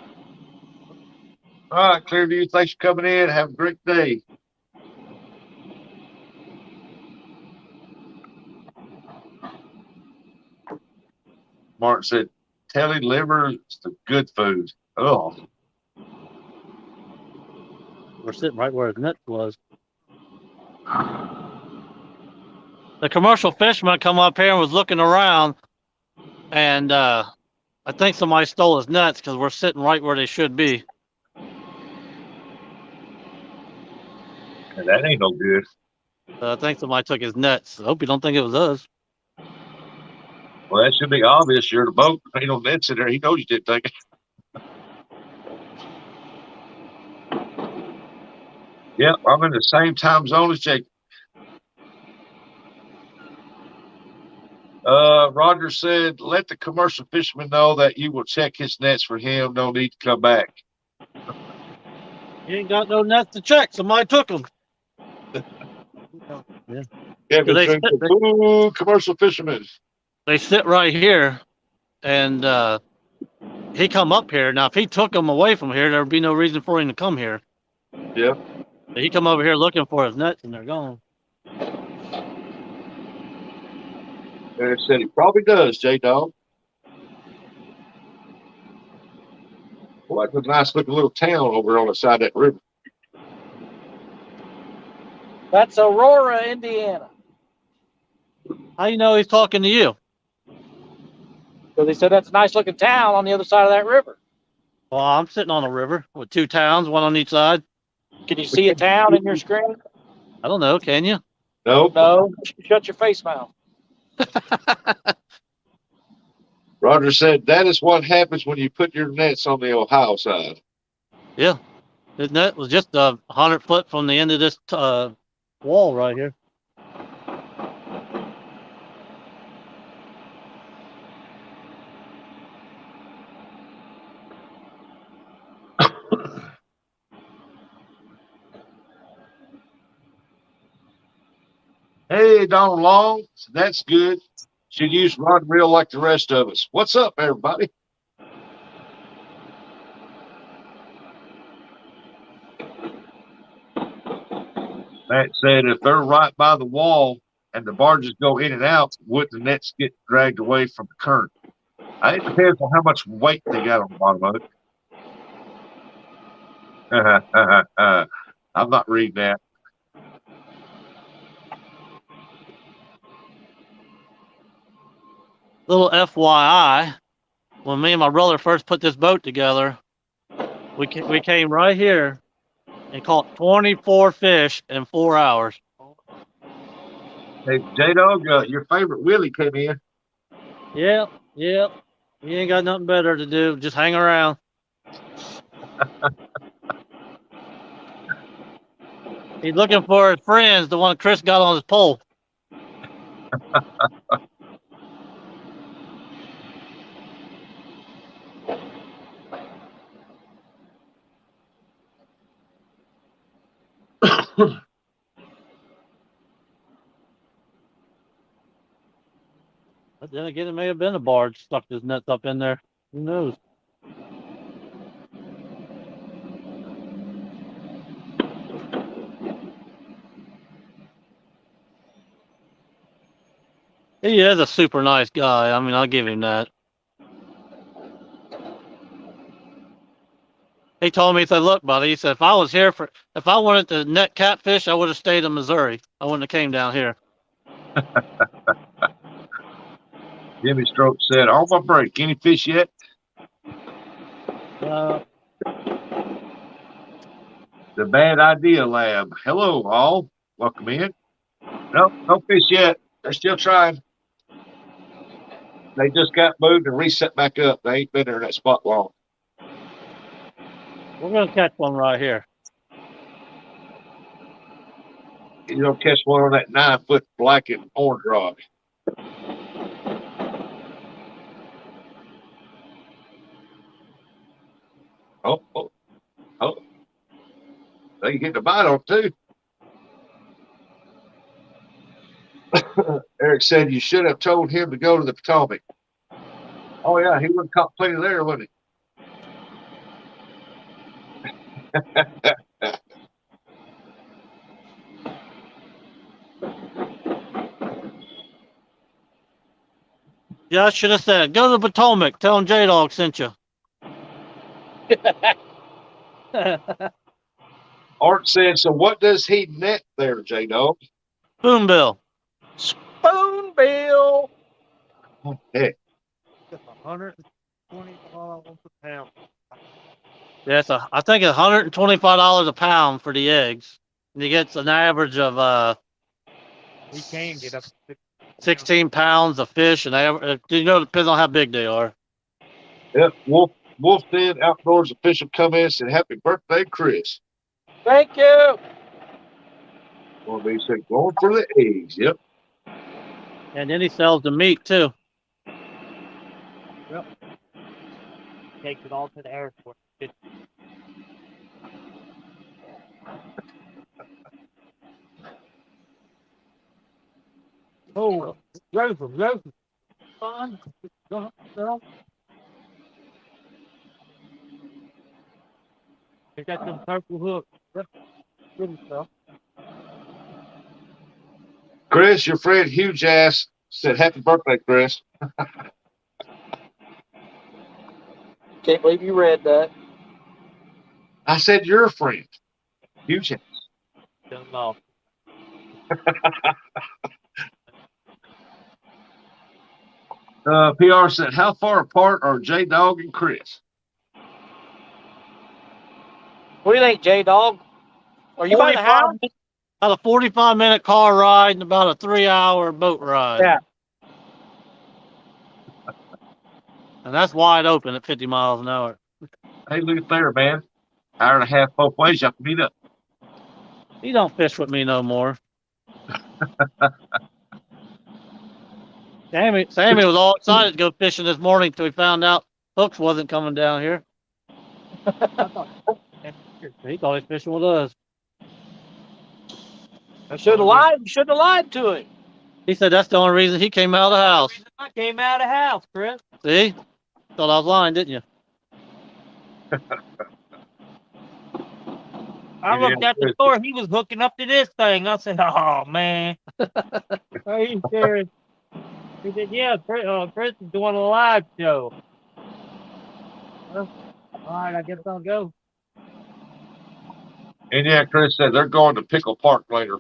right, Clearview, thanks for coming in. Have a great day. Martin said, "Telly liver is the good food." Oh, We're sitting right where his net was. The commercial fisherman come up here and was looking around, and I think somebody stole his nets because we're sitting right where they should be. that ain't no good. I think somebody took his nets. I hope you don't think it was us. Well, that should be obvious. You're in a boat. Ain't no nets in there. He knows you didn't take it. Yep, I'm in the same time zone as Jake. Roger said, "Let the commercial fisherman know that you will check his nets for him. No need to come back." He ain't got no nets to check. Somebody took them. Yeah. Kevin They said, sit, "Boo, commercial fishermen." they sit right here, and he come up here. Now, if he took them away from here, there would be no reason for him to come here. Yeah. But he come over here looking for his nets, and they're gone. Eric said he probably does, J Dog. Boy, that's a nice looking little town over on the side of that river. That's Aurora, Indiana. How you know he's talking to you? So they said that's a nice looking town on the other side of that river. Well, I'm sitting on a river with two towns, one on each side. Can you see a town in your screen? I don't know. Can you? Nope. No. Shut your face mouth. Roger said that is what happens when you put your nets on the Ohio side. Yeah. His net was just 100 foot from the end of this wall right here. Hey, Donald Long, that's good. Should use rod and reel like the rest of us. What's up, everybody? Matt said if they're right by the wall and the barges go in and out, would the nets get dragged away from the current? It depends on how much weight they got on the bottom of it. I'm not reading that. Little FYI, when me and my brother first put this boat together, we came right here and caught 24 fish in 4 hours. Hey, J Dog, your favorite Willie came in. Yep. You ain't got nothing better to do. Just hang around. He's looking for his friends, the one Chris got on his pole. But then again, it may have been a barge stuck his nets up in there. Who knows? He is a super nice guy. I mean, I'll give him that. He told me, he said, "Look, buddy," he said, if I wanted to net catfish, I would have stayed in Missouri. I wouldn't have came down here. Jimmy Stroke said, "On my break, any fish yet?" Uh, The Bad Idea Lab. Hello, all. Welcome in. Nope, no fish yet. They're still trying. They just got moved and reset back up. They ain't been there in that spot long. we're gonna catch one right here. You don't catch one on that 9-foot black and orange rod. Oh. They get the bite on too. Eric said you should have told him to go to the Potomac. Oh yeah, he would have caught plenty there, wouldn't he? Yeah, I should have said, go to the Potomac. Tell them J-Dog sent you. Art said, so what does he net there, J-Dog? Spoonbill. Spoonbill. Heck, $120 per pound. Yeah, I think it's $125 a pound for the eggs. And he gets an average of We can get up to 16 pounds of fish, and you know, it depends on how big they are. yep. Wolf said outdoors official comments said, happy birthday, Chris. Thank you. Well, they said, going for the eggs. Yep. And then he sells the meat too. take it all to the airport. Oh, Joseph, fun. They got them purple hooks. Good stuff. Chris, your friend Huge Ass said, happy birthday, Chris. Can't believe you read that. I said, your friend. Huge Ass. Done off. PR said, how far apart are J-Dog and Chris? What do you think, J-Dog? Are you by the house? About a 45-minute car ride and about a 3-hour boat ride. Yeah. And that's wide open at 50 miles an hour. Hey, look at there, man. Hour and a half both ways. You have to meet up. He don't fish with me no more. Sammy was all excited to go fishing this morning till he found out Hooks wasn't coming down here. He thought he was fishing with us. Should have lied. You shouldn't have lied to him. He said that's the only reason he came out of the house. I came out of the house, Chris. See? Thought I was lying, didn't you? I looked at the store. He was hooking up to this thing. I said, "Oh man, are you serious?" He said, "Yeah, Chris is doing a live show." Well, all right, I guess I'll go. And yeah, Chris said they're going to Pickle Park later.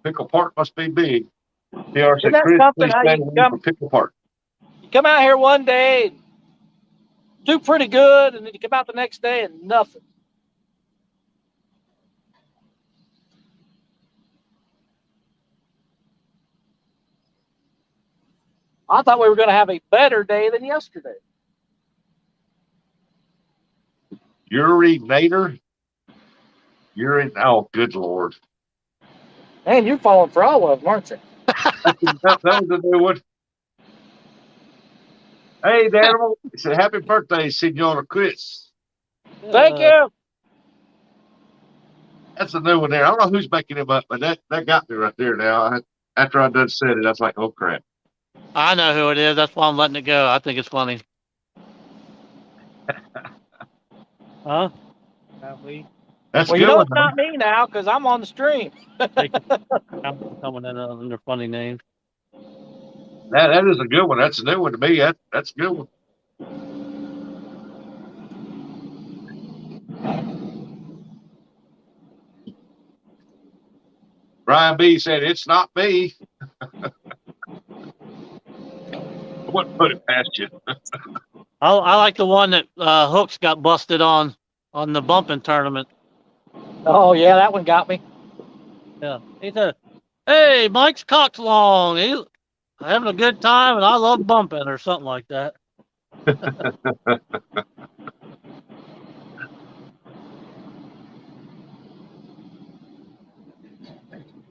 Pickle Park must be big. PR said, that Chris, something? please How stand you with me for Pickle Park. You come out here one day, do pretty good, and then you come out the next day and nothing. I thought we were going to have a better day than yesterday. Yuri Nader. Yuri, oh, good Lord. Man, you're falling for all of them, aren't you? that was a new one. Hey, Daniel. He said, happy birthday, Senora Chris. Thank you. That's a new one there. I don't know who's making him up, but that got me right there now. After I done said it, I was like, oh, crap. I know who it is. That's why I'm letting it go. I think it's funny. Huh? That's Well, good you know one, it's not me now because I'm on the stream. I'm coming in under funny names. That is a good one. That's a new one to me. That's a good one. Brian B said, it's not me. I wouldn't put it past you. I like the one that Hooks got busted on the bumping tournament. Oh, yeah, that one got me. Yeah. He said, hey, Mike's cock's long. He's having a good time, and I love bumping, or something like that.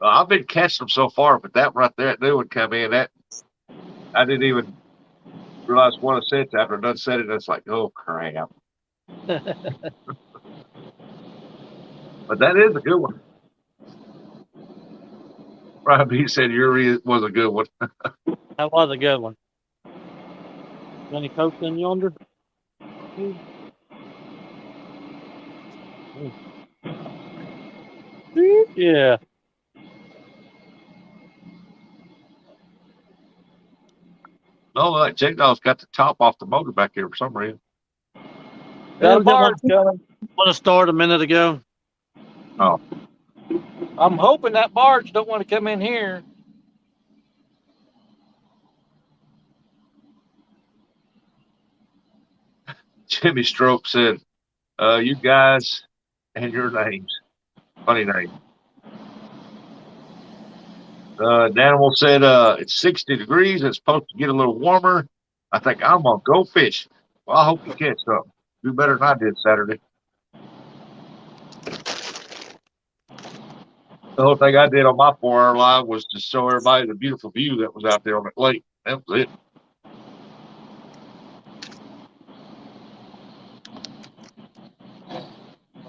I've been catching them so far, but that right there, that new one come in. That I didn't even realize what I said after I done said it. It's like, oh crap! But that is a good one. Brian B said Yuri was a good one. That was a good one. Any coach in yonder? Yeah. No, like J Dog's got the top off the motor back here for some reason. There's a That'll get one. barge coming. Want to start a minute ago. Oh, I'm hoping that barge don't want to come in here. Jimmy Stroke said, you guys and your names. Funny name. Danimal said, it's 60 degrees. It's supposed to get a little warmer. I think I'm going to go fish. Well, I hope you catch something. Do better than I did Saturday. The whole thing I did on my 4 hour live was to show everybody the beautiful view that was out there on that lake. That was it.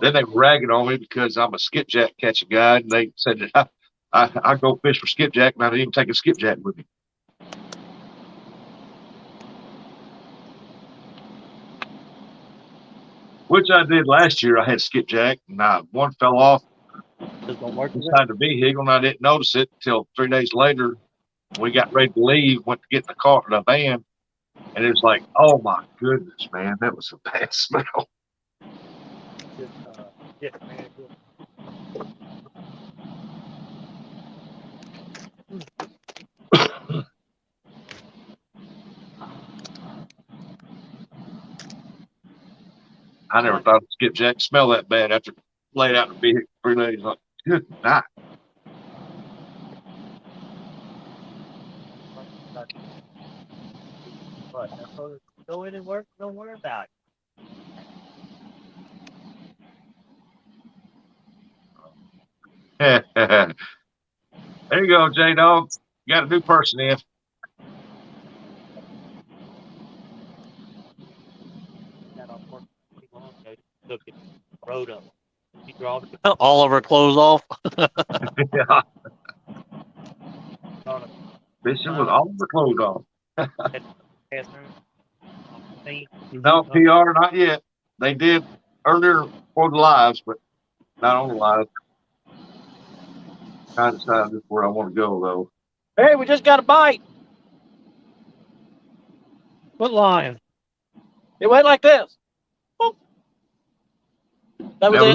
Then they were ragging on me because I'm a skipjack catching guy, and they said that I go fish for skipjack, and I didn't even take a skipjack with me. Which I did last year. I had skipjack, and one fell off Just don't work today. inside the vehicle, and I didn't notice it until 3 days later. We got ready to leave, went to get in the car, the van, and it was like, oh my goodness, man, that was a bad smell. Just, yeah, man. Good. I never thought skipjack smelled that bad after laying out in the vehicle 3 days. Like, good night. But go in and work. Don't worry about There you go, J Dog. You got a new person in. that. I'll work pretty long ago. Took it, rode up. He drove it All of our clothes off. Yeah, on a fishing with all the clothes on. bathroom. Thing. No PR, not yet. They did earlier for the lives, but not on the live. I decided where I want to go though. Hey, we just got a bite. What line? It went like this. Boop. That was Never.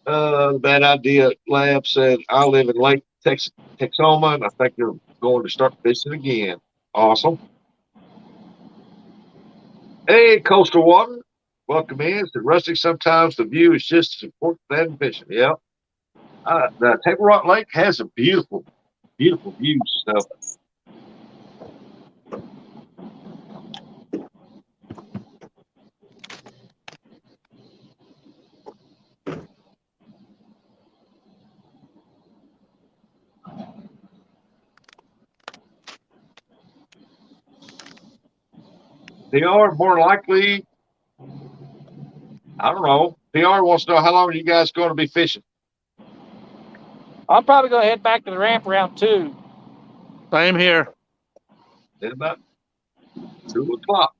it. Bad idea. Lab said I live in Lake Texoma, and I think they're going to start fishing again. Awesome. Hey, coastal water. Welcome in. Said Rustic. Sometimes the view is just as important than fishing. Yeah. The Table Rock Lake has a beautiful, beautiful view stuff. They are more likely. I don't know. PR wants to know how long are you guys going to be fishing? I'm probably gonna head back to the ramp round 2. Same here. At about 2 o'clock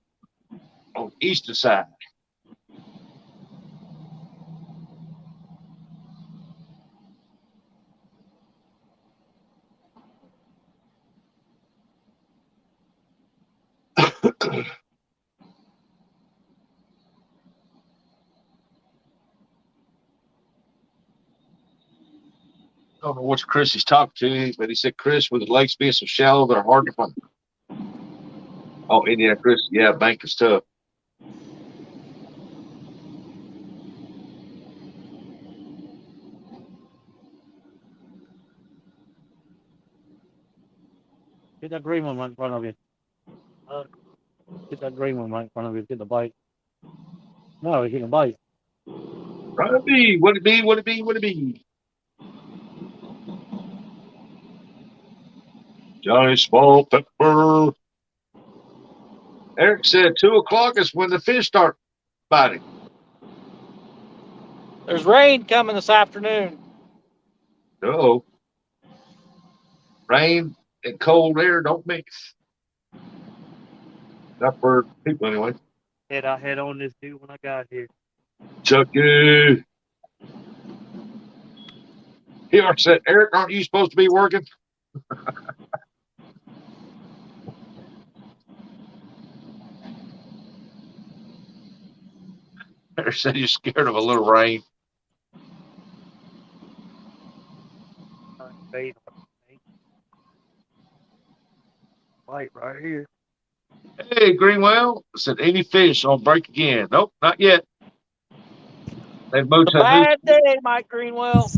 on the eastern side. I don't know which Chris he's talking to, but he said, Chris, with the lakes being so shallow, they're hard to find. Oh, Indiana Chris. Yeah, bank is tough. Get that green one right in front of you. Get that green one right in front of you. Get the bite. No, he's getting a bite. What it be? What it be? What it be? What it be? Johnny Small Pepper. Eric said 2 o'clock is when the fish start biting. There's rain coming this afternoon. Uh-oh. Rain and cold air don't mix. Not for people anyway. I had on this dude when I got here. Chucky. Here said, Eric, aren't you supposed to be working? Eric said you're scared of a little rain. Light right here. Hey, Greenwell. I said, any fish on break again? Nope, not yet. They both It's a said, bad day, Mike Greenwell.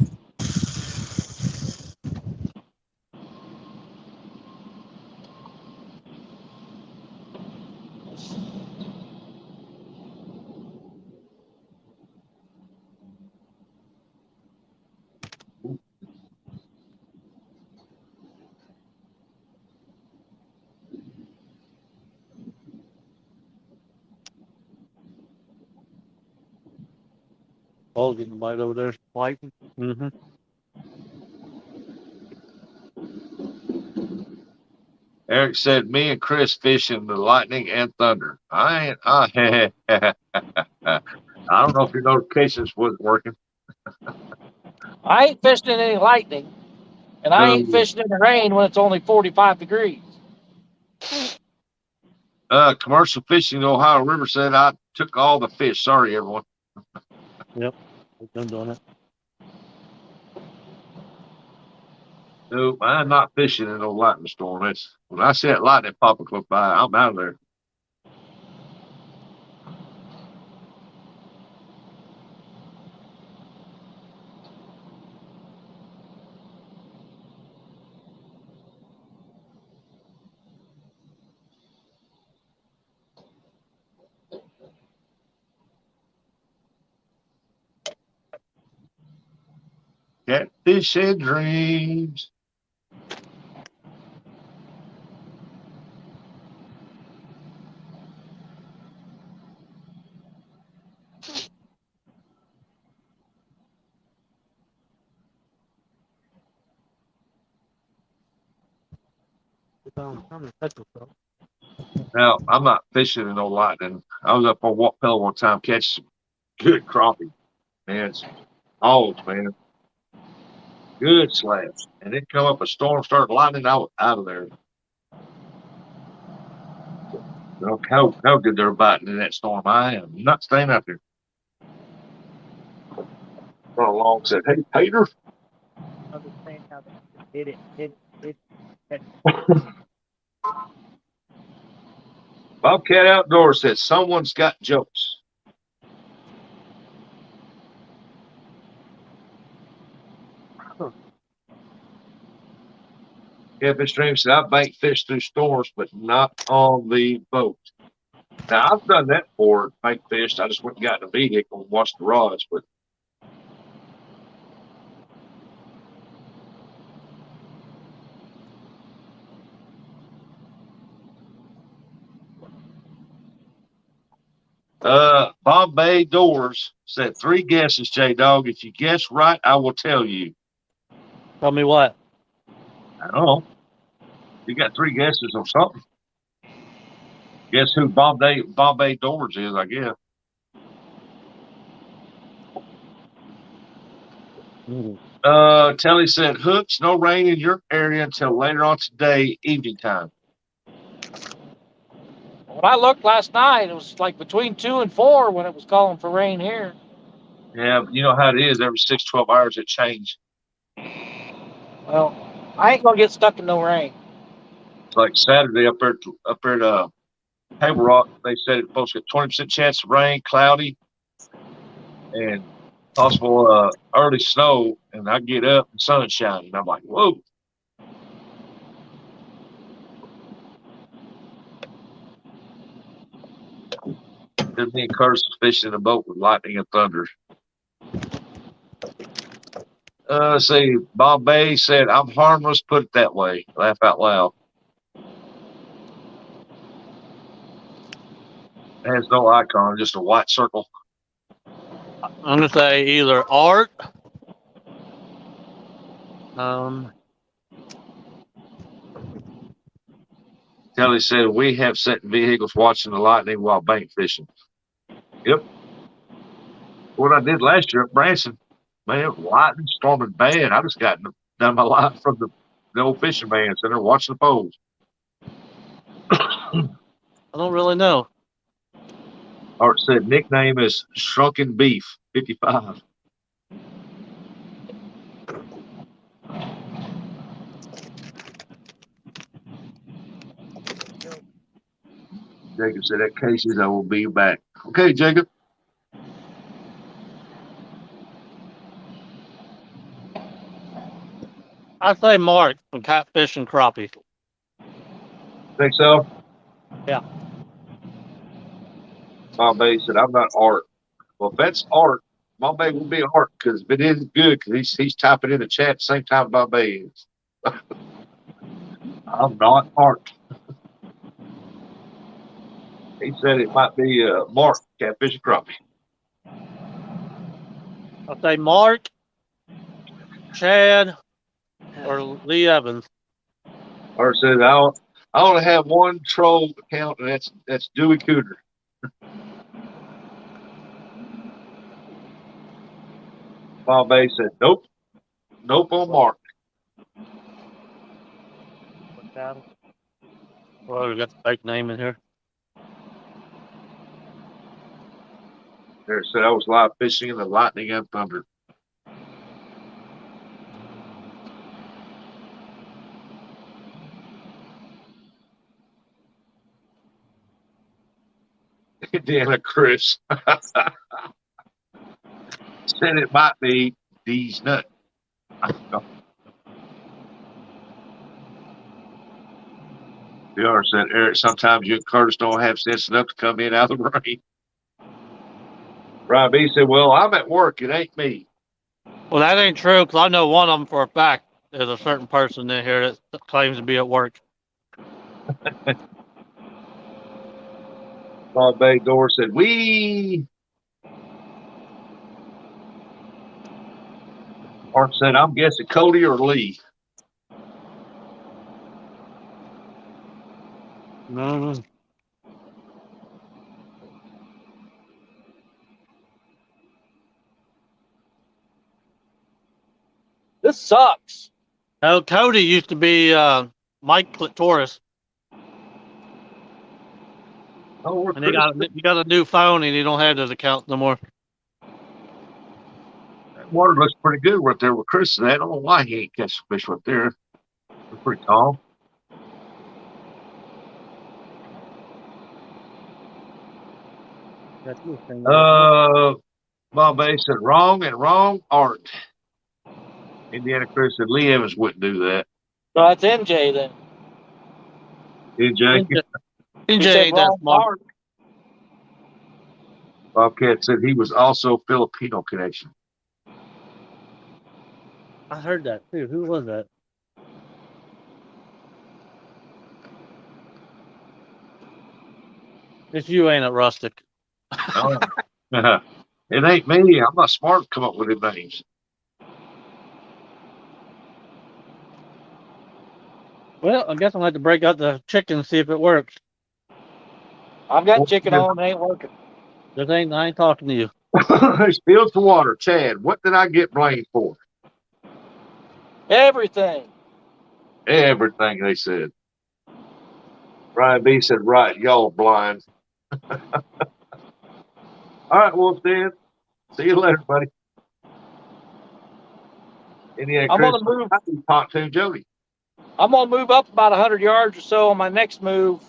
Oh, getting a bite over there. Fighting. Mm-hmm. Eric said, me and Chris fishing the lightning and thunder. I don't know if your notifications wasn't working. I ain't fishing in any lightning, and I ain't fishing in the rain when it's only 45 degrees. Commercial fishing, Ohio River said, I took all the fish. Sorry, everyone. Yep. We've been doing it. Nope, I'm not fishing in no lightning storm. That's when I see that lightning pop a close by, I'm out of there. Catfish and dreams. Now, I'm not fishing in no lightning. I was up on Walk Pillow one time catching some good crappie. Man, it's hogs, man. Good slabs. And then come up a storm, started lightning, I was out of there. Look how good they're biting in that storm. I am not staying out there. Run along said, hey, Peter. Understand how they did it. Bobcat Outdoors said, someone's got jokes. Kevin Stream said, I bank fish through storms, but not on the boat. Now, I've done that before, bank fished. I just went and got in a vehicle and watched the rods, but Bombay Doors said 3 guesses, J Dog. If you guess right, I will tell you. Tell me what? I don't know. You got 3 guesses on something. Guess who Bombay Doors is, I guess. Telly said, Hooks, no rain in your area until later on today, evening time. When I looked last night, it was like between 2 and 4 when it was calling for rain here. Yeah, you know how it is. Every 6, 12 hours it changes. Well, I ain't gonna get stuck in no rain. It's like Saturday up there at Table Rock. They said it's supposed to get 20% chance of rain, cloudy, and possible early snow. And I get up and sun's shining. I'm like, whoa. Then me and Curtis was fishing in a boat with lightning and thunder. Let's see. Bob Bay said, I'm harmless, put it that way. Laugh out loud. It has no icon, just a white circle. I'm gonna say either Art. Kelly said, we have sat in vehicles watching the lightning while bank fishing. Yep. What I did last year at Branson, man, lightning storming bad. I just got done my line from the old fishing man sitting there watching the poles. I don't really know. Art said nickname is Shrunken Beef 55. Jacob said that cases I will be back. Okay, Jacob. I say Mark from Catfish and Crappie. Think so? Yeah. My baby said I'm not Art. Well, if that's Art, my baby will be Art because if it is good, because he's typing in the chat at the same time my baby is. I'm not Art. He said it might be Mark, Catfish and Crappie. I say Mark, Chad, or Lee Evans. Art said I only have one troll account, and that's Dewey Cooter. My baby said nope, nope on Mark. Well, we got the fake name in here. There said I was live fishing in the lightning and thunder. Indiana Chris said it might be D's nut. The other said, Eric, sometimes you and Curtis don't have sense enough to come in out of the rain. Ryan B said, well, I'm at work. It ain't me. Well, that ain't true because I know one of them for a fact. There's a certain person in here that claims to be at work. Bob Bay Door said, we. Art said, I'm guessing Cody or Lee. No. This sucks. Oh, Cody used to be Mike Clitoris. Oh, And he got a new phone and he don't have those accounts no more. that water looks pretty good right there with Chris. I don't know why he ain't catching fish right there. They're pretty calm. Bob Bay said wrong and wrong Art. Indiana Chris said Lee Evans wouldn't do that. So that's NJ then. NJ. NJ He said ain't that wrong smart. part. Bobcat said he was also Filipino connection. I heard that too. Who was that? It's you, ain't it, Rustic? Oh. It ain't me. I'm not smart to come up with the names. Well, I guess I'm going to have to break out the chicken and see if it works. I've got chicken on. It ain't working. I ain't talking to you. He spilled the water. Chad, what did I get blamed for? Everything. Everything they said. Ryan B said, right, y'all blind. All right, Wolf Dan. See you later, buddy. Indiana I'm Chris, gonna move. Pontoon Jody. I'm gonna move up about 100 yards or so on my next move,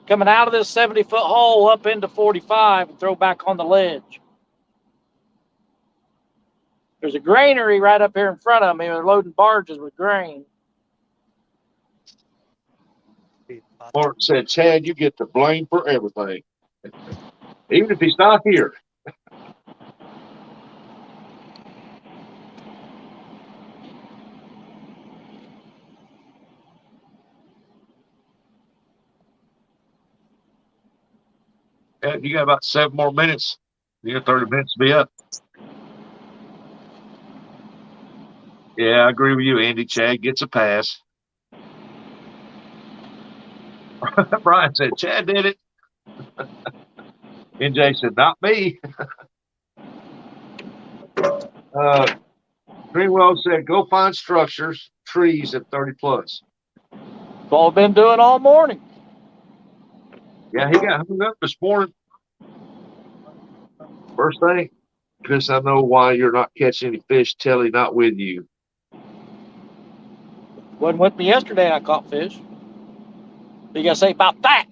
coming out of this 70-foot hole up into 45 and throw back on the ledge. There's a granary right up here in front of me. They're loading barges with grain. Martin said, Chad, you get the blame for everything. Even if he's not here. Chad, you got about 7 more minutes. You got 30 minutes to be up. Yeah, I agree with you, Andy. Chad gets a pass. Brian said, Chad did it. NJ said, not me. Greenwell said, go find structures, trees at 30 plus. That's all I've been doing all morning. Yeah, he got hung up this morning. First thing, Chris, I know why you're not catching any fish. Telly not with you. Wasn't with me yesterday and I caught fish. What you got to say about that?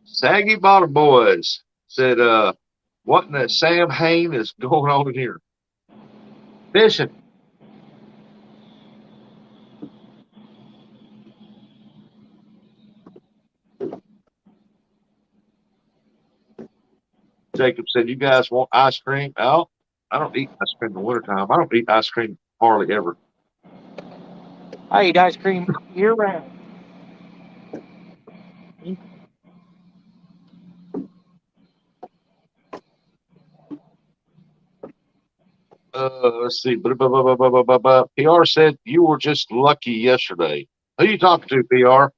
Saggy Bottom Boys said, what in the Sam Hain is going on in here? Fishing. Jacob said, you guys want ice cream? Oh, I don't eat ice cream in the wintertime. I don't eat ice cream hardly ever. I eat ice cream year round. Let's see. PR said you were just lucky yesterday. Who you talking to, PR?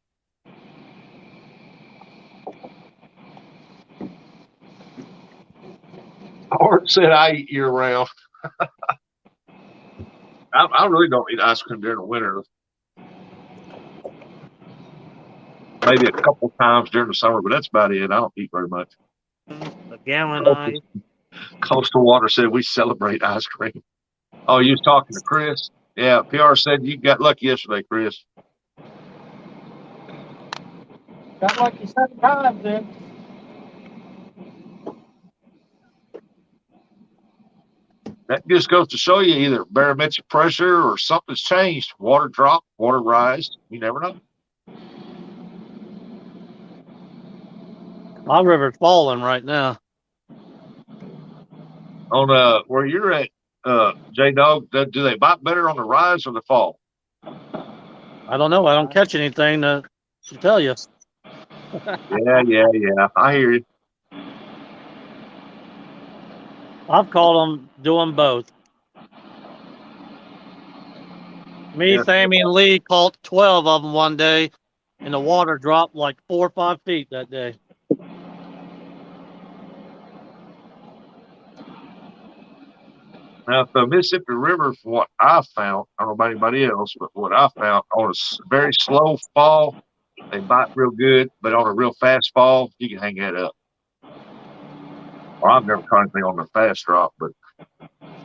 Art said I eat year round. I really don't eat ice cream during the winter. Maybe a couple times during the summer, but that's about it. I don't eat very much. A gallon of ice. Coastal Water said we celebrate ice cream. Oh, you was talking to Chris? Yeah, PR said you got lucky yesterday, Chris. Got lucky 7 times then. That just goes to show you either barometric pressure or something's changed. Water dropped, water rise. You never know. My river's falling right now. On where you're at, J Dog, do they bite better on the rise or the fall? I don't know. I don't catch anything to tell you. Yeah. I hear you. I've caught them doing both. Me, Yeah. Sammy, and Lee caught 12 of them one day, and the water dropped like 4 or 5 feet that day. Now, the Mississippi River, from what I found, I don't know about anybody else, but what I found on a very slow fall, they bite real good, but on a real fast fall, you can hang that up. Well, I've never caught anything on the fast drop, but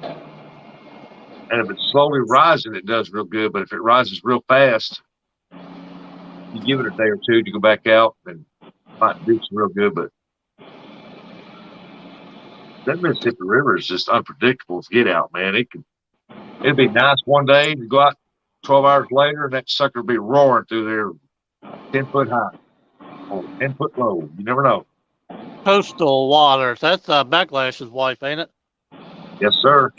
and if it's slowly rising, it does real good. But if it rises real fast, you give it a day or two to go back out and might do some real good. But that Mississippi River is just unpredictable to get out, man. It'd be nice one day to go out 12 hours later and that sucker be roaring through there 10 foot high or 10 foot low. You never know. Coastal waters. That's Backlash's wife, ain't it? Yes, sir.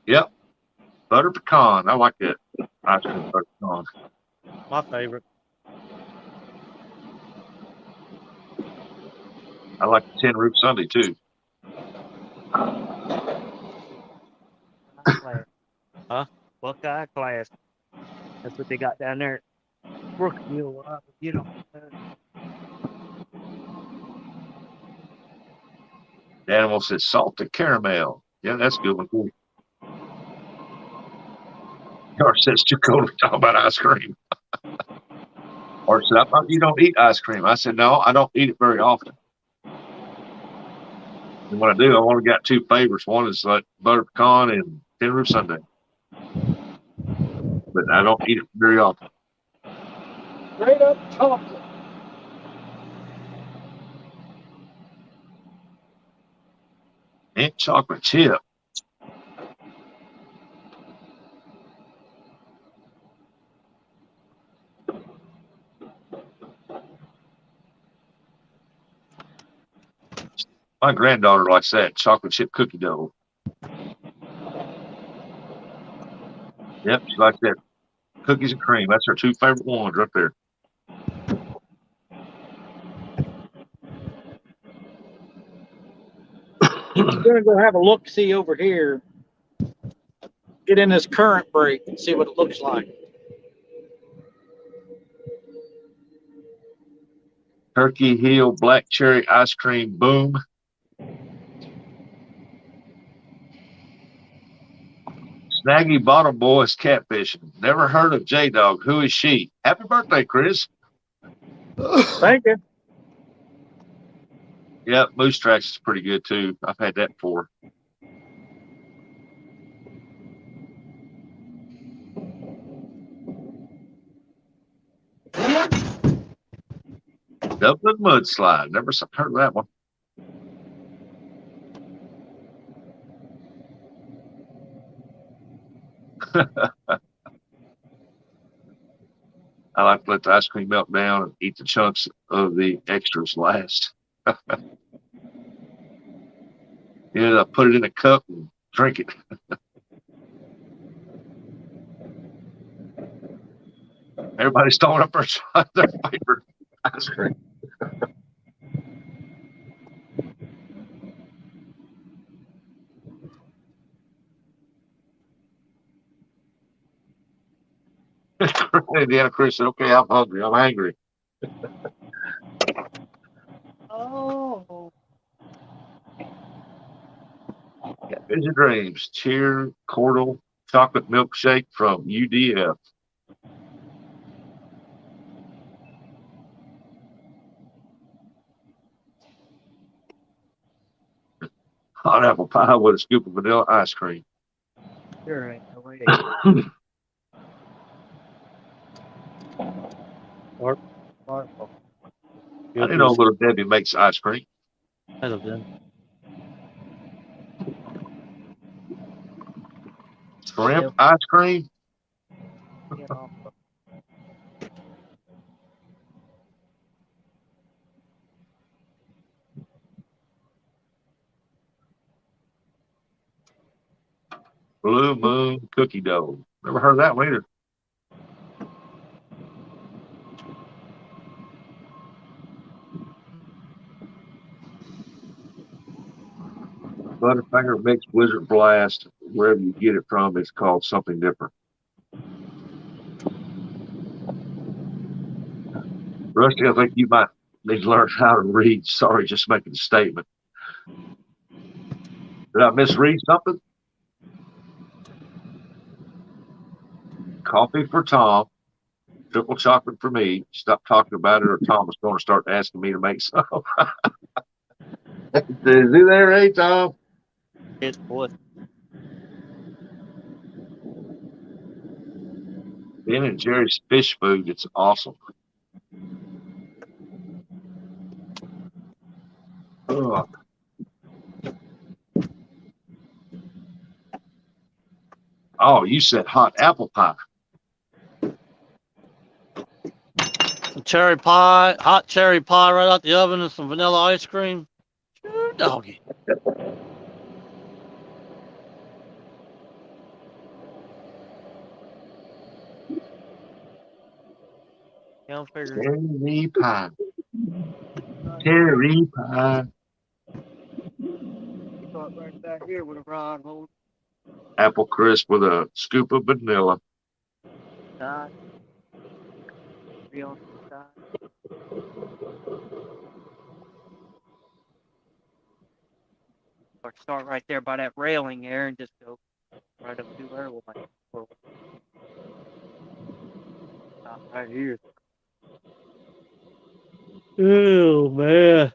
Yep. Butter pecan. I like that. Ice cream butter pecan. My favorite. I like the tin roof sundae too. Huh? Buckeye class. That's what they got down there. Brookville, you know. The animal says salted caramel. Yeah, that's a good one too. Or says too cold to talk about ice cream. Or said, I thought you don't eat ice cream. I said, no, I don't eat it very often. And when I do, I've only got 2 favorites. One is like butter pecan and tin roof sundae. But I don't eat it very often. Straight up chocolate. And chocolate chip. My granddaughter likes that chocolate chip cookie dough. Yep, she likes that cookies and cream. That's her 2 favorite ones right there. I'm gonna go have a look see over here. Get in this current break and see what it looks like. Turkey Hill Black Cherry Ice Cream Boom. Snaggy Bottom Boys Catfishing. Never heard of J-Dog. Who is she? Happy birthday, Chris. Thank you. Yep, Moose Tracks is pretty good too. I've had that before. Dublin Mudslide. Never heard of that one. I like to let the ice cream melt down and eat the chunks of the extras last. I put it in a cup and drink it. Everybody's throwing up their favorite ice cream. Indiana Chris said, "Okay, I'm hungry. I'm angry." Oh. Got Vision Dreams, Cheer Cordal Chocolate Milkshake from UDF. Hot apple pie with a scoop of vanilla ice cream. Sure ain't no way. Sparkle. I didn't know Little Debbie makes ice cream. I don't know. Shrimp ice cream. Get off of Blue Moon Cookie Dough. Never heard of that one either. Butterfinger mixed Wizard Blast. Wherever you get it from, it's called something different. Rusty, I think you might need to learn how to read. Sorry, just making a statement. Did I misread something? Coffee for Tom. Triple chocolate for me. Stop talking about it, or Tom is going to start asking me to make some. Is he there, hey Tom? his voice. Ben and Jerry's fish food. It's awesome. Ugh. Oh, you said hot apple pie. Some cherry pie, hot cherry pie right out the oven, and some vanilla ice cream. Sure, doggy. Young figure. Cherry pie. Cherry pie. He got right back here with a rod hold. Apple crisp with a scoop of vanilla. Side. Three on the side. Or start right there by that railing there and just go right up to her with my stop right here. Oh man.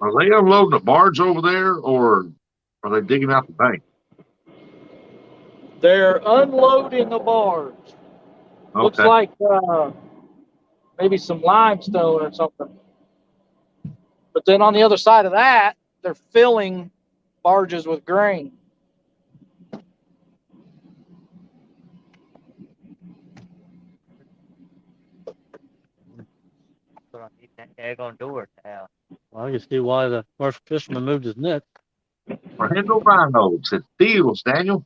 Are they unloading a barge over there, or are they digging out the bank? They're unloading a barge. Looks Okay. like maybe some limestone or something. But then on the other side of that, they're filling barges with grain. So I need that daggone door now. Well, I can see why the commercial fisherman moved his net. Orlando Rhinos at Deals, Daniel.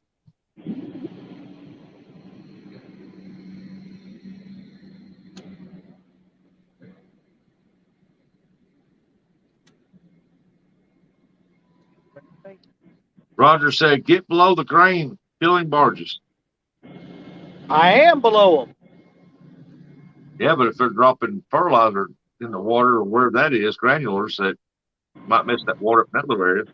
Roger said, "Get below the grain filling barges." I am below them. Yeah, but if they're dropping fertilizer, in the water or where that is, granulars that might mess that water up in that little area.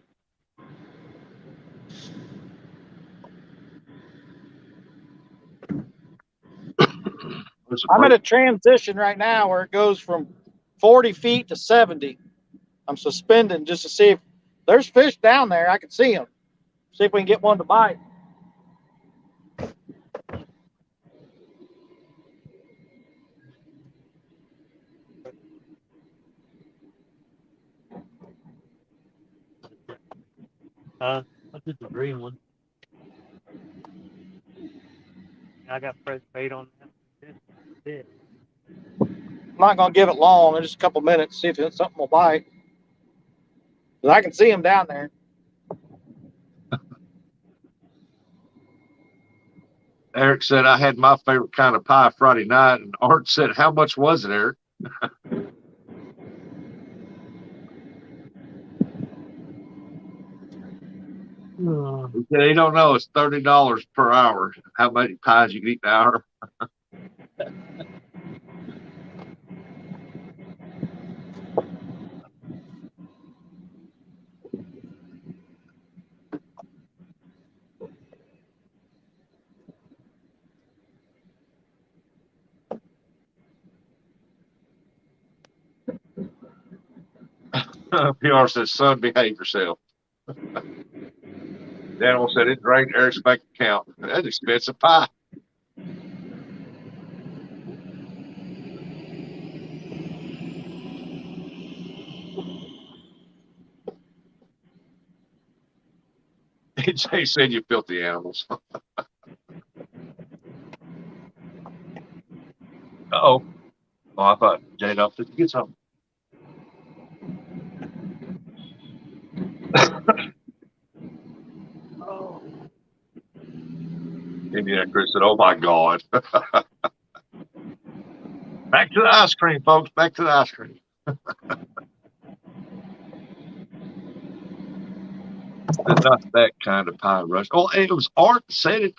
I'm at a transition right now where it goes from 40 feet to 70. I'm suspending just to see if there's fish down there. I can see them. See if we can get one to bite. What's the green one? I got fresh bait on that. I'm not going to give it long, just a couple minutes, see if something will bite. But I can see them down there. Eric said I had my favorite kind of pie Friday night, and Art said, "How much was it, Eric?" He said he don't know. It's $30 per hour. How many pies you can eat an hour? PR says, "Son, behave yourself." Daniel said it drained Eric's bank account. That's expensive pie. Jay said you filthy animals. Uh-oh. Oh, I thought Jay enough to get something. Oh. Indiana Chris said, "Oh my God." Back to the ice cream, folks. Back to the ice cream. Not that kind of pie rush. Oh, it was Art said it.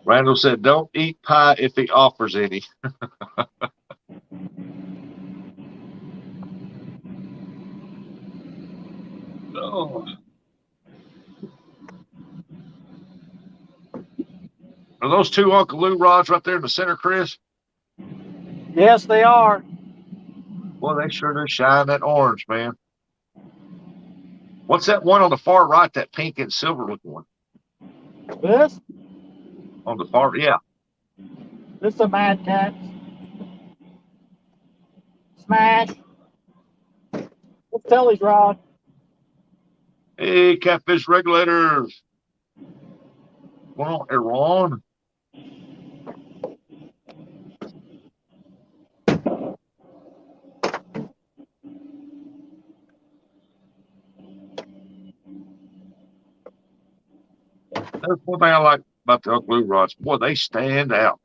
Randall said, "Don't eat pie if he offers any." Oh. Are those two Uncle Lou rods right there in the center, Chris? Yes, they are. Well, they sure do shine that orange, man. What's that one on the far right, that pink and silver looking one? This? On the far, yeah. This is a Mad Cat. Smash. Let's Telly's rod. Hey, catfish regulators. What's going on, Aaron? That's one thing I like about the Uncle Lou rods. Boy, they stand out.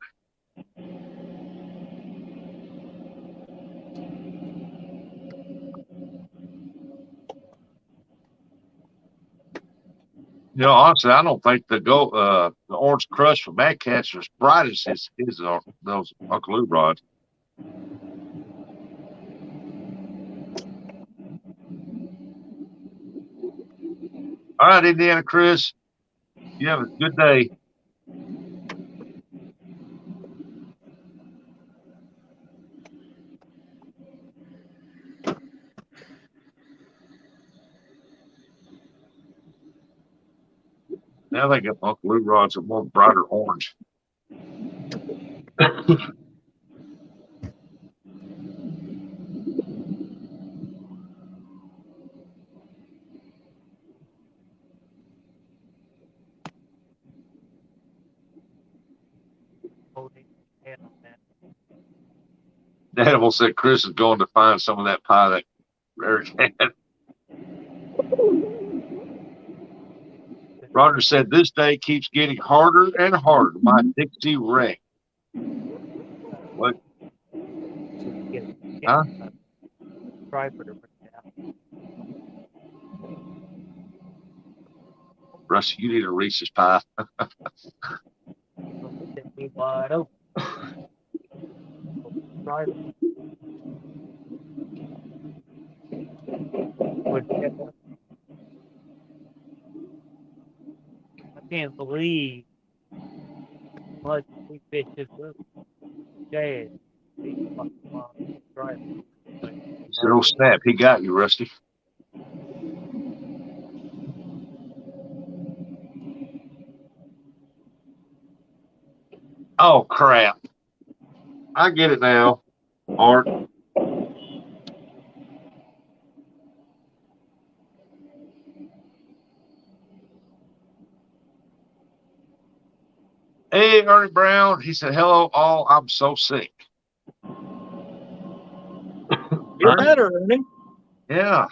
You know, honestly, I don't think the orange crush from Mad Cats are as bright as those Uncle Lou rods. All right, Indiana Chris, you have a good day. Now they got Uncle Lou rods are more brighter orange. Holding head on that. Daniel said Chris is going to find some of that pie that Eric had. Roger said this day keeps getting harder and harder. My Dixie ring. What? Huh? Striper to bring it out. Rusty, you need a Reese's pie. Be wide open. Right. I can't believe what we fish this little jazz. Right. He said, "Oh snap, he got you, Rusty." Oh crap! I get it now, Art. Hey, Ernie Brown. He said, "Hello, all. I'm so sick." Feel better, Ernie. Yeah.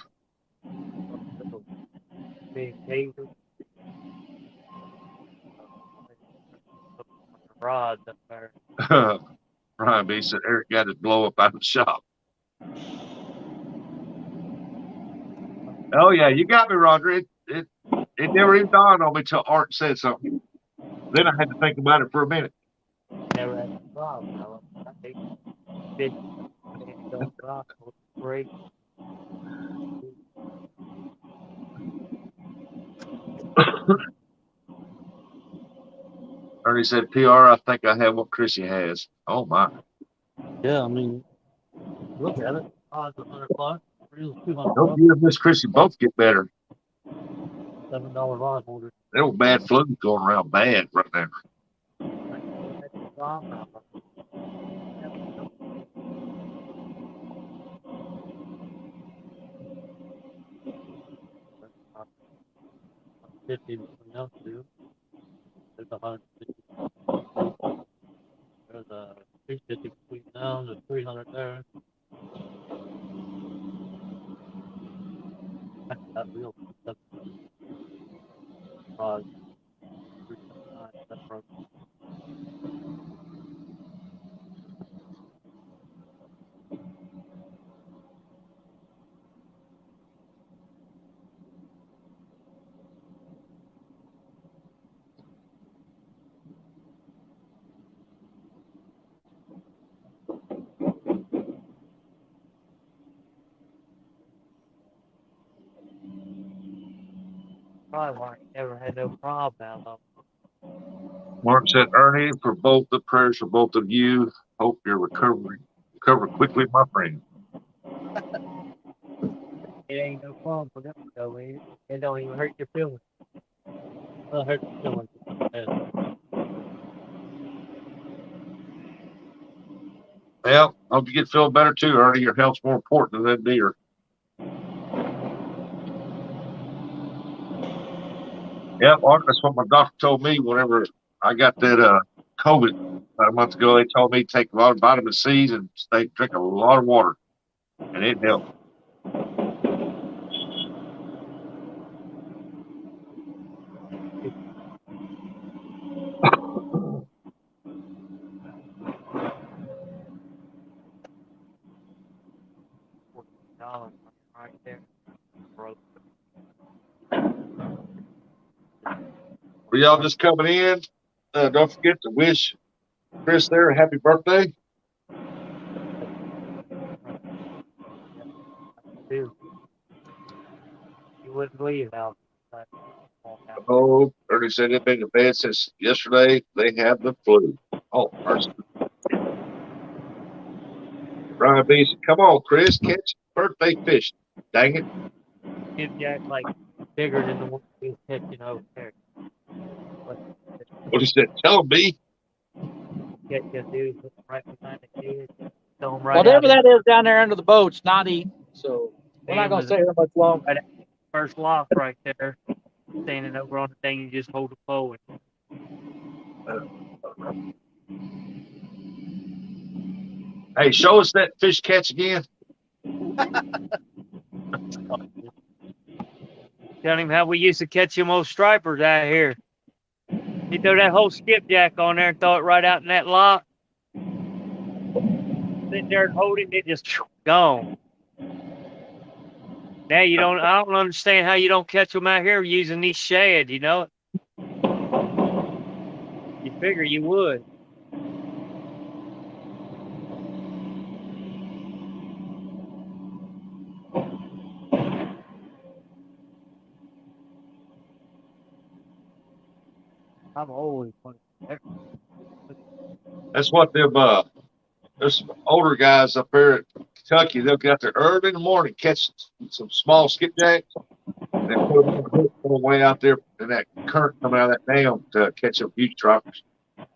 Big hazel. Rods up there. Ryan B said Eric got his blow up out of the shop. Oh yeah, you got me, Roger. It never even dawned on me till Art said something. Then I had to think about it for a minute. Never had a problem. I think fish don't rock. Great. Ernie said, "PR, I think I have what Chrissy has." Oh my. Yeah, I mean, look at it. Odds $100. Reels Hope $200. you and Miss Chrissy both get better. $7 rod holder. That old bad flu going around bad right now. $50 between those two. There's $150. There's a $350 between them. There's $300 there. That reel. That's rod. That's from probably why I never had no problem out of Mark said, Ernie, for both the prayers for both of you. Hope you're recover quickly, my friend. It ain't no problem for them to go in. It don't even hurt your feelings. Well, hurt the feelings. Well, hope you get feeling better too, Ernie. Your health's more important than that deer. Yeah, Mark, that's what my doctor told me whenever I got that COVID about a month ago. They told me to take a lot of vitamin C's and drink a lot of water, and it helped. $40 right there. Broke. For y'all just coming in, don't forget to wish Chris there a happy birthday. Too. You wouldn't believe how. Oh, Ernie said they've been in bed since yesterday. They have the flu. Oh, mercy. Brian B said, "Come on, Chris, catch birthday fish. Dang it." His jack like bigger than the one he was catching over there. What he said, tell me. Get your dude right behind the kid. Throw him right Whatever out. that is down there under the boat's not eating. So we're not going to stay here much longer. Right first lock right there. Standing over on the thing, you just hold the pole. Hey, show us that fish catch again. Tell him how we used to catch them old stripers out here. He throw that whole skipjack on there and throw it right out in that lock. Sit there and hold it, and it just gone. Now you don't. I don't understand how you don't catch them out here using these shad. You know, you figure you would. I've always wanted. That's what them there's some older guys up there at Kentucky. They'll get out there early in the morning, catch some small skipjacks, and then put them on the hook all the way out there in that current coming out of that dam to catch some huge troppers.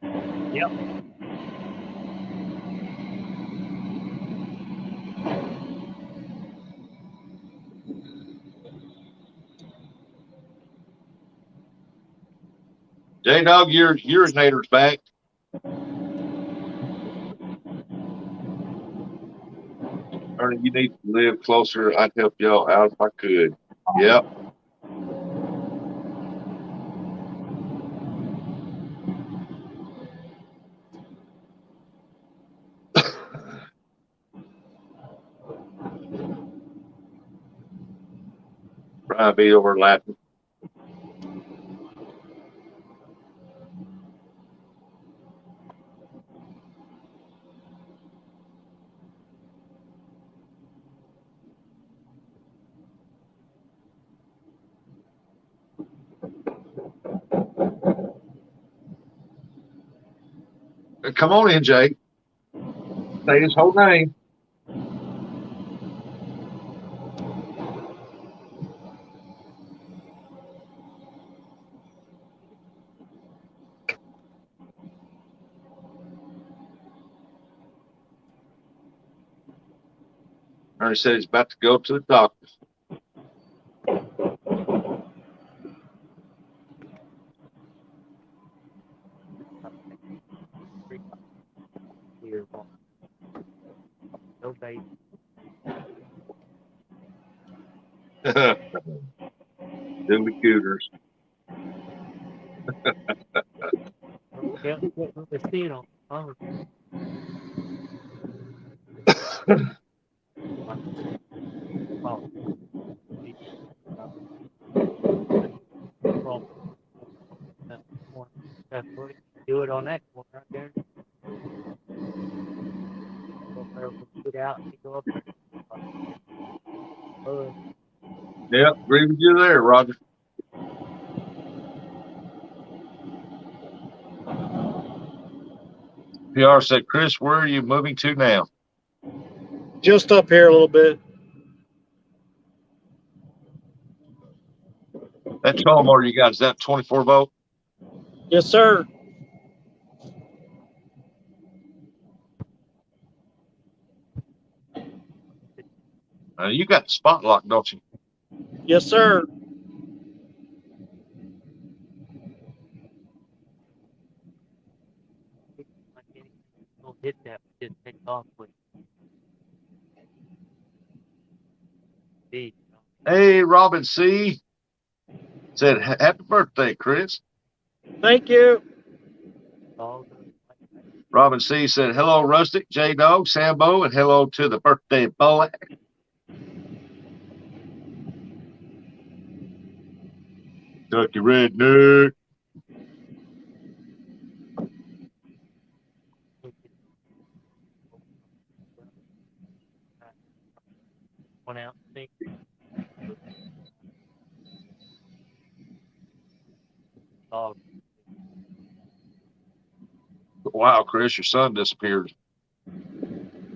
Yep. J-Dog, your urinator's back. Ernie, you need to live closer. I'd help y'all out if I could. Yep. Brian be overlapping. Come on in, Jay. Say his whole name. Ernie said he's about to go to the doctor. No baby. Dilly Cooters. Yeah, the scene on. Do it on that one right there. Go there, get out, and go up there. Yep, agree with you there, Roger. PR said, Chris, where are you moving to now? Just up here a little bit. That trolling motor you got, is that 24 volt? Yes, sir. You got the spot lock, don't you? Yes, sir. Don't hit that. Just take off with it. Hey, Robin C. said, happy birthday, Chris. Thank you. Robin C. said, hello, Rustic, J-Dog, Sambo, and hello to the birthday boy. Kentucky Redneck. One out. Think. Dog. Wow, Chris, your son disappeared.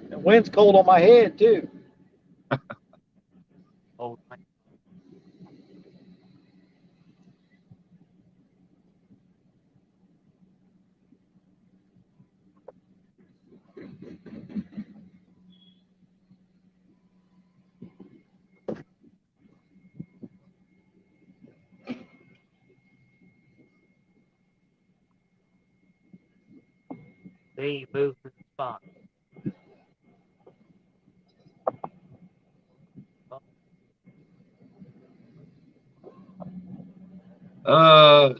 The wind's cold on my head, too. Oh, they moved to the spot.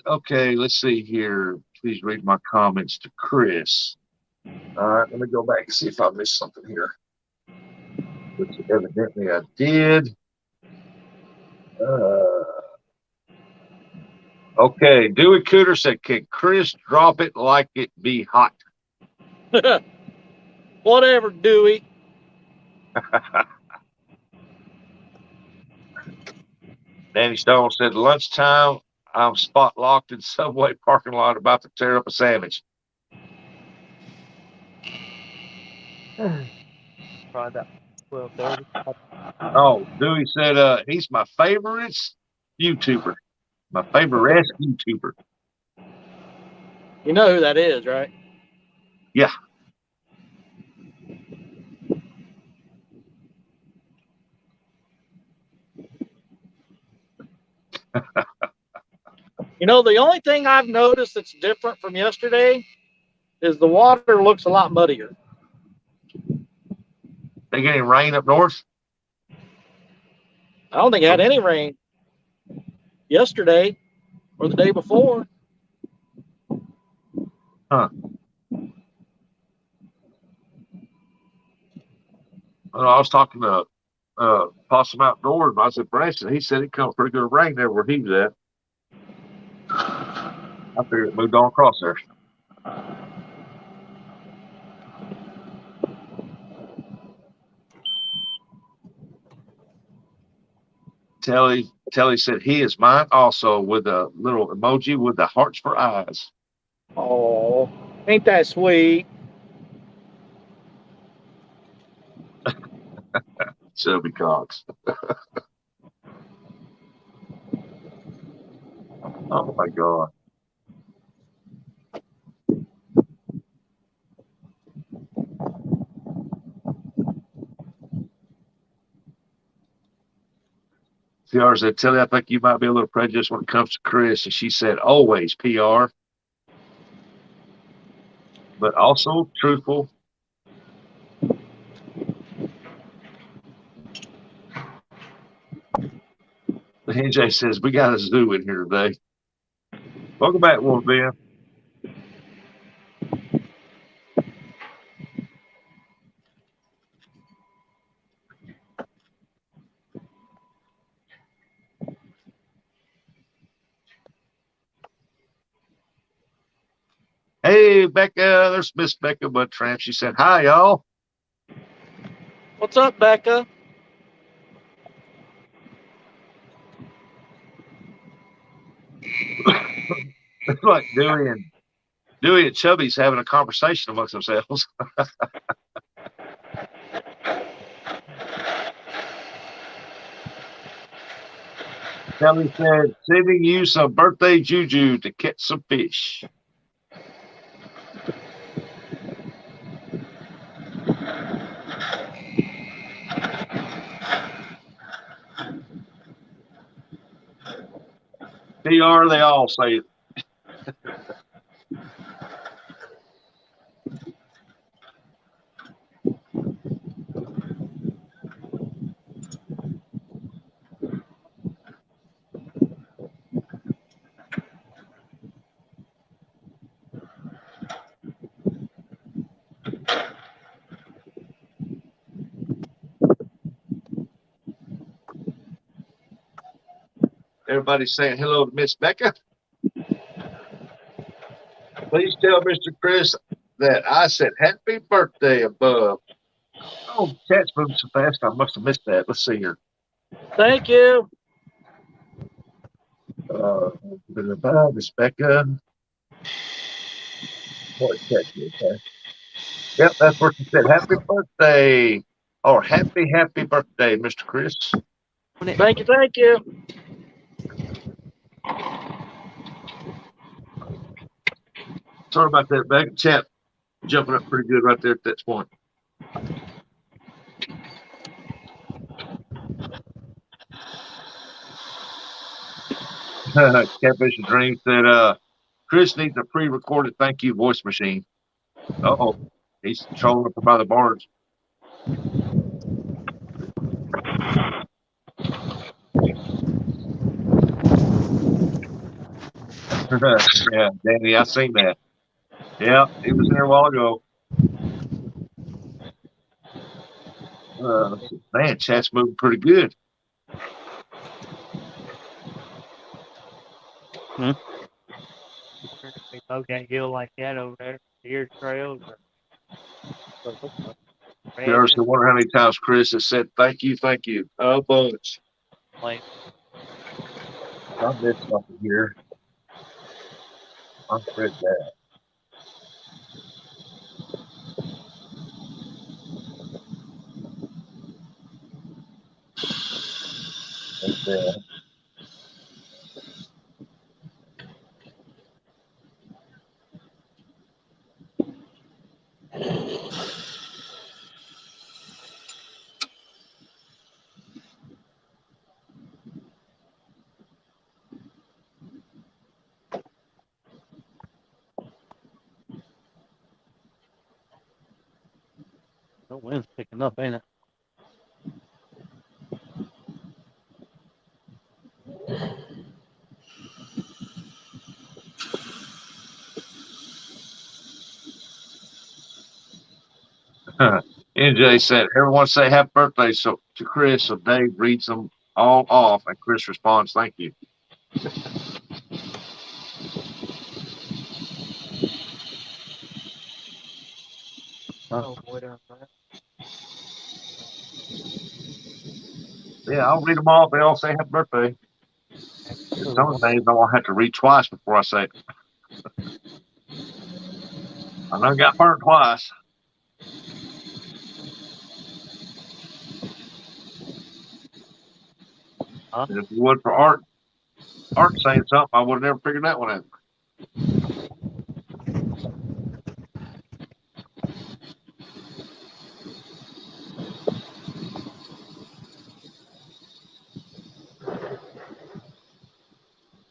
Okay, let's see here. Please read my comments to Chris. All right, let me go back and see if I missed something here. Which evidently I did. Okay, Dewey Cooter said, "Can Chris drop it like it be hot?" Whatever, Dewey. Danny Stone said, "Lunchtime, I'm spot locked in Subway parking lot about to tear up a sandwich." Probably about 12:30. Oh, Dewey said, "He's my favorite YouTuber, my favorite YouTuber." You know who that is, right? Yeah. You know, the only thing I've noticed that's different from yesterday is the water looks a lot muddier. They getting rain up north? I don't think it had any rain yesterday or the day before. Huh. Well, I was talking to Possum Outdoors. I said, "Branson," he said it come pretty good rain there where he was at. I figured it moved on across there. Telly said he is mine also with a little emoji with the hearts for eyes. Oh, ain't that sweet? Shelby Cox. Oh my God. CR said, "Telly, I think you might be a little prejudiced when it comes to Chris." And she said, "Always PR, but also truthful." The NJ says, "We got a zoo in here today." Welcome back, Wolf Ben. Hey, Becca. There's Miss Becca Buttramp. She said, "Hi, y'all." What's up, Becca? It's like Dewey and Chubby's having a conversation amongst themselves. Kelly said, "Sending you some birthday juju to catch some fish." PR, they all say it. Everybody's saying hello to Miss Becca. Please tell Mr. Chris that I said happy birthday above. Oh, chat's moving so fast, I must have missed that. Let's see here. Thank you. Miss Becca. What chat is that? Yep, that's where she said happy birthday. Or happy birthday, Mr. Chris. Thank you. Thank you. Sorry about that, Becca. Chat jumping up pretty good right there at that point. Catfish and Dream said, "Chris needs a pre-recorded thank you voice machine." Uh-oh. He's trolling up by the barns. Yeah, Danny, I seen that. Yeah, he was there a while ago. Man, chat's moving pretty good. We go that hill like that over there. Deer trails. There's the wonder how many times Chris has said thank you, a bunch. Like, I missed something here. I read that. Right there. The wind's picking up, ain't it? NJ said, everyone say happy birthday to Chris. So Dave reads them all off, and Chris responds, thank you. oh, boy, down there. Yeah, I'll read them all. They all say happy birthday. Some of the names I won't have to read twice before I say it. I know I got burnt twice. And if it would for Art saying something, I would have never figured that one out.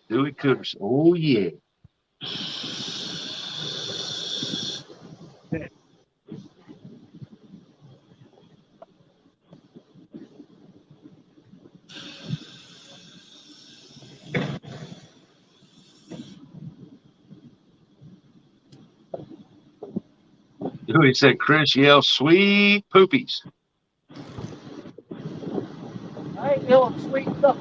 Dewey Cookers. Oh, yeah. Dewey said, Chris yells, sweet poopies. I ain't yelling sweet stuff.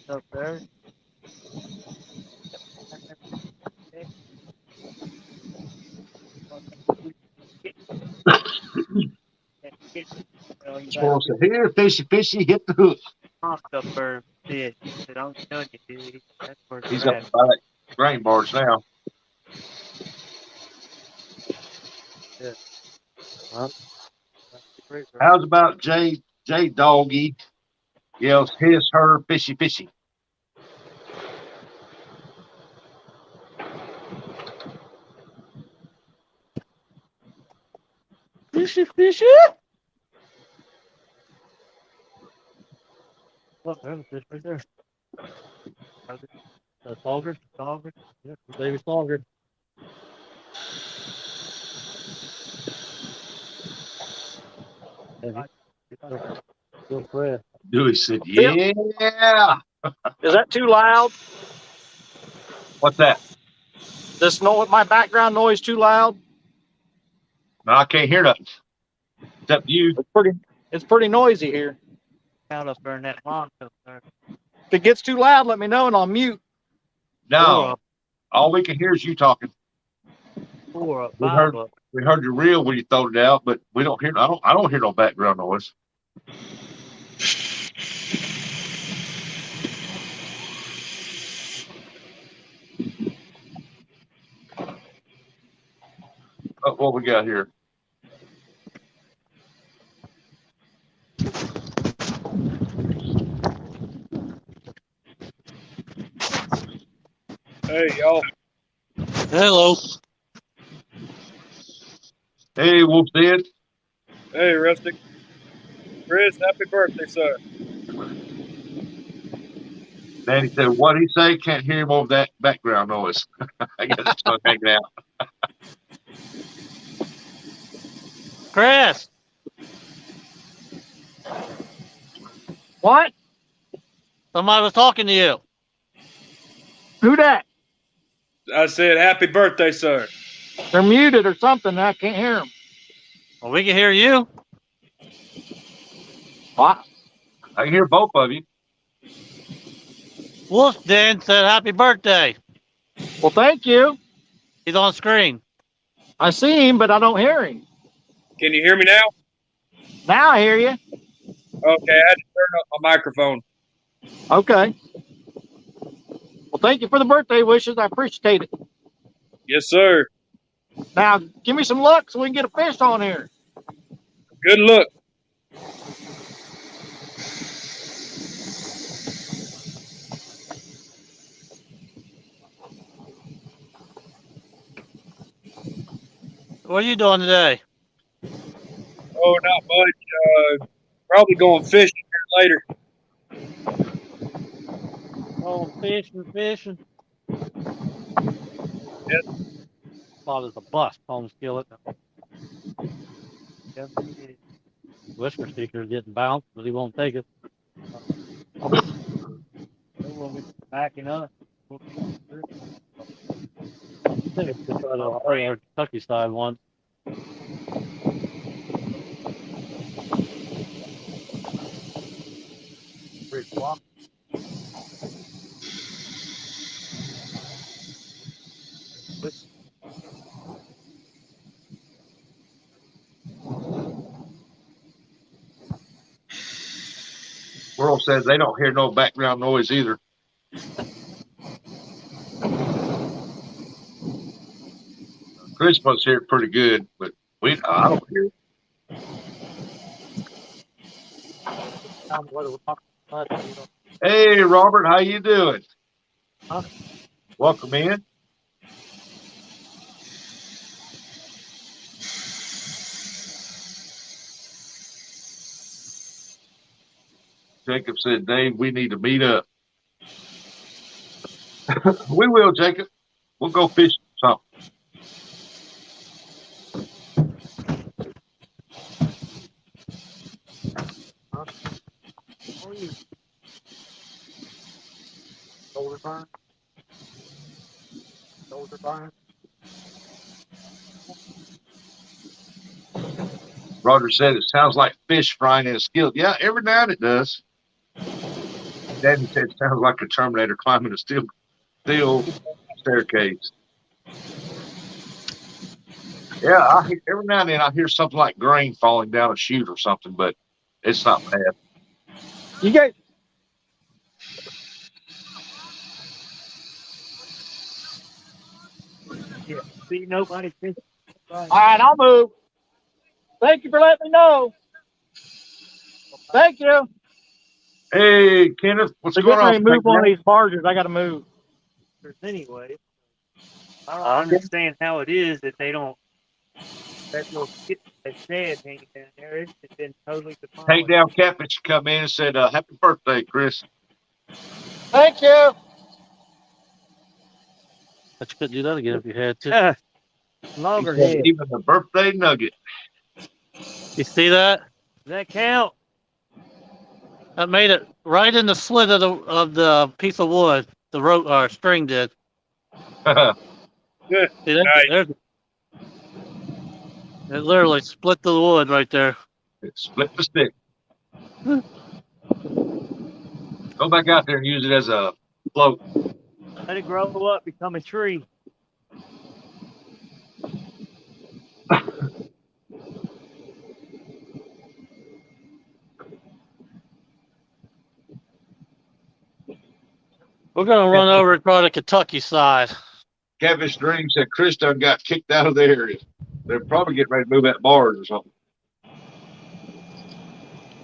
Up there. Squirrel said, here, fishy, fishy, hit the hook. Up there. Fish. I don't tell you, dude. That's where He's they're up at. by that grain barge now. How's about J Doggy yells his, her, fishy, fishy. Fishy, fishy. Look, there's a fish right there. The sauger. Yeah, the baby sauger. Still fresh. Dewey said, Phil, yeah. is that too loud? What's that? This my background noise too loud? No, I can't hear nothing. Except you. It's pretty noisy here. Out up there in that lock up there. If it gets too loud, let me know and I'll mute. No. All we can hear is you talking. 4 up, We 5 heard up. we heard your reel when you throwed it out, but we don't hear I don't hear no background noise. What we got here? Hey, y'all. Hello. Hey, Wolf Den. Hey, Rustic. Chris, happy birthday, sir. Danny said, what he say? Can't hear him over that background noise. I guess it's not hanging out. Chris! What? Somebody was talking to you. Who that? I said, happy birthday, sir. They're muted or something. I can't hear them. Well, we can hear you. What? I can hear both of you. Wolf Den said happy birthday. Well, thank you. He's on screen. I see him, but I don't hear him. Can you hear me now? Now I hear you. Okay, I had to turn up my microphone. Okay. Well, thank you for the birthday wishes. I appreciate it. Yes, sir. Now, give me some luck so we can get a fish on here. Good luck. What are you doing today? Oh, not much. Probably going fishing here later. Oh, fishing. Yes. Thought it was a bust. Home skillet. Whisker Seeker's getting bounced, but he won't take it. We'll be backing up. I think it's our Kentucky side one. World says they don't hear no background noise either. Chris must hear it pretty good, but I don't hear it. Hey, Robert, how you doing? Huh? Welcome in. Jacob said, Dave, we need to meet up. We will, Jacob. We'll go fishing something. Roger said it sounds like fish frying in a skillet. Yeah, every now and it does. Danny said it sounds like a Terminator climbing a steel staircase. Yeah, every now and then I hear something like grain falling down a chute or something, but it's not bad. You guys. Yeah. See nobody fishing. All right, I'll move. Thank you for letting me know. Thank you. Hey, Kenneth, what's They're going getting on? ready to move one of these barges. I got to move. Anyway, I don't understand how it is that they don't. That little skip that said hanging down there, it's been totally Take demolished. down Catfish come in and said, happy birthday, Chris. Thank you. But you could do that again if you had to. Loggerhead. Even the birthday nugget. You see that? Does that count? That made it right in the slit of the piece of wood. The rope or string did. Good. See that? Nice. It literally split the wood right there. It split the stick. Go back out there and use it as a float. Let it grow up, become a tree. We're gonna run over and try the Kentucky side. Catfish Dream said Chris done got kicked out of the area. They're probably getting ready to move that barge or something.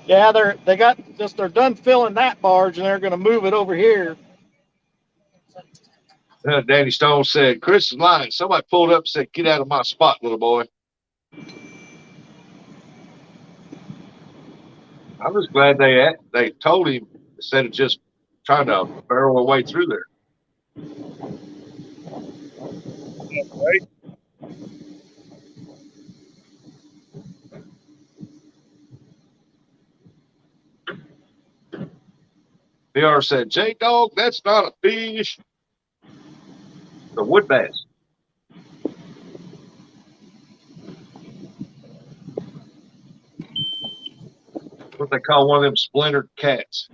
Yeah, they're done filling that barge and they're going to move it over here. Danny Stone said, Chris is lying. Somebody pulled up and said, get out of my spot, little boy. I'm just glad they told him instead of just trying to barrel their way through there. Right? PR said, J Dog, that's not a fish. The wood bass. What they call one of them splintered cats.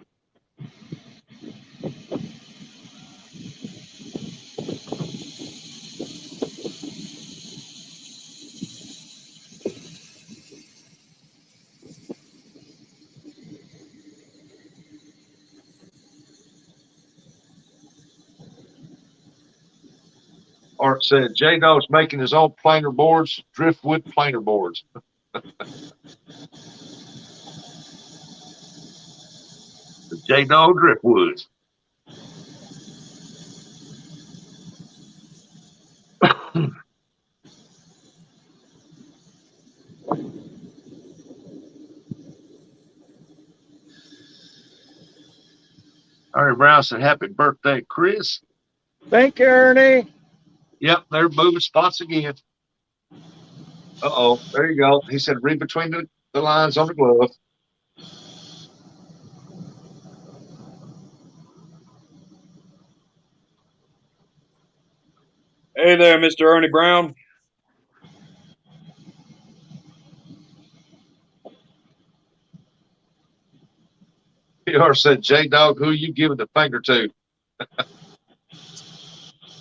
Art said J Dog's making his own planer boards, driftwood planer boards. The J Dog driftwoods. Ernie Brown said, "Happy birthday, Chris." Thank you, Ernie. Yep, they're moving spots again. There you go. He said, read between the lines on the glove. Hey there, Mr. Ernie Brown. PR said, J Dog, who you giving the finger to?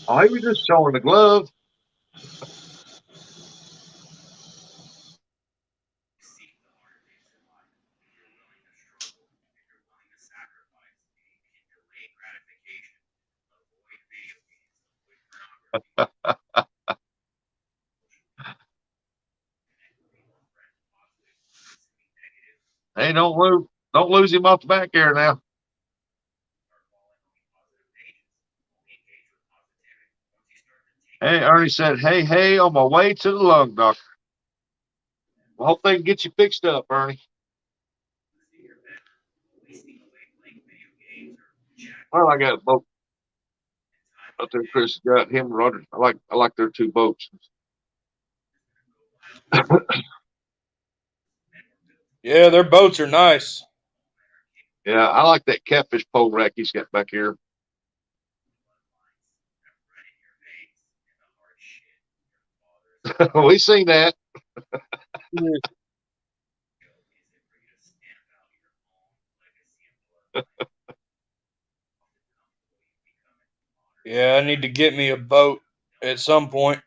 Oh, he was just showing the glove. Hey, don't lose him off the back there now. Hey, Ernie said, hey, on my way to the lung doctor. Well, hope they can get you fixed up, Ernie. Well, I got a boat out there. Chris got him and Roger. I like their two boats. Yeah, their boats are nice. Yeah, I like that catfish pole rack he's got back here. We seen that. Yeah, I need to get me a boat at some point.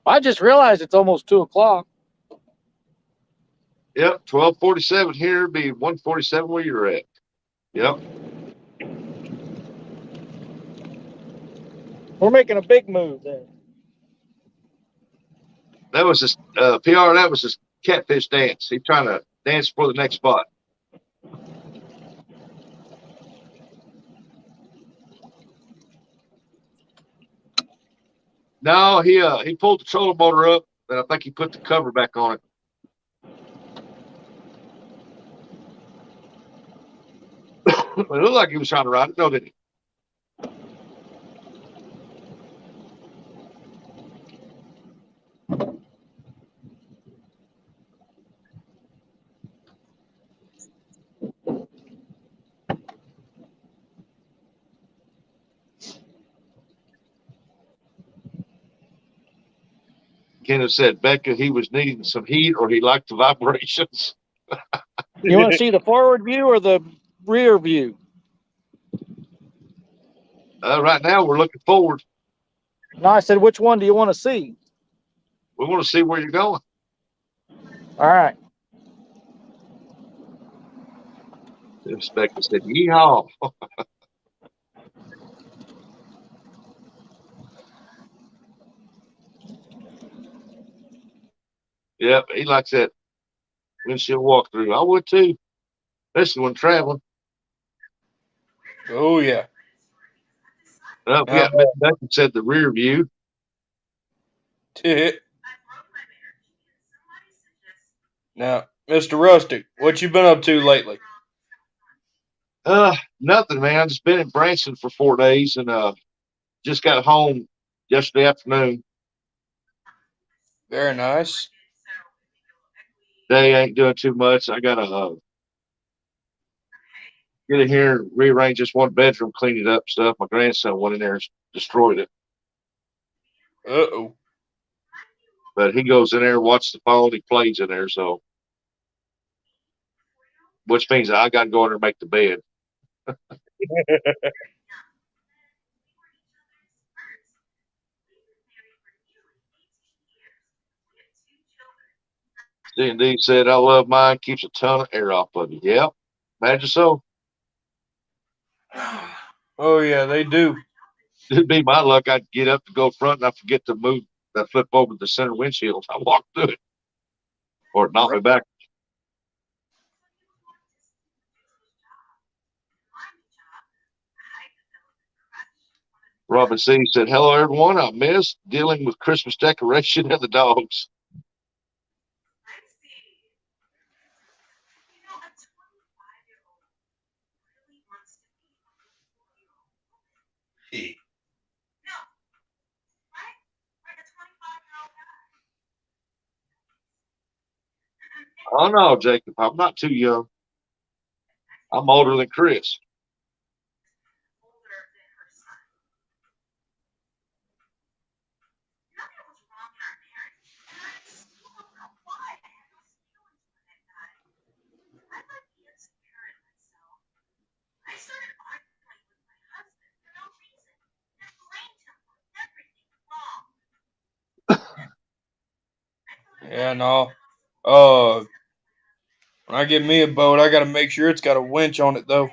I just realized it's almost 2:00. Yep, 12:47 here. Be 1:47 where you're at. Yep. We're making a big move there. That was his PR. That was his catfish dance. He's trying to dance for the next spot. No, he pulled the trolling motor up, and I think he put the cover back on it. It looked like he was trying to ride it. No, didn't he? Kenneth said Becca he was needing some heat or he liked the vibrations. You want to see the forward view or the rear view? Right now we're looking forward. No, I said, which one do you want to see? We want to see where you're going. All right. Becca said, "Yeehaw!" Yep, he likes that windshield walkthrough. I would too, especially when traveling. Oh yeah. We got Becca said the rear view. Now, Mr. Rustic, what you been up to lately? Nothing, man. I've just been in Branson for 4 days and just got home yesterday afternoon. Very nice. They ain't doing too much. I gotta get in here and rearrange this one bedroom, clean it up stuff. My grandson went in there and destroyed it. Uh-oh. But he goes in there, watches the phone, he plays in there, so which means I gotta go in there and make the bed. D&D said, I love mine, keeps a ton of air off of you. Yep. Imagine so. Oh, yeah, they do. It'd be my luck. I'd get up to go front and I forget to move that flip over the center windshield. I walk through it. Or it knock me back. Robin C said, hello everyone. I missed dealing with Christmas decoration and the dogs. Oh no, Jacob, I'm not too young. I'm older than Chris. Yeah, no. When I get me a boat, I gotta make sure it's got a winch on it, though.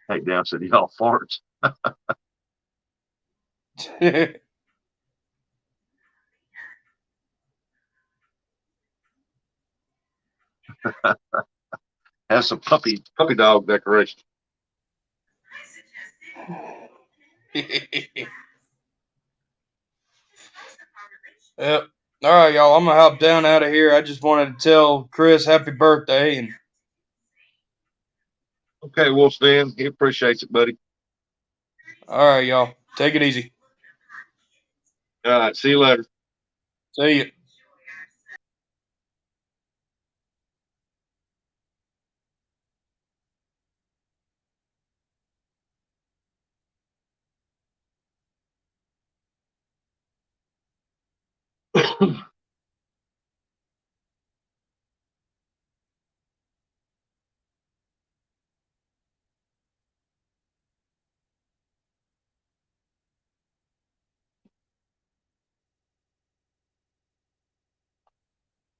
Hey, down said, y'all farts. Have some puppy dog decoration. Yep. All right, y'all. I'm gonna hop down out of here. I just wanted to tell Chris happy birthday, and Okay, Wolf Stan, he appreciates it, buddy. all right, y'all. Take it easy. All right, see you later. See you.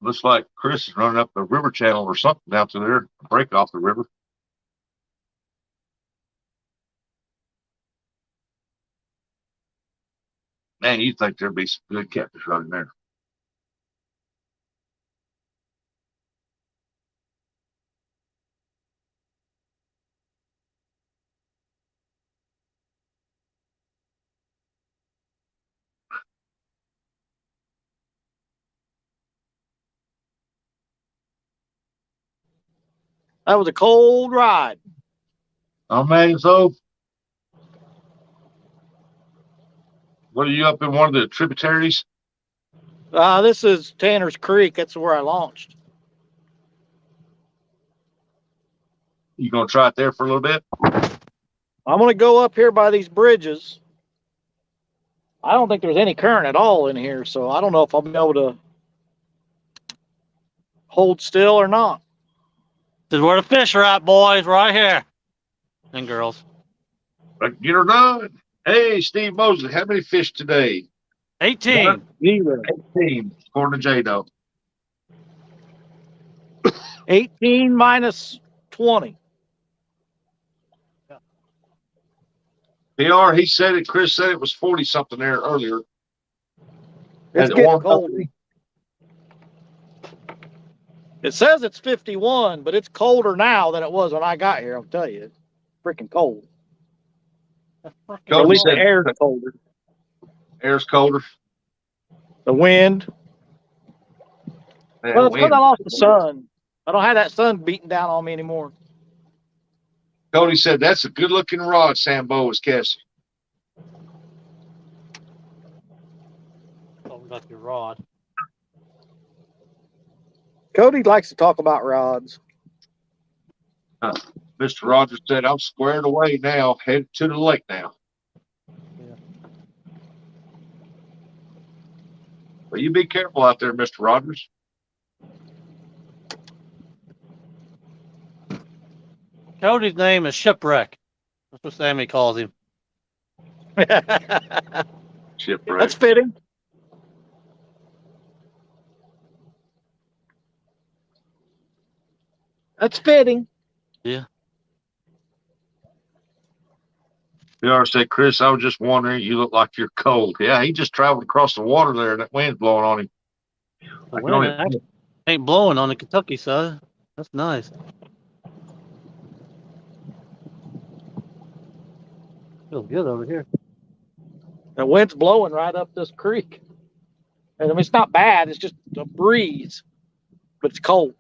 Looks like Chris is running up the river channel or something down to there, break off the river. Man, you'd think there'd be some good catfish running there. That was a cold ride. Oh man, so what are you up in one of the tributaries? This is Tanner's Creek. That's where I launched. You gonna try it there for a little bit? I'm going to go up here by these bridges. I don't think there's any current at all in here, so I don't know if I'll be able to hold still or not. This is where the fish are at, boys, right here. And girls. Like, get her done. Hey, Steve Mosley, how many fish today? 18. 18, according to J-Do. 18 minus 20. PR, he said it. Chris said it was 40 something there earlier. It's getting cold. It says it's 51, but it's colder now than it was when I got here. I'll tell you, it's freaking cold. Or at least the air's colder. Air's colder. The wind. Man, Well, it's because wind. I lost the sun. I don't have that sun beating down on me anymore. Cody said that's a good looking rod Sambo was casting. Talking about your rod. Cody likes to talk about rods. Mr. Rogers said, I'm squared away now, headed to the lake now. Yeah. Well, you be careful out there, Mr. Rogers. Cody's name is Shipwreck. That's what Sammy calls him. Shipwreck. That's fitting. That's fitting. Yeah. PR said, Chris, I was just wondering, you look like you're cold. Yeah, he just traveled across the water there and that wind's blowing on him. The I can wind only, actually ain't blowing on the Kentucky side. That's nice. Feels good over here. The wind's blowing right up this creek. And I mean, it's not bad. It's just a breeze, but it's cold.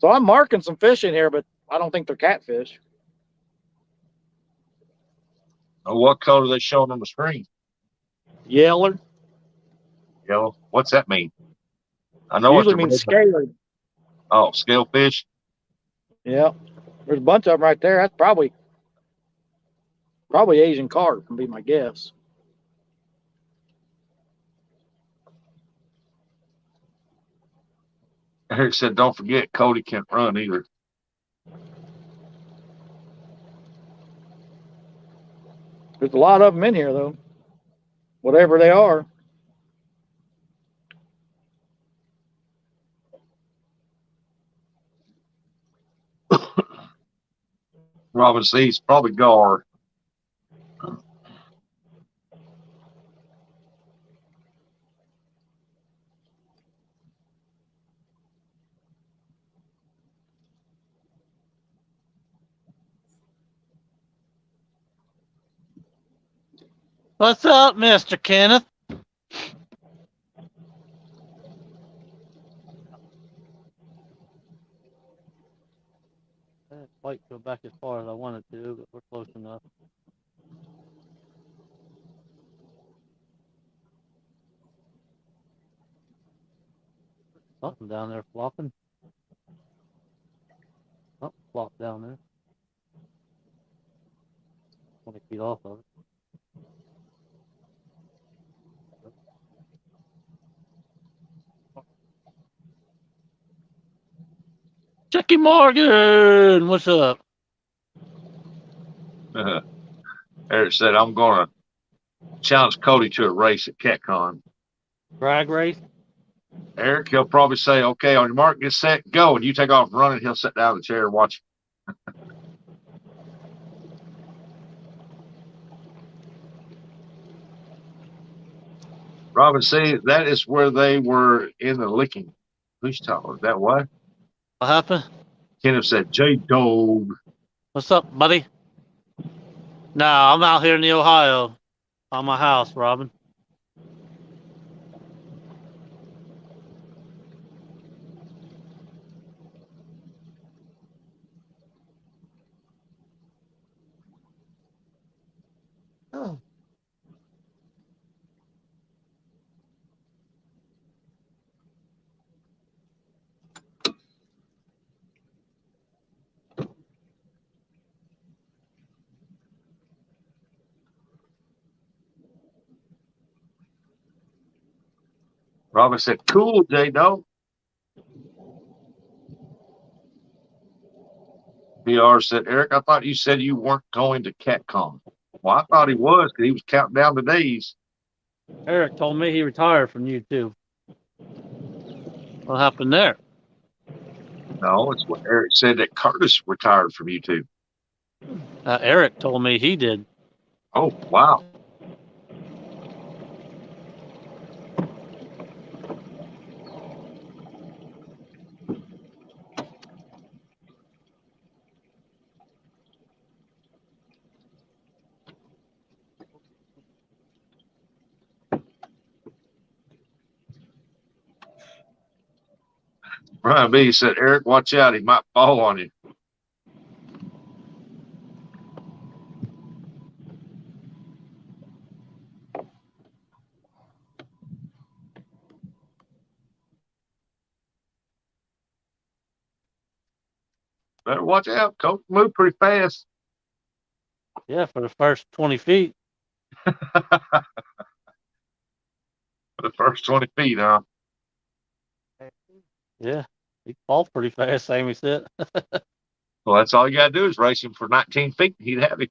So I'm marking some fish in here, but I don't think they're catfish. oh, what color they showing on the screen? Yeller. Yellow. What's that mean? I know Usually what means they're scaly. Oh, scale fish. Yeah. There's a bunch of them right there. That's probably Asian carp, would be my guess. Eric said, don't forget, Cody can't run either. There's a lot of them in here, though. Whatever they are. Robin sees probably gar. What's up, Mr. Kenneth? I didn't quite go back as far as I wanted to, but we're close enough. Something down there flopping. Oh, flop down there. 20 feet off of it. Jackie Morgan, what's up? Eric said, I'm going to challenge Cody to a race at CatCon. Drag race? Eric, he'll probably say, okay, on your mark, get set, go. And you take off running. He'll sit down in the chair and watch. Robin said, that is where they were in the licking. Who's talking? That what? What happened? Kenneth said, J Dog. What's up, buddy? No, I'm out here in the Ohio. On my house, Robin. Oh. Robin said, cool, J Dog. PR said, Eric, I thought you said you weren't going to CatCon. Well, I thought he was because he was counting down the days. Eric told me he retired from you too. What happened there? No, it's what Eric said that Curtis retired from YouTube. Eric told me he did. Oh, wow. Brian B said, Eric, watch out. He might fall on you. Better watch out. Coach move pretty fast. Yeah, for the first 20 feet. For the first 20 feet, huh? Yeah, he falls pretty fast, Sammy said. Well, that's all you got to do is race him for 19 feet. He'd have him.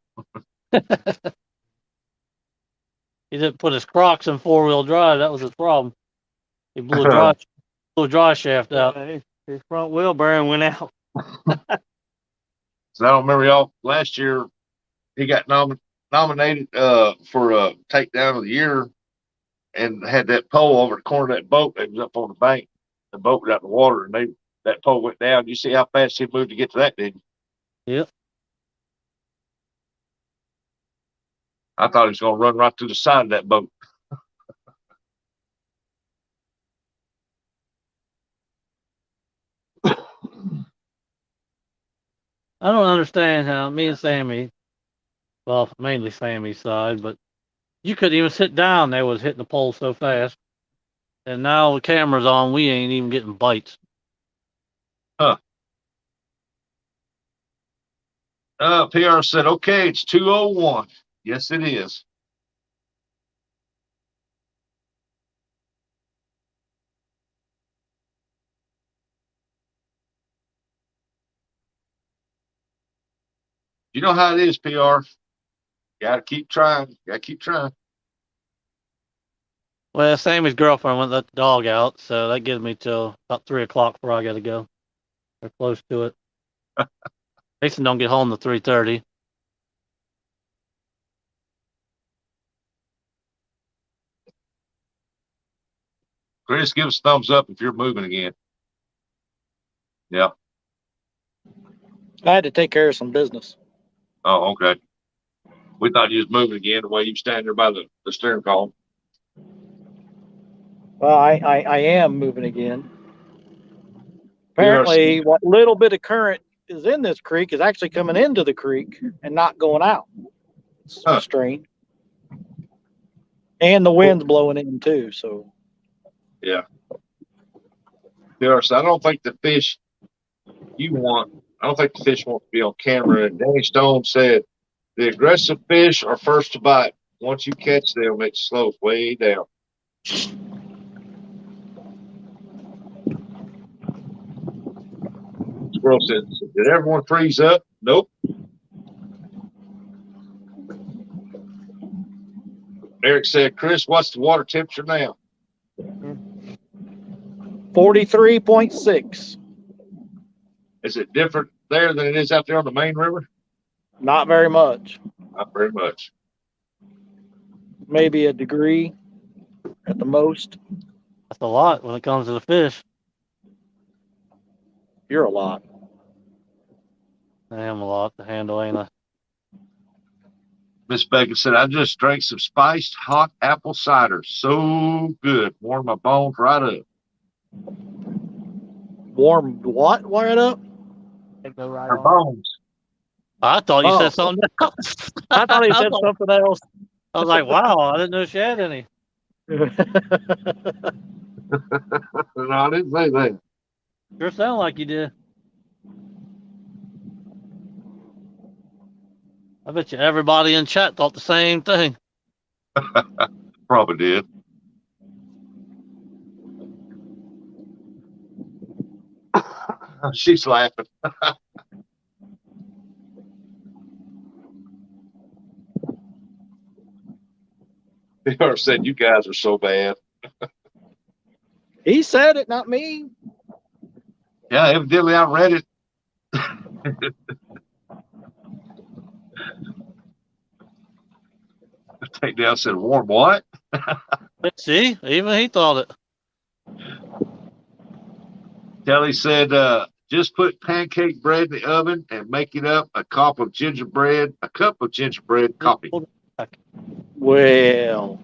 He didn't put his Crocs in 4-wheel drive. That was his problem. He blew a dry shaft out. His front wheel bearing went out. So I don't remember y'all last year. He got nominated for takedown of the year, and had that pole over the corner of that boat that was up on the bank. The boat was out in the water, and that pole went down. You see how fast he moved to get to that, didn't you? Yep. I thought he was going to run right through the side of that boat. I don't understand how me and Sammy, well, mainly Sammy's side, but you couldn't even sit down. They was hitting the pole so fast. And now the camera's on, we ain't even getting bites. Huh. PR said, okay, it's 2:01. Yes, it is. You know how it is, PR. Got to keep trying. Got to keep trying. Well, Sammy's girlfriend went let the dog out, so that gives me till about 3 o'clock before I got to go. They're close to it. Mason don't get home till 3:30. Chris, give us a thumbs up if you're moving again. Yeah. I had to take care of some business. Oh, okay. We thought you was moving again the way you stand there by the steering column. Well, I am moving again. Apparently, what little bit of current is in this creek is actually coming into the creek and not going out. It's strange. And the wind's blowing in too, so. Yeah. So I don't think the fish I don't think the fish want to be on camera. And Danny Stone said the aggressive fish are first to bite. Once you catch them, it slows way down. Squirrel said, did everyone freeze up? Nope. Eric said, Chris, what's the water temperature now? 43.6. Is it different there than it is out there on the main river? Not very much. Not very much. Maybe a degree at the most. That's a lot when it comes to the fish. You're a lot. I am a lot to handle, ain't I? Miss Bacon said, I just drank some spiced hot apple cider. So good. Warmed my bones right up. Warm what? Right up? Her bones. I thought you said something else. I thought he said something else. I was like, wow, I didn't know she had any. No, I didn't say that. Sure sound like you did. I bet you everybody in chat thought the same thing. Probably did. She's laughing. PR said, you guys are so bad. He said it, not me. Yeah, evidently I read it. Takedown said, warm what? See, even he thought it. Kelly said, just put pancake bread in the oven and make it up a cup of gingerbread coffee. Well,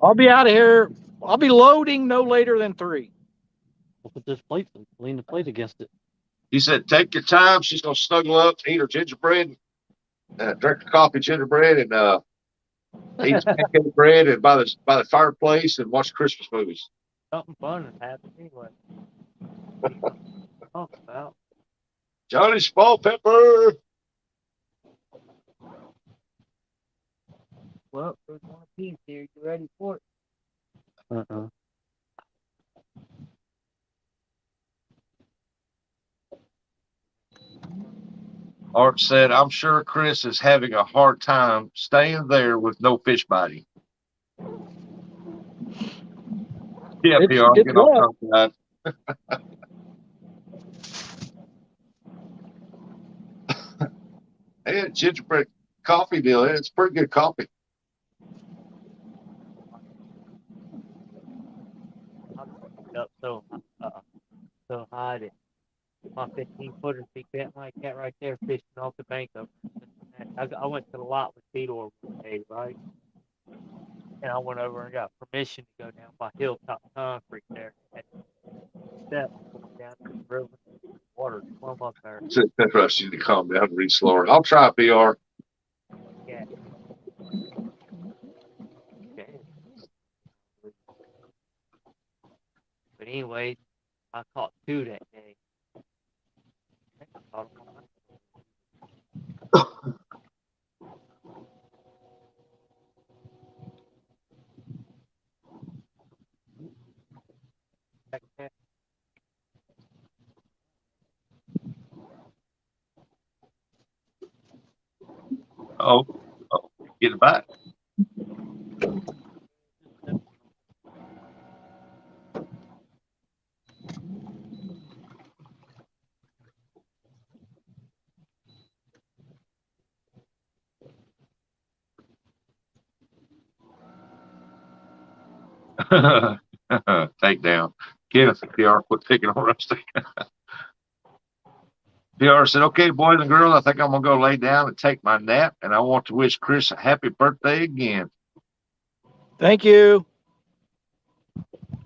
I'll be out of here. I'll be loading no later than 3. We'll put this plate, lean the plate against it. He said, take your time. She's gonna snuggle up, eat her gingerbread, drink her coffee gingerbread, and eat some pancake bread, and by the fireplace, and watch Christmas movies. Something fun has happened anyway. Talk about. Johnny Small Pepper. Well, there's one piece here. You ready for it? Uh-uh. Art said, I'm sure Chris is having a hard time staying there with no fish biting. Yeah, PR, It's get off rough. top of that. Hey, gingerbread coffee deal. It's pretty good coffee. Up so high that my 15-footer be bent like that right there, fishing off the bank over. I went to the lot with Theodore one day, right? And I went over and got permission to go down by Hilltop Concrete there. And steps going down to the river, water plumb up there. That's right. You need to calm down and read slower. I'll try PR. Yeah. Okay. But anyway, I caught 2 that day. I think I caught them on my Oh, get it back. Take down. Kenneth, PR, quit picking on Rusty. PR said, okay, boys and girls, I think I'm going to go lay down and take my nap, and I want to wish Chris a happy birthday again. Thank you.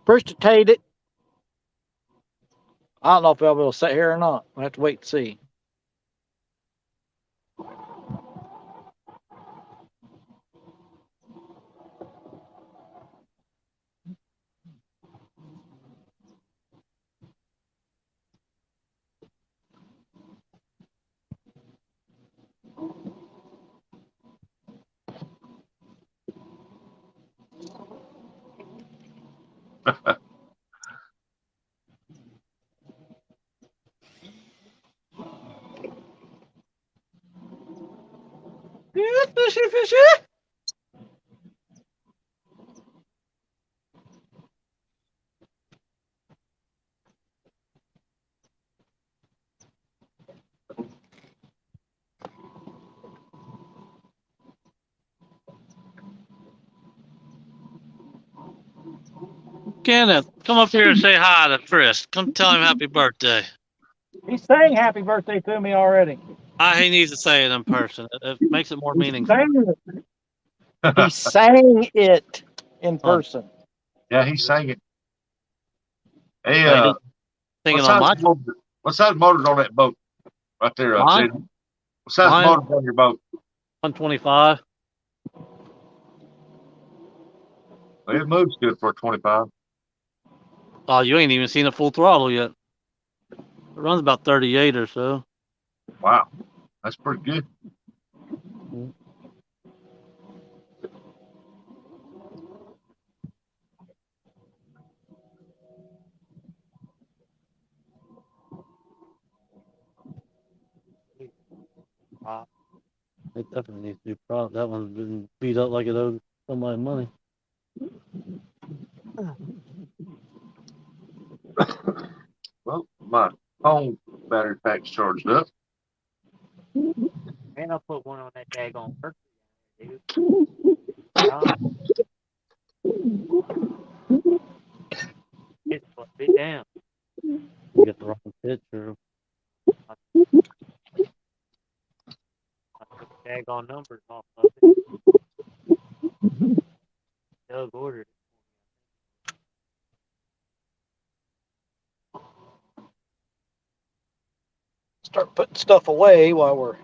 Appreciate it. I don't know if I'll be able to sit here or not. I'll have to wait and see. Kenneth, come up here and say hi to Chris. Come tell him happy birthday. He's saying happy birthday to me already. He needs to say it in person. It makes it more He's meaningful. saying it. He's saying it in person. Yeah, he sang it. Hey, Thinking on my what size motor's on that boat right there? Mine? What size Mine? motor's on your boat? 125. Well, it moves good for a 25. Oh, you ain't even seen a full throttle yet. It runs about 38 or so. Wow, that's pretty good. It definitely needs to be proud. That one's been beat up like it owes somebody money. Well, my phone battery pack's charged up. And I'll put one on that daggone turkey, dude. It's put it down. You get the wrong picture. I took the daggone numbers off of it. Doug ordered it. start putting stuff away while we're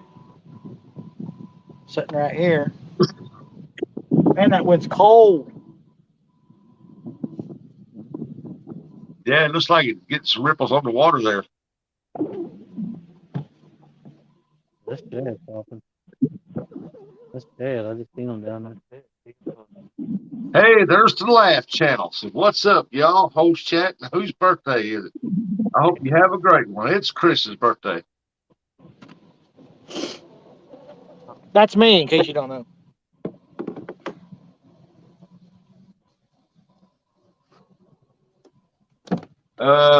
sitting right here. Man, that wind's cold. Yeah, it looks like it's getting some ripples on the water there. That's bad, Dolphin. That's bad. I just seen them down there. Hey, there's the Laugh Channel. So what's up, y'all? Host chat. Whose birthday is it? I hope you have a great one. It's Chris's birthday. That's me, in case you don't know.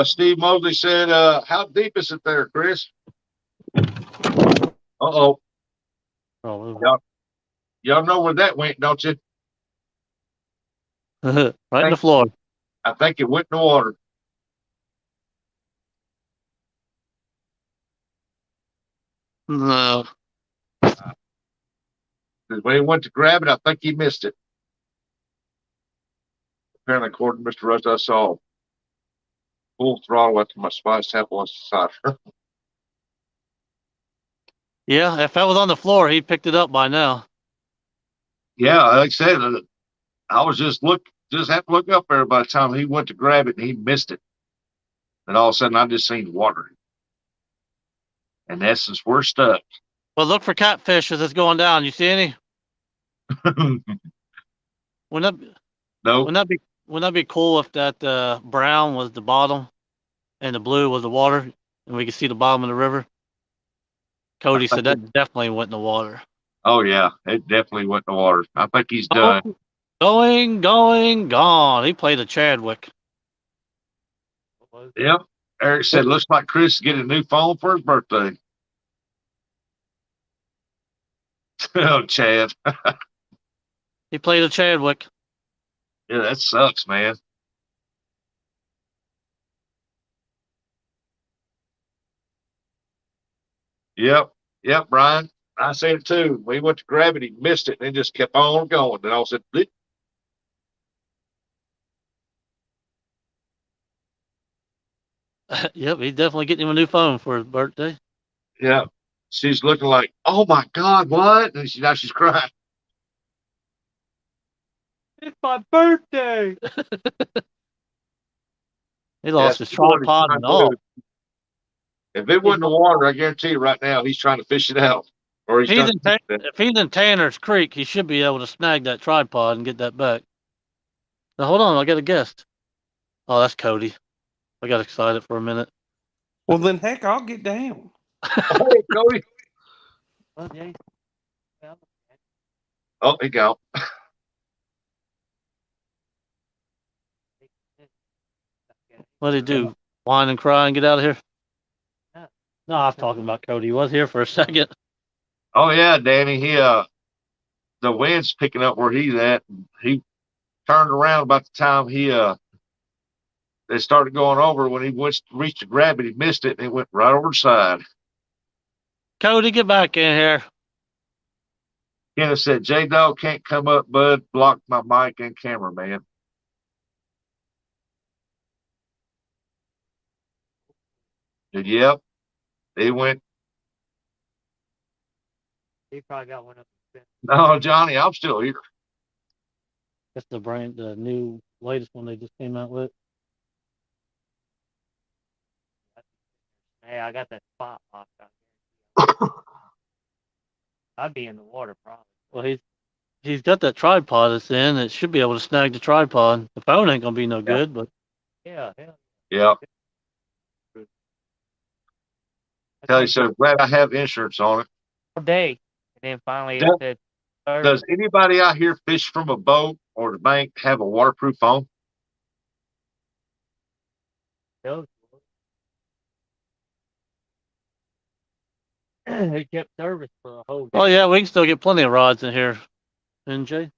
Steve Mosley said, how deep is it there, Chris? Uh-oh. Oh, Y'all know where that went, don't you? right in the floor. I think it went in the water. No. Because when he went to grab it, I think he missed it. Apparently, according to Mr. Russ, I saw full throttle after my spice tap was cider. Yeah, if that was on the floor, he picked it up by now. Yeah, like I said, I was just had to look up there by the time he went to grab it and he missed it. And all of a sudden, I just seen water. In essence, we're stuck. Well, look for catfish as it's going down. You see any? Wouldn't that, No, wouldn't that be cool if that brown was the bottom and the blue was the water and we could see the bottom of the river? Cody said that definitely went in the water. oh yeah, it definitely went in the water. I think he's done. Going, gone. He played a Chadwick. Yep. Eric said, looks like Chris is getting a new phone for his birthday. Oh, Chad. He played a Chadwick. Yeah, that sucks, man. Yep. Yep, Brian. I said it too. When he went to grab it, he missed it and just kept on going. Then all said, bleep. Yep, he's definitely getting him a new phone for his birthday. Yeah. She's looking like, oh my God, what? And now she's crying. It's my birthday. He lost his That's what he's tripod trying and to all. do. If it wasn't the water, I guarantee you right now, he's trying to fish it out. Or he's done. If he's in Tanner's Creek, he should be able to snag that tripod and get that back. Now, hold on, I got a guest. Oh, that's Cody. I got excited for a minute. Well, then, heck, I'll get down. Hey, Cody. Oh, he go. What did he do? Whine and cry and get out of here? No, I was talking about Cody. He was here for a second. Oh yeah, Danny. The wind's picking up where he's at. He turned around about the time they started going over. When he reached to grab it, he missed it and he went right over the side. Cody, get back in here. Kenneth said, J Dog can't come up, bud. Blocked my mic and camera, man. And yep, he went. He probably got one up. No, Johnny, I'm still here. That's the new latest one they just came out with. Hey, I got that spot locked out. I'd be in the water probably. Well, he's got that tripod that's in. It should be able to snag the tripod. The phone ain't gonna be no good, but Yeah. Yeah. Tell you so glad I have insurance on it. All day. And then finally Yeah. it said, Does anybody out here fish from a boat or the bank have a waterproof phone? They kept service for a whole day. oh yeah, we can still get plenty of rods in here, NJ.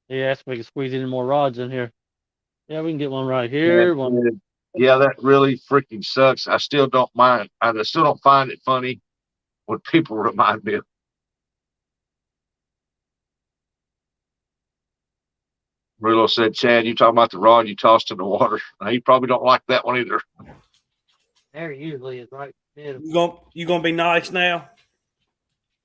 Yeah, so we can squeeze any more rods in here. Yeah, we can get one right here. Yeah, that really freaking sucks. I still don't mind. I still don't find it funny when people remind me of. Rillo said, Chad, you talking about the rod you tossed in the water. He probably don't like that one either. There usually is right in the middle. You gonna be nice now?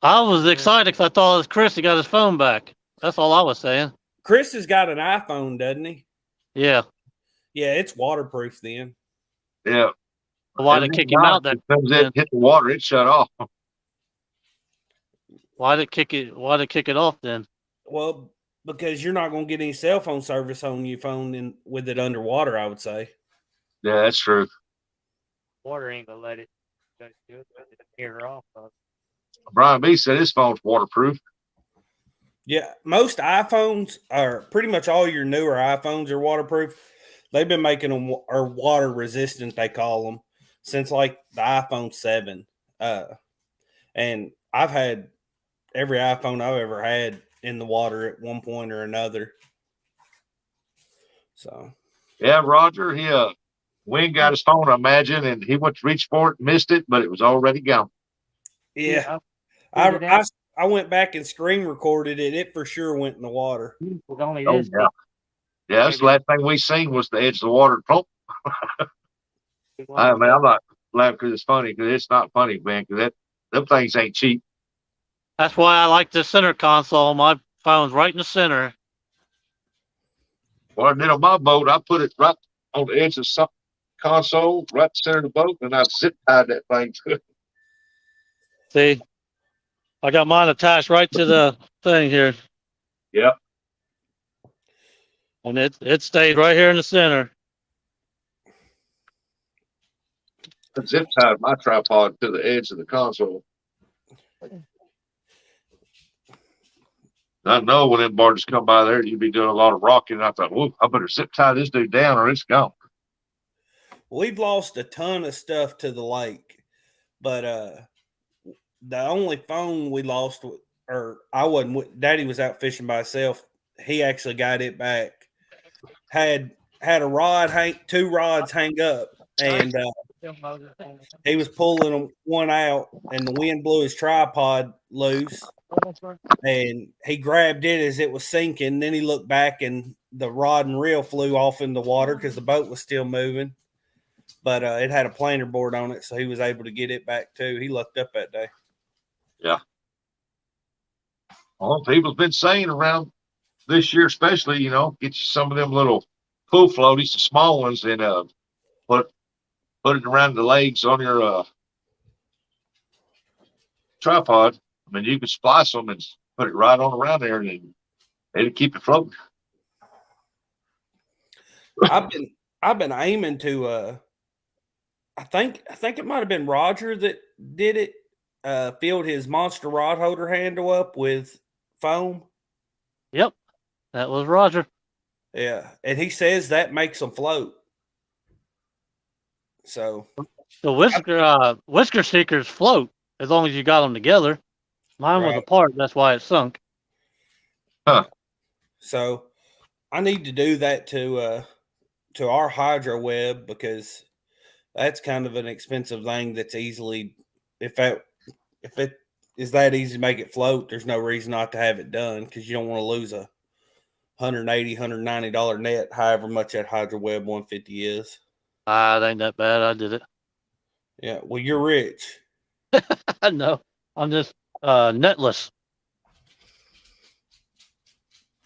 I was excited because I thought it was Chris. He got his phone back. That's all I was saying. Chris has got an iPhone, doesn't he? Yeah. Yeah, it's waterproof then. Yeah. Why And did it then kick him out? as soon as it hit the water, it shut off. Why did it kick it? Why did it kick it off then? Well, because you're not gonna get any cell phone service on your phone with it underwater, I would say. Yeah, that's true. Water ain't gonna let it go to it. Tear off. Brian B said his phone's waterproof. Yeah, most iPhones are pretty much all your newer iPhones are waterproof. They've been making them or water resistant, they call them, since like the iPhone 7. And I've had every iPhone I've ever had in the water at one point or another. So Yeah, Roger, Wayne got his phone, I imagine, and he went to reach for it, missed it, but it was already gone. yeah, I went back and screen recorded it. It for sure went in the water. Only Oh, this yeah. Yeah, that's the last thing we seen was the edge of the water. Plump. I mean, I'm not laughing because it's funny, because it's not funny, man, because them things ain't cheap. That's why I like the center console. My phone's right in the center. Well, I did on my boat, I put it right on the edge of some console, right center of the boat, and I zip tied that thing to it. See, I got mine attached right to the thing here, Yep. and it stayed right here in the center. I zip tied my tripod to the edge of the console. I know when them barges come by there, you'd be doing a lot of rocking. And I thought, whoa, I better zip tie this dude down or it's gone. We've lost a ton of stuff to the lake, but the only phone we lost, or I wasn't. Daddy was out fishing by himself. He actually got it back. Had a rod two rods hang up, and he was pulling one out, and the wind blew his tripod loose, and he grabbed it as it was sinking. Then he looked back, and the rod and reel flew off in the water because the boat was still moving. But it had a planer board on it, so he was able to get it back too. He lucked up that day. Yeah. Well, people's been saying around this year, especially, get you some of them little pool floaties, the small ones, and put it around the legs on your tripod. I mean, you can splice them and put it right on around there, and it'll keep it floating. I've been aiming to. I think it might have been Roger that did it. Filled his monster rod holder handle up with foam. Yep, that was Roger. Yeah, and he says that makes them float. So the whisker seekers float as long as you got them together. Mine was apart, that's why it sunk. Huh. So I need to do that to our hydro web, because that's kind of an expensive thing that's easily, if it is that easy to make it float, there's no reason not to have it done, because you don't want to lose a $180, $190 net, however much that hydro web 150 is. It ain't that bad. I did it. Yeah, well, you're rich. No, I'm just netless.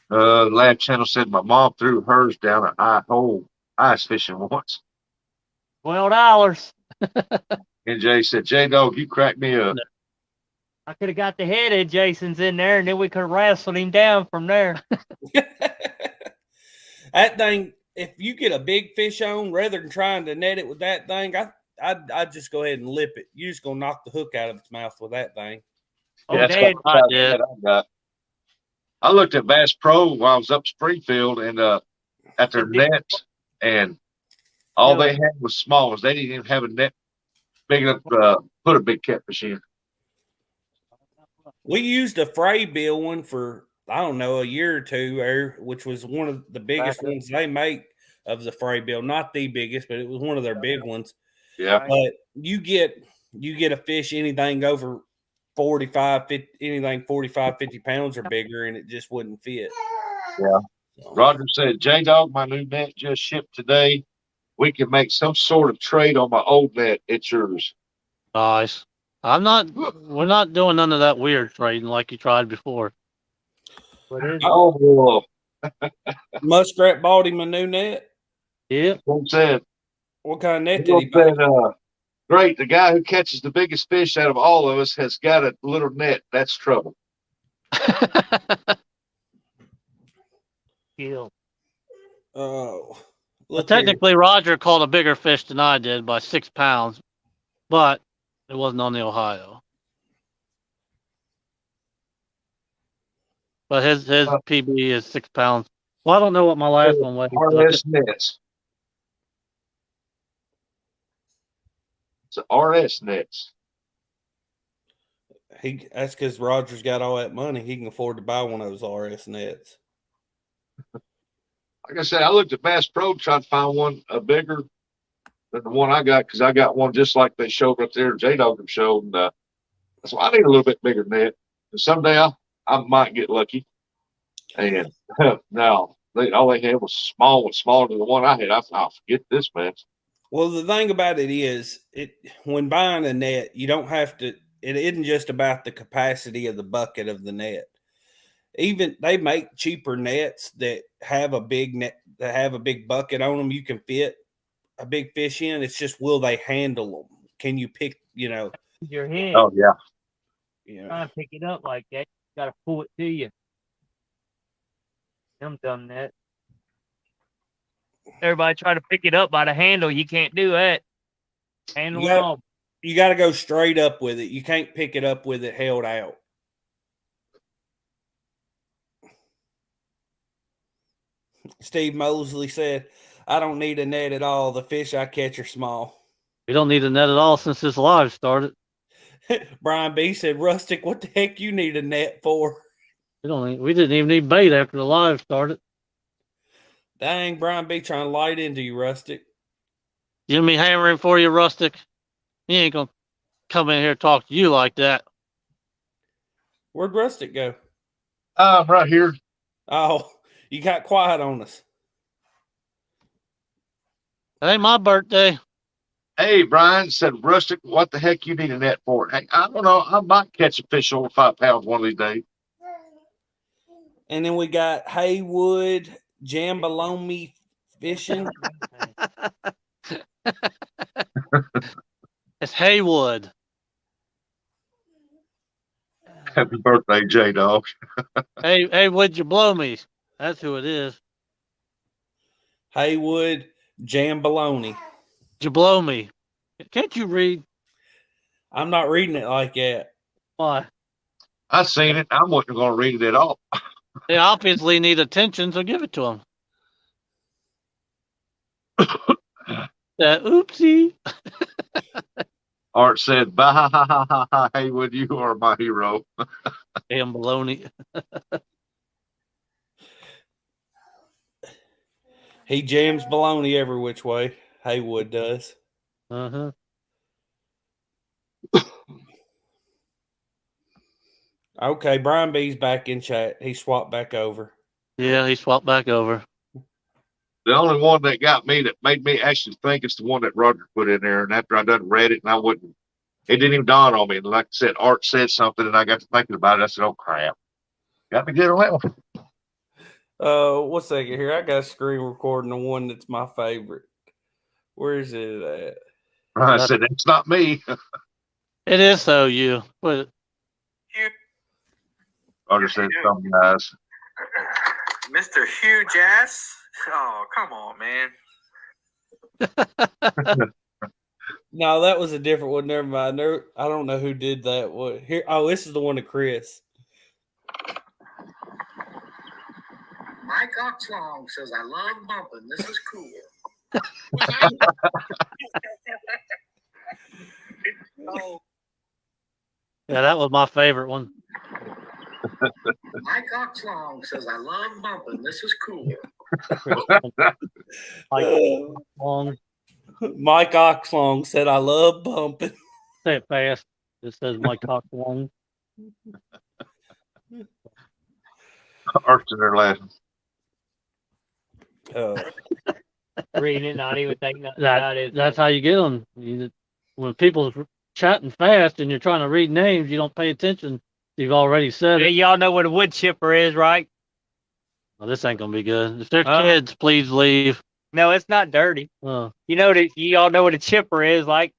Lab Channel said my mom threw hers down an hole ice fishing once. $12. And Jay said, J-Dog, you cracked me up. I could have got the head of Jason's in there, and then we could have wrestled him down from there. That thing, if you get a big fish on, rather than trying to net it with that thing, I'd just go ahead and lip it. You're just gonna knock the hook out of its mouth with that thing. Yeah, Dad, I did. I looked at Bass Pro while I was up Springfield and at their nets, and all they had was small ones. They didn't even have a net big enough to put a big catfish in. We used a fray bill one for, I don't know, a year or two, which was one of the biggest ones they make of the fray bill. Not the biggest, but it was one of their big ones. Yeah. But you get a fish anything over 45, 50, anything 45, 50 pounds or bigger, and it just wouldn't fit. Yeah. So. Roger said, J-Dog, my new net just shipped today. we can make some sort of trade on my old net. It's yours. Nice. We're not doing none of that weird trading like you tried before. What is it? Oh, Muskrat bought him a new net. Yep. one said, What kind of net did he buy? said, great. The guy who catches the biggest fish out of all of us has got a little net. That's trouble. Kill. Oh, Well, look here. technically, Roger caught a bigger fish than I did by 6 pounds, but it wasn't on the Ohio. But his PB is 6 pounds. Well, I don't know what my last one was. RS nets. It's a RS nets. That's because Roger's got all that money. He can afford to buy one of those RS nets. Like I said, I looked at Bass Pro, tried to find one bigger than the one I got because I got one just like they showed up there. J Dog showed, and so I need a little bit bigger net. And someday I might get lucky. And now all they had was small one, smaller than the one I had. I'll forget this, man. Well, the thing about it is, when buying a net, you don't have to. It isn't just about the capacity of the bucket of the net. Even they make cheaper nets that have a big net, that have a big bucket on them. You can fit a big fish in. It's just, will they handle them? Can you pick? Your hand. Oh yeah. Trying to pick it up like that. You gotta pull it to you. I'm done that. Everybody try to pick it up by the handle. You can't do that. Handle it all. You got to go straight up with it. You can't pick it up with it held out. Steve Mosley said, I don't need a net at all. The fish I catch are small. We don't need a net at all since this live started. Brian B said, Rustic, what the heck you need a net for? We didn't even need bait after the live started. Dang, Brian B trying to light into you, Rustic. Jimmy hammering for you, Rustic. He ain't gonna come in here and talk to you like that. Where'd Rustic go? I'm right here. Oh, you got quiet on us. It ain't my birthday. Hey, Brian said, Rustic, what the heck you need a net for? Hey, I don't know. I might catch a fish over 5 pounds one of these days. And then we got Haywood Jambalome Fishing. It's Haywood. Happy birthday, J Dog. Hey, would you blow me? That's who it is. Haywood Jambalone. You blow me. Can't you read? I'm not reading it like that. Why? I seen it. I wasn't going to read it at all. They obviously need attention, so give it to them. Oopsie. Art said, "Bah ha ha ha ha ha! Haywood, you are my hero." Damn baloney. He jams baloney every which way. Haywood does. Uh-huh. Okay, Brian B's back in chat. He swapped back over. Yeah, he swapped back over. The only one that got me, that made me actually think, it's the one that Roger put in there. And after I done read it, and it didn't even dawn on me. And like I said, Art said something, and I got to thinking about it. I said, "Oh crap, got me good on that one." 1 second here. I got a screen recording the one that's my favorite. Where is it at? I said, "It's not me." It is so you. But Roger said, "Some guys." Mr. Huge Ass. Oh, come on, man. No, that was a different one. Never mind. I don't know who did that. What here? Oh, this is the one to Chris. Mike Oxlong says, I love bumping. This is cool. yeah, that was my favorite one. Mike Oxlong says, I love bumping. This is cool. Mike Oxlong said, I love bumping. Say it fast. It says Mike Oxlong. Art's in there laughing. reading it, not even thinking nothing about it. That's how you get them. When people's chatting fast and you're trying to read names, you don't pay attention. You've already said Hey, it. y'all know what a wood chipper is, right? Well, this ain't gonna be good. If there's kids, please leave. No, it's not dirty. You know that you all know what a chipper is, like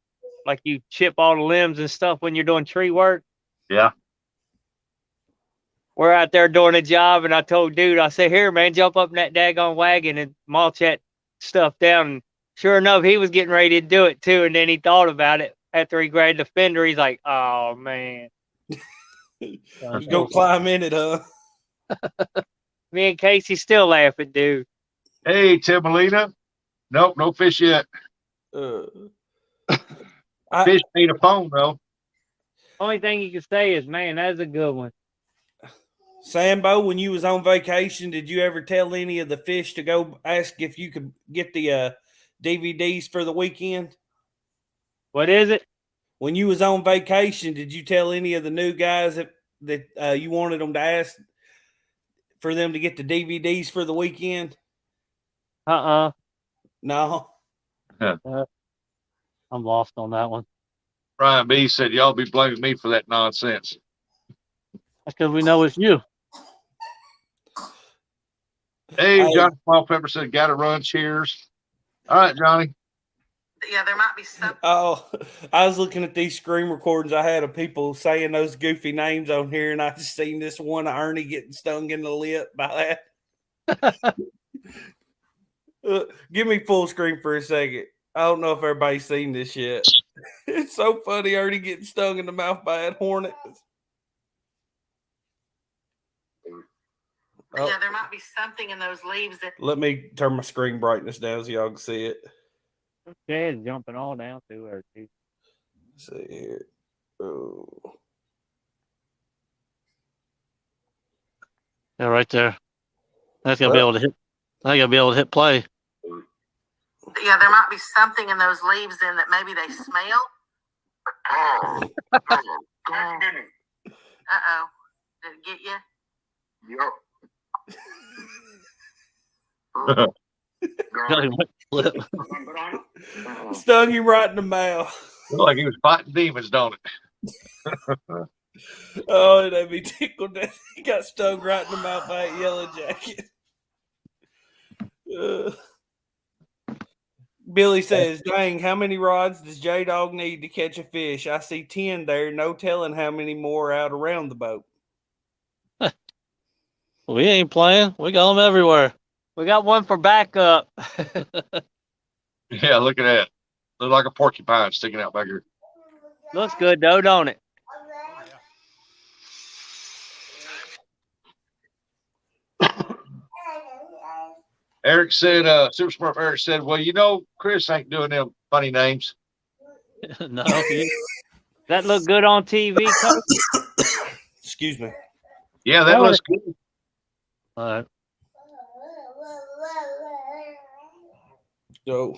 you chip all the limbs and stuff when you're doing tree work. Yeah. We're out there doing a job, and I told dude, I said, "Here, man, jump up in that daggone wagon and mulch that stuff down." And sure enough, he was getting ready to do it too, and then he thought about it after he grabbed the fender. He's like, "Oh man." Go climb in it, huh? Me and Casey still laughing, dude. Hey, Tim Molina. Nope, no fish yet. Fish need a phone though. Only thing you can say is, man, that's a good one. Sambo, when you was on vacation, did you ever tell any of the fish to go ask if you could get the DVDs for the weekend? What is it? When you was on vacation, did you tell any of the new guys that you wanted them to ask for them to get the DVDs for the weekend? No. I'm lost on that one. Brian B said y'all be blaming me for that nonsense. That's because we know it's you. Hey, Johnny Small Pepper said, "Gotta run." Cheers. All right, Johnny. Yeah, there might be some. Oh, I was looking at these screen recordings I had of people saying those goofy names on here, and I just seen this one Ernie getting stung in the lip by that. Give me full screen for a second. I don't know if everybody's seen this yet. It's so funny, Ernie getting stung in the mouth by that hornet. Yeah, there might be something in those leaves that. Let me turn my screen brightness down so y'all can see it. Dad's jumping all down through her, too. Let's see here. Oh. Yeah, right there. That's gonna be able to hit. I gotta be able to hit play. Yeah, there might be something in those leaves then that maybe they smell. Uh-oh. Did it get you? Stung him right in the mouth. Looked like he was fighting demons, don't it? Oh, that'd be tickled. He got stung right in the mouth by a yellow jacket. Billy says, "Dang, how many rods does J-Dog need to catch a fish? I see 10 there. No telling how many more out around the boat." We ain't playing. We got them everywhere. We got one for backup. Yeah, look at that. Look like a porcupine sticking out back here. Looks good, though, don't it? Eric said, Super Smart Eric said, "Well, you know, Chris ain't doing them funny names." No. That look good on TV, Coach? Excuse me. Yeah, that looks good. All right. So,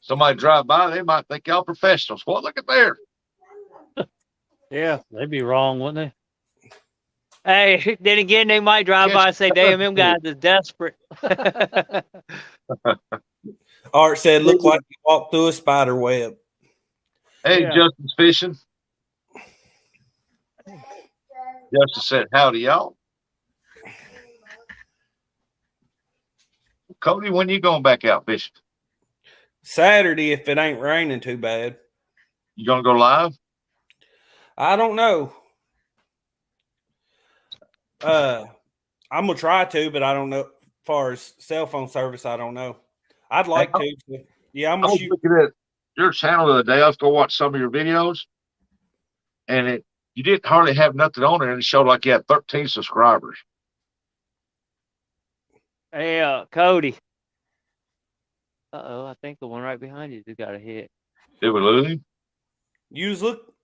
somebody drive by, they might think y'all professionals. Well, look at there. Yeah. They'd be wrong, wouldn't they? Hey, then again, they might drive by and say, "Damn, them guys is desperate." Art said, "Look like you walked through a spider web." Hey, Yeah. Justin's fishing. Justin said, "Howdy, y'all." Cody, when you going back out fishing? Saturday, if it ain't raining too bad. You gonna go live? I don't know. I'm gonna try to, but I don't know. As far as cell phone service, I don't know. I'd like to. So yeah, I'm I gonna was shoot. looking at your channel the other day. I was gonna watch some of your videos, and you didn't hardly have nothing on there, and it showed like you had 13 subscribers. Hey, Cody. Uh-oh, I think the one right behind you just got a hit. Did we lose him? Look.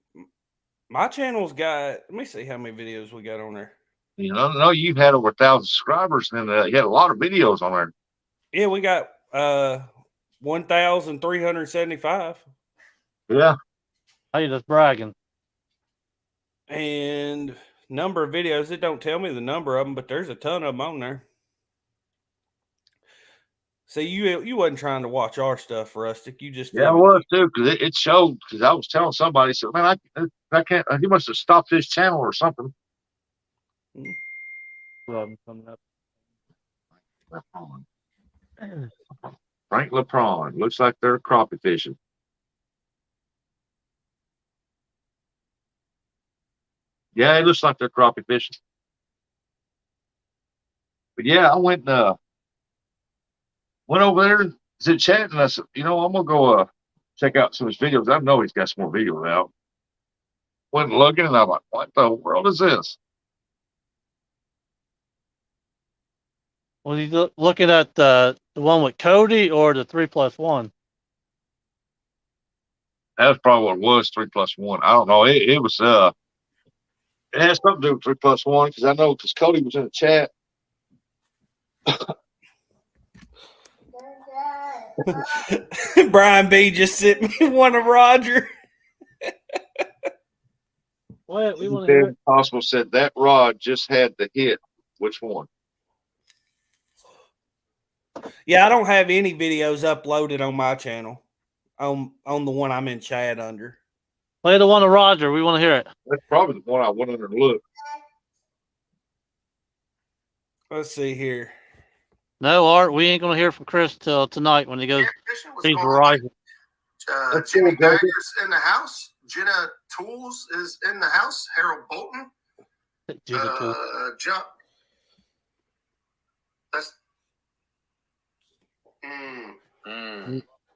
My channel's got. Let me see how many videos we got on there. You know, you've had over 1,000 subscribers, and you had a lot of videos on there. Yeah, we got 1,375. Yeah. How you just bragging? And number of videos, it don't tell me the number of them, but there's a ton of them on there. See, you wasn't trying to watch our stuff, Rustic. You just Yeah, I figured was too, because it showed. Because I was telling somebody, so man, I can't. He must have stopped his channel or something. Coming up. Frank LePron. Looks like they're crappie fishing. Yeah, it looks like they're crappie fishing. But yeah, I went went over there and said chat, and I said, I'm gonna go check out some of his videos. I know he's got some more videos out. Went looking, and I'm like, what the world is this? Was he looking at the one with Cody or the 3+1? That's probably what it was. 3+1. I don't know. It was it has something to do with 3+1 because I know because Cody was in the chat. Brian B just sent me one of Roger. What? We want to hear it. Possible said that rod just had the hit. Which one? Yeah, I don't have any videos uploaded on my channel. On the one I'm in chat under. Play the one of Roger. We want to hear it. That's probably the one I went under and looked. Let's see here. No, Art, we ain't gonna hear from Chris till tonight when he goes. He's Verizon. Jimmy Bagger's in the house. Jenna Tools is in the house. Harold Bolton. Jump. That's.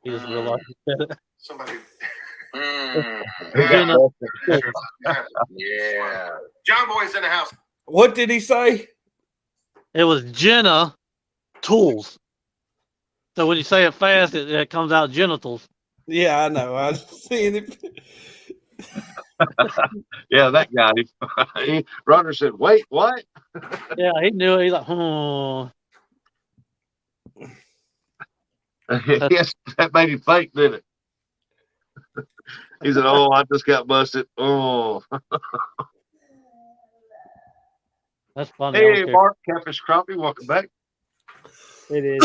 He just realized he said it. Somebody. Yeah. John Boy's in the house. What did he say? It was Jenna Tools. So when you say it fast, it comes out genitals. Yeah, I know. I've seen it. Yeah, that got him. Roger said, wait, what? Yeah, he knew it. He's like, oh. Yes, that made him think, didn't it? He said, oh, I just got busted. Oh. That's funny. Hey, Mark, Catfish Crappie, welcome back. It is.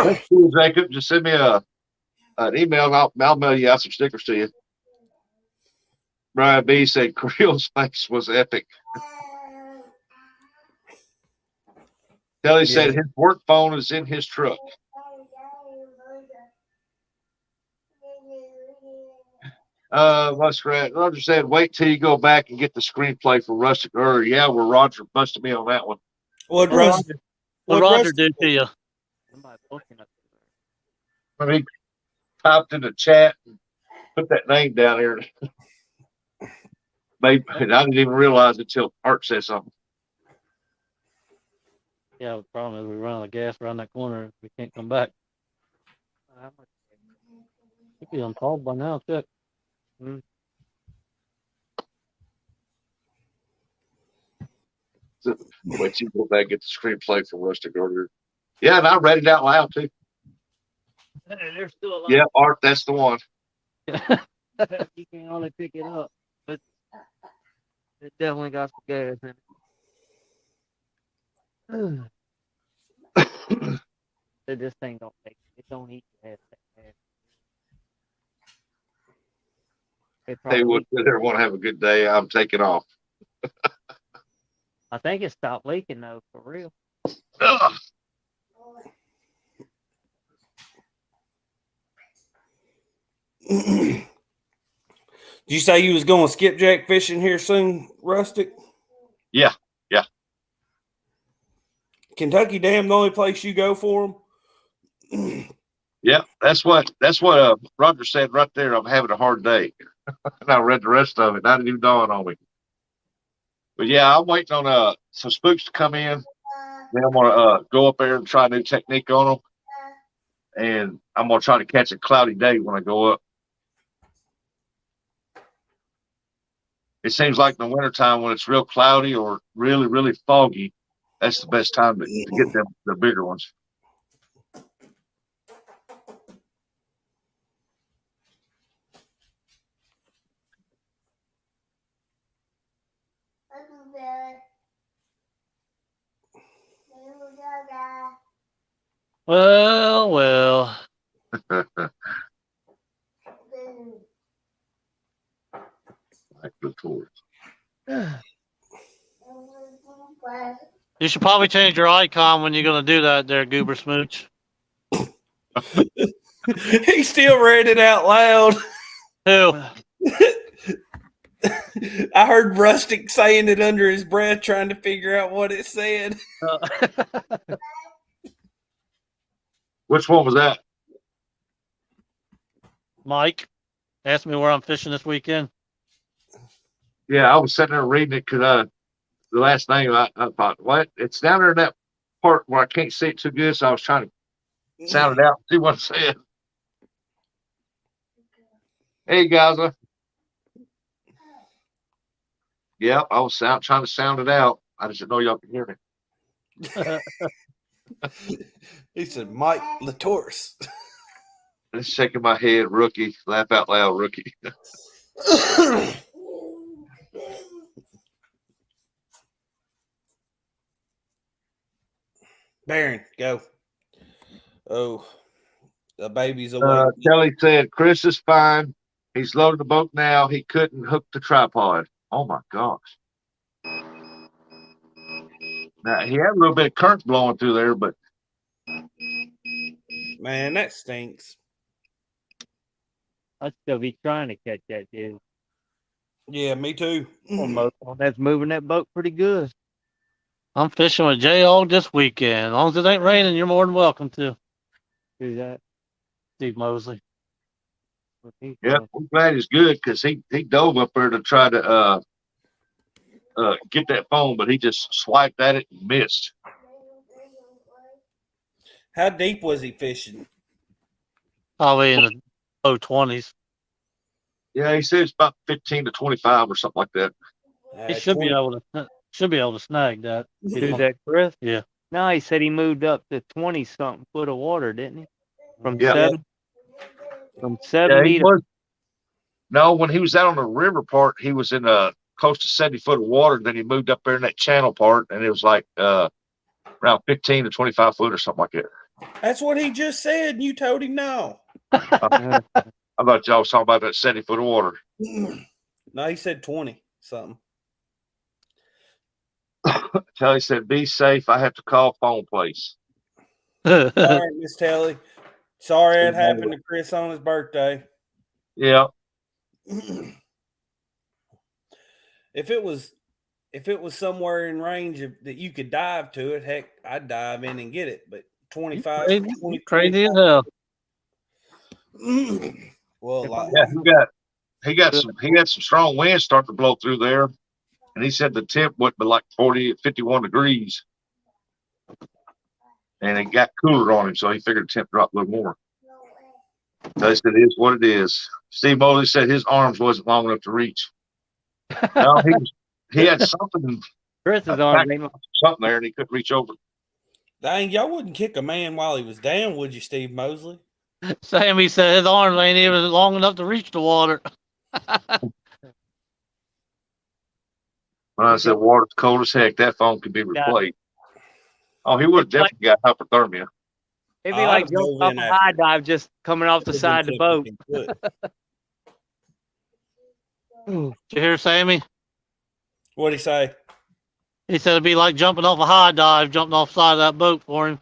Thanks, Jacob. Just send me an email. I'll mail you out some stickers to you. Brian B said Creel's face was epic. Kelly said his work phone is in his truck. Muskrat. Roger said, wait till you go back and get the screenplay for Rustic Earth. Yeah, well, Roger busted me on that one. What Roger did to you? When he typed in the chat and put that name down here. Maybe, and I didn't even realize it until Art said something. Yeah, the problem is we run out of gas around that corner. We can't come back. Should be uncalled by now. Check. So, wait till you go back and get the screenplay for Rustic Order. Yeah, and I read it out loud too. There's still a lot. Yeah, Art, that's the one. You can only pick it up, but it definitely got some gas in it. This thing don't take it. It don't eat your head. Hey, what? Everyone have a good day. I'm taking off. I think it stopped leaking though, for real. Ugh. Did you say you was going skipjack fishing here soon, Rustic? Yeah. Kentucky Dam the only place you go for them? Yeah, that's what Roger said right there. I'm having a hard day. And I read the rest of it. That didn't even dawn on me. But yeah, I'm waiting on some spooks to come in. Then I'm gonna go up there and try a new technique on them. And I'm gonna try to catch a cloudy day when I go up. It seems like in the wintertime when it's real cloudy or really, really foggy, that's the best time to get them the bigger ones. Well. Like the tour. You should probably change your icon when you're gonna do that there, Goober Smooch. He still read it out loud. Who? I heard Rustic saying it under his breath, trying to figure out what it said. Which one was that? Mike asked me where I'm fishing this weekend. Yeah, I was sitting there reading it because the last thing I thought, what? It's down there in that part where I can't see it too good, so I was trying to sound it out, see what it said. Hey, guys. Yeah, I was trying to sound it out. I just didn't know y'all could hear me. He said, Mike Latours. I'm just shaking my head, rookie. Laugh out loud, rookie. Baron, go. Oh, the baby's awake. Kelly said, Chris is fine. He's loaded the boat now. He couldn't hook the tripod. Oh, my gosh. Now, he had a little bit of current blowing through there, but. Man, that stinks. I'd still be trying to catch that dude. Yeah, me too. That's moving that boat pretty good. I'm fishing with J-Og this weekend. As long as it ain't raining, you're more than welcome to. Who's that? Steve Mosley. Yeah, I'm glad he's good because he dove up there to try to get that phone, but he just swiped at it and missed. How deep was he fishing? Probably in the low 20s. Yeah, he said it's about 15 to 25 or something like that. He should be able to snag that. Do that, Chris? Yeah. No, he said he moved up to 20-something foot of water, didn't he? From Yeah. 70 to. No, when he was out on the river part, he was in close to 70 foot of water. Then he moved up there in that channel part, and it was like around 15 to 25 foot or something like that. That's what he just said, and you told him no. I thought y'all was talking about that 70 foot of water. No, he said 20 something. Kelly said, be safe. I have to call phone place. All right, Miss Telly. Sorry it happened to Chris on his birthday. Yeah. If it was somewhere in range that you could dive to it, heck, I'd dive in and get it. But 25, 20, crazy as hell. Well, yeah, he got some strong winds starting to blow through there, and he said the temp went to like 51 degrees, and it got cooler on him, so he figured the temp dropped a little more. So he said it is what it is. Steve Mosley said his arms wasn't long enough to reach. No, he had something. Chris's arms ain't something there, and he couldn't reach over. Dang, y'all wouldn't kick a man while he was down, would you, Steve Mosley? Sammy said his arms ain't even long enough to reach the water. When I said water's cold as heck, that phone could be replaced. Oh, he would have definitely got hypothermia. It'd be like jumping off a high dive, just coming off the side of the boat. Did you hear Sammy? What'd he say? He said it'd be like jumping off a high dive, jumping off the side of that boat for him.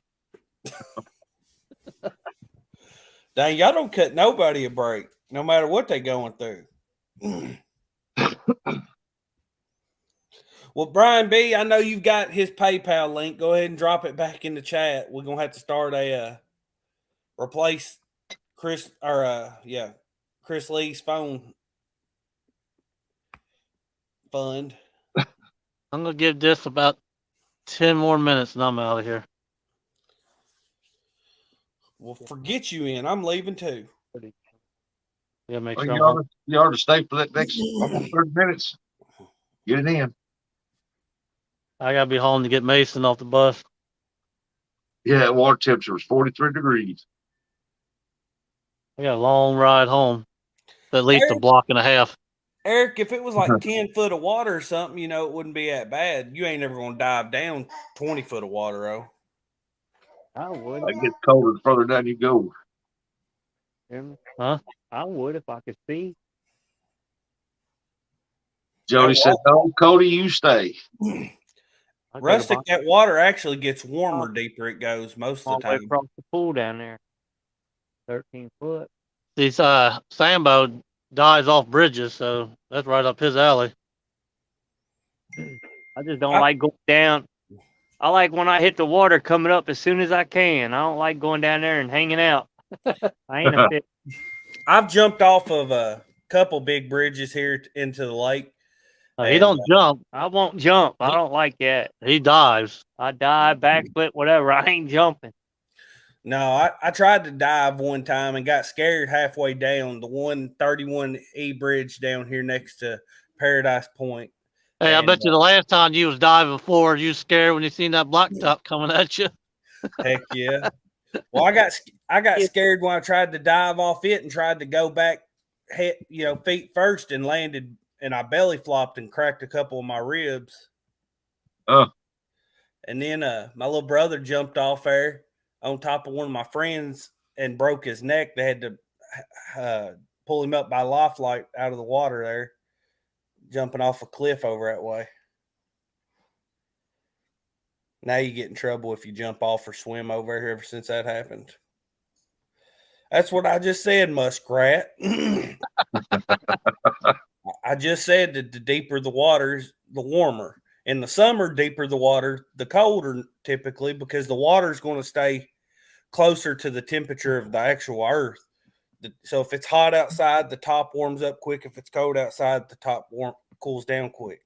Dang, y'all don't cut nobody a break, no matter what they're going through. Well, Brian B., I know you've got his PayPal link. Go ahead and drop it back in the chat. We're gonna have to start a replace Chris Chris Lee's phone fund. I'm gonna give this about 10 more minutes and I'm out of here. Well, forget you in. I'm leaving too. Yeah, make Well, sure you ought to stay for that next almost 30 minutes. Get it in. I gotta be home to get Mason off the bus. Yeah, water temperature was 43 degrees. I got a long ride home. At least a block and a half. Eric, if it was like 10 foot of water or something, it wouldn't be that bad. You ain't ever going to dive down 20 foot of water, though. I would. It gets colder the further down you go. Hear me? Huh? I would if I could see. Jody said, "No, Cody, you stay." I'd go to Rustic, Bonnie that water actually gets warmer deeper it goes most all of the the way time. across the pool down there. 13 foot. These Sambo dives off bridges, so that's right up his alley. I just don't I- like going down. I like when I hit the water coming up as soon as I can. I don't like going down there and hanging out. I ain't a fit. I've jumped off of a couple big bridges here into the lake. He And, don't jump. I won't jump. I don't like that. He dives. I dive, backflip, whatever. I ain't jumping. No, I tried to dive one time and got scared halfway down the 131E bridge down here next to Paradise Point. Hey, I And, bet you the last time you was diving before, you was scared when you seen that blacktop coming at you. Heck yeah. Well, I got scared when I tried to dive off it and tried to go back, feet first, and landed, and I belly flopped and cracked a couple of my ribs. Oh. And then my little brother jumped off there on top of one of my friends and broke his neck. They had to pull him up by lifeline out of the water there, jumping off a cliff over that way. Now you get in trouble if you jump off or swim over here ever since that happened. That's what I just said, muskrat. I just said that the deeper the waters, the warmer. In the summer, deeper the water, the colder typically, because the water is going to stay closer to the temperature of the actual earth. So if it's hot outside, the top warms up quick. If it's cold outside, the top cools down quick.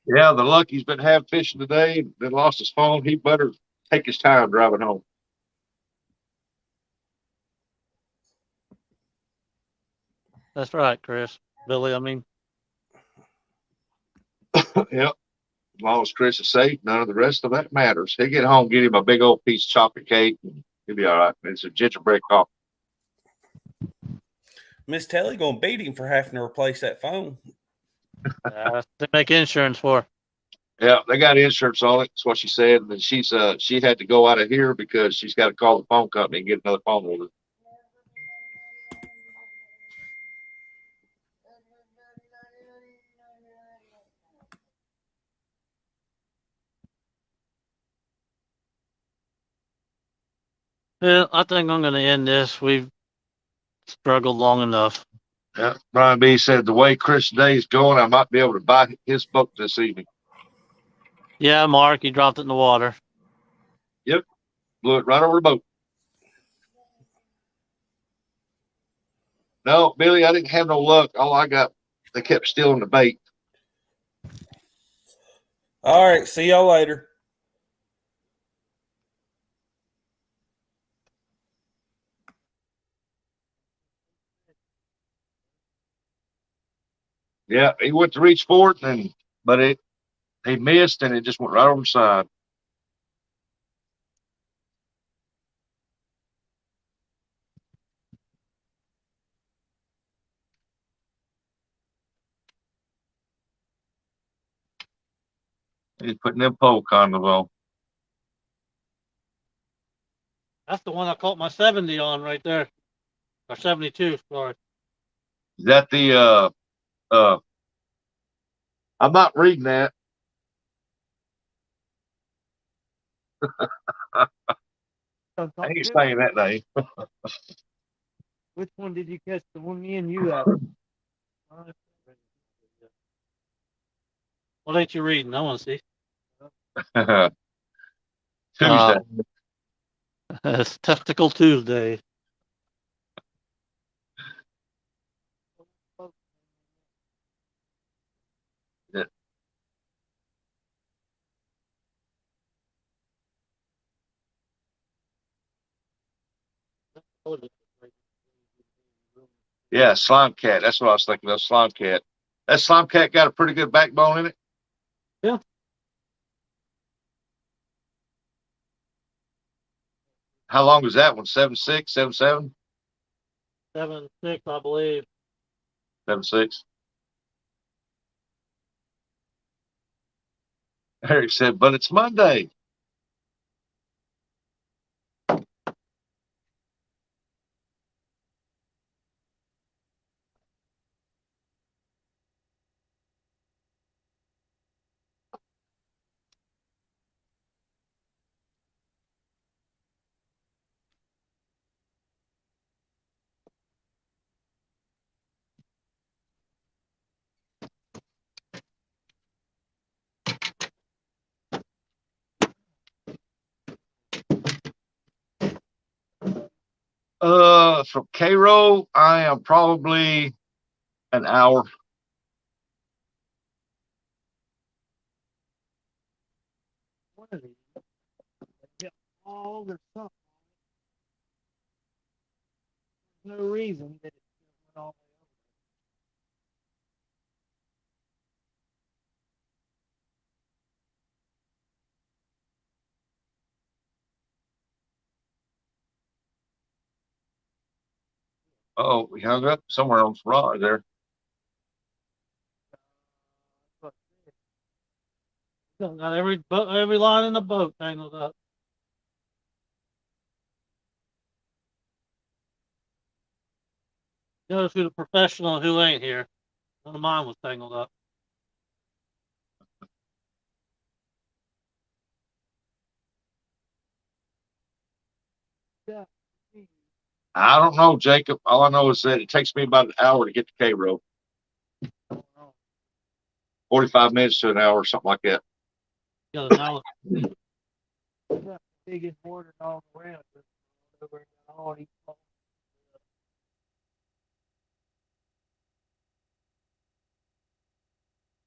Yeah, the Lucky's been having fishing today. Then lost his phone. He better take his time driving home. That's right, Chris. Billy, I mean. Yep. As long as Chris is safe, none of the rest of that matters. He'll get home, get him a big old piece of chocolate cake, and he'll be all right. It's a gingerbread coffee. Miss Telly gonna beat him for having to replace that phone. They make insurance for. Yeah, they got insurance on it. That's what she said. And then she had to go out of here because she's got to call the phone company and get another phone order. Yeah, I think I'm going to end this. We've struggled long enough. Yeah, Brian B said the way Chris Day is going, I might be able to buy his book this evening. Yeah, Mark, he dropped it in the water. Yep, blew it right over the boat. No, Billy, I didn't have no luck. All I got, they kept stealing the bait. All right, see y'all later. Yeah, he went to reach for it, but he missed, and it just went right over the side. He's putting them pole condoms on. That's the one I caught my 70 on right there. Or 72, sorry. Is that the I'm not reading that. I ain't saying that name. Which one did you catch? The one me and you had. What ain't you reading? I want to see. Tuesday. It's Testicle Tuesday. Yeah. Yeah, slime cat. That's what I was thinking of. Slime cat. That slime cat got a pretty good backbone in it. Yeah. How long is that one? 7.6, 7.7? 7.6, I believe. 7.6. Eric said, but it's Monday. From Cairo, I am probably an hour. What are these? They got all their stuff. There's no reason that it went all Oh, we hung up somewhere on some rod there. the way over. Got every line in the boat tangled up. Knows who the professional and who ain't here. None of mine was tangled up. Yeah. I don't know, Jacob. All I know is that it takes me about an hour to get to Cairo. 45 minutes to an hour, something like that. Got a knowledge. Biggest border all around. All these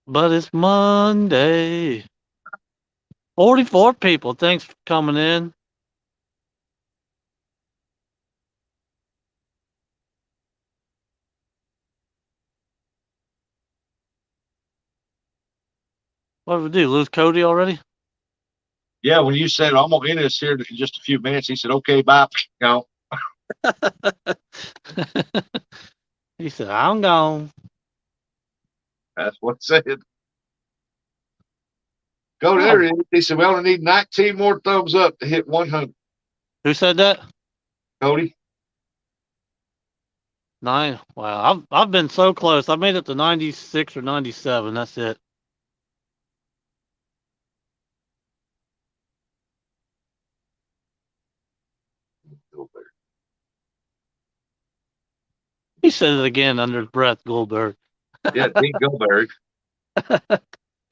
But it's Monday. 44 people. Thanks for coming in. What did we do? Lose Cody already? Yeah, when you said I'm gonna end this here in just a few minutes, he said, "Okay, bye." You know, He said, I'm gone. that's what he said. Go there. He said, "We only need 19 more thumbs up to hit 100." Who said that? Cody. 9. Wow, I've been so close. I made it to 96 or 97. That's it. He said it again under his breath, Goldberg. Yeah, Dean Goldberg.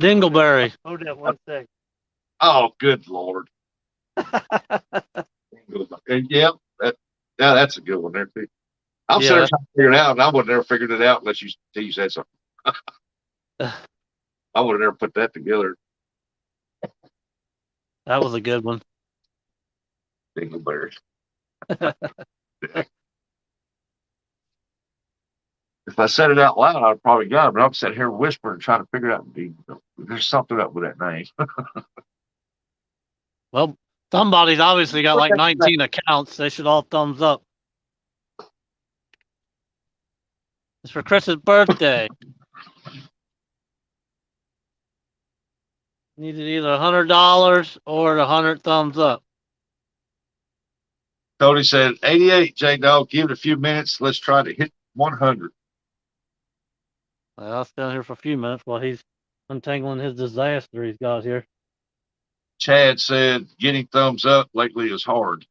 Dingleberry. Hold that 1 second. Oh, good Lord. And yeah, that's a good one there too. I'm Yeah. sitting there trying to figure it out, and I would have never figured it out unless you said something. I would have never put that together. That was a good one. Dingleberry. If I said it out loud, I'd probably got it, but I'm sitting here whispering, trying to figure out. There's something up with that name. Well, somebody's obviously got like 19 accounts. They should all thumbs up. It's for Chris's birthday. Needed either $100 or the 100 thumbs up. Cody said, 88, J-Dog. Give it a few minutes. Let's try to hit 100. Well, I'll stay here for a few minutes while he's untangling his disaster he's got here. Chad said, getting thumbs up lately is hard.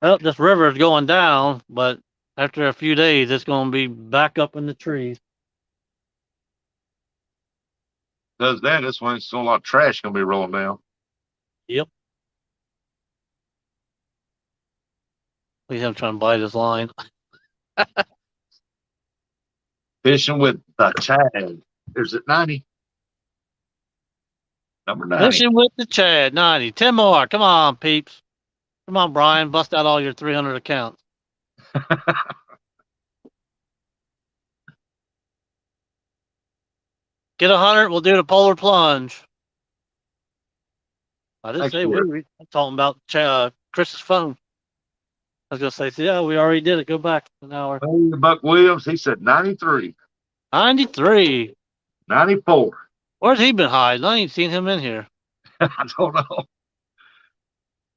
Well, this river is going down, but after a few days, it's going to be back up in the trees. Does that? That's when it's a lot of trash going to be rolling down. Yep. Look at him trying to bite his line. Fishing with the Chad. Is it 90? Number 90. Fishing with the Chad, 90. 10 more. Come on, peeps. Come on, Brian. Bust out all your 300 accounts. Get 100. We'll do the polar plunge. I didn't say we. I'm talking about Chris's phone. I was going to say, yeah, we already did it. Go back an hour. Buck Williams, he said 93. 93. 94. Where's he been hiding? I ain't seen him in here. I don't know.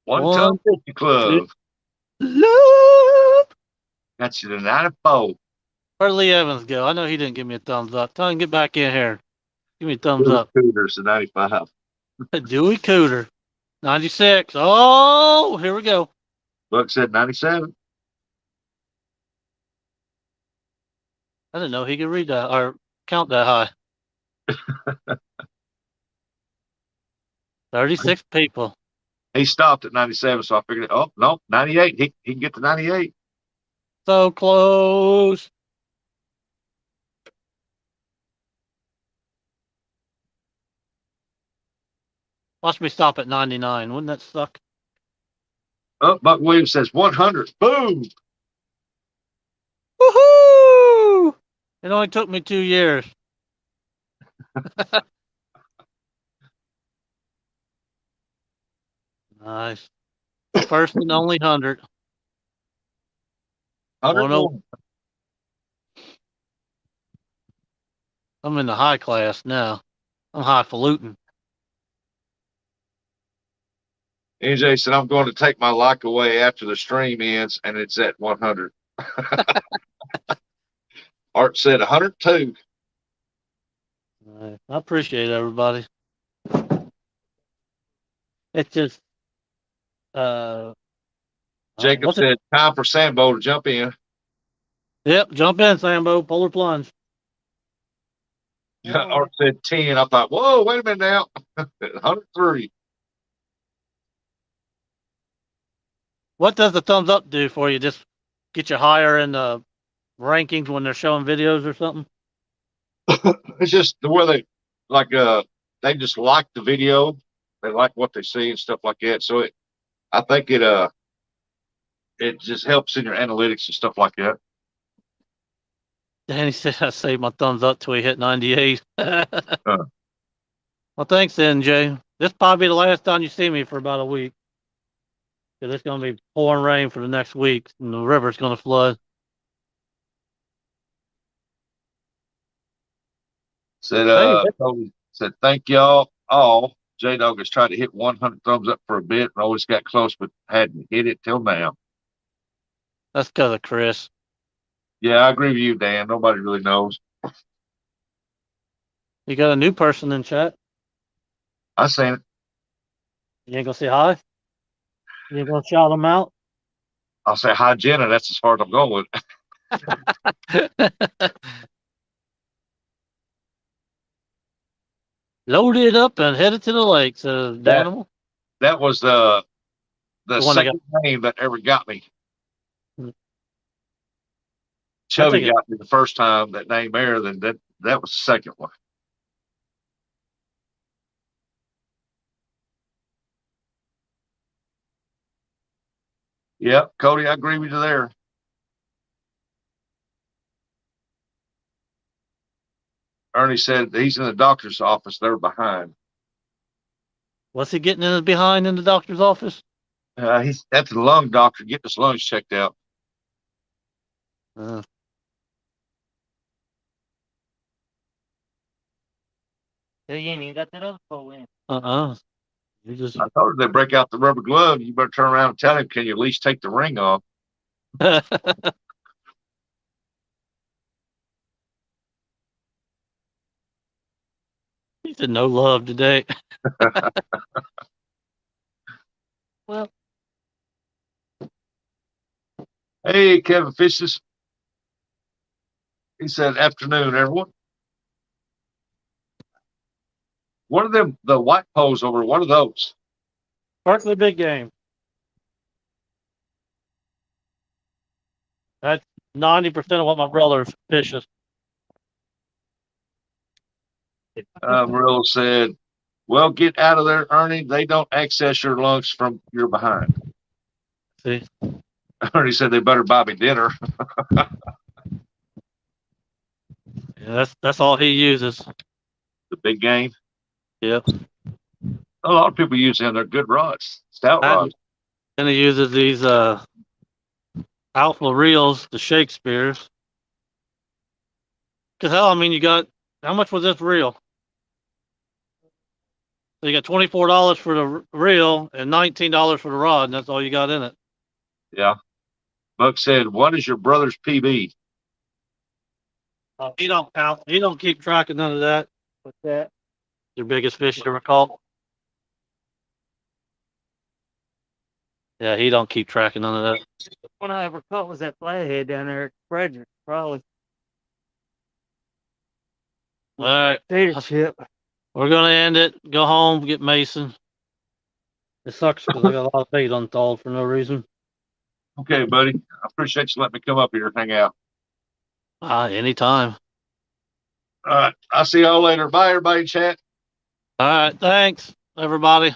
One Ton Fishing Club. Love. Got you to 94. Where'd Lee Evans go? I know he didn't give me a thumbs up. Tell him to get back in here. Give me a thumbs up. Cooters to 95. Dewey Cooter. 96. Oh, here we go. Buck said 97. I didn't know he could read that or count that high. 36 people. He stopped at 97, so I figured, oh no, 98. He can get to 98. So close. Watch me stop at 99. Wouldn't that suck? Oh, Buck Williams says 100. Boom. Woohoo! It only took me 2 years. Nice. First and only 100. 101. I'm in the high class now. I'm highfalutin. NJ said, I'm going to take my like away after the stream ends, and it's at 100. Art said 102. I appreciate everybody. It's just, Jacob said, time for Sambo to jump in. Yep, jump in, Sambo. Polar plunge. Art said 10. I thought, whoa, wait a minute now. 103. What does the thumbs up do for you? Just get you higher in the rankings when they're showing videos or something? It's just the way they just like the video. They like what they see and stuff like that. So I think it just helps in your analytics and stuff like that. Danny said I saved my thumbs up till he hit 98. Well, thanks, NJ. This probably be the last time you see me for about a week. Because it's going to be pouring rain for the next week, and the river's going to flood. Said thank y'all all. J Dog has tried to hit 100 thumbs up for a bit and always got close, but hadn't hit it till now. That's because of Chris. Yeah, I agree with you, Dan. Nobody really knows. You got a new person in chat. I seen it. You ain't gonna say hi? You ain't gonna shout them out? I'll say hi, Jenna. That's as far as I'm going with. Loaded up and headed to the lake, says Danimal. That was the second name that ever got me. Chubby got me the first time that name aired, and that was the second one. Yep, Cody, I agree with you there. Ernie said he's in the doctor's office. They're behind. What's he getting in behind in the doctor's office? He's at the lung doctor getting his lungs checked out. Yeah, you ain't even got that other pole in. You just... I told her they break out the rubber glove. You better turn around and tell him, can you at least take the ring off? He said no love today. Well. Hey, Kevin Fishes. He said, afternoon, everyone. What are them, the white poles over? What are those? Berkeley Big Game. That's 90% of what my brother fishes. Murillo said, well, get out of there, Ernie. They don't access your lungs from your behind. See? Ernie said they better buy me dinner. Yeah, that's all he uses. The big game? Yep. A lot of people use them. They're good rods. Stout rods. And he uses these alpha reels, the Shakespeare's. Because hell, I mean, you got, how much was this reel? So you got $24 for the reel and $19 for the rod, and that's all you got in it. Yeah. Buck said, what is your brother's PB? He don't count. He don't keep track of none of that. What's that? Your biggest fish you ever caught? Yeah, he don't keep track of none of that. The one I ever caught was that flathead down there at Frederick, probably. All right. Data chip. We're going to end it. Go home, get Mason. It sucks because I got a lot of bait unthawed for no reason. Okay, buddy. I appreciate you letting me come up here and hang out. Anytime. All right. I'll see y'all later. Bye, everybody. Chat. All right. Thanks, everybody.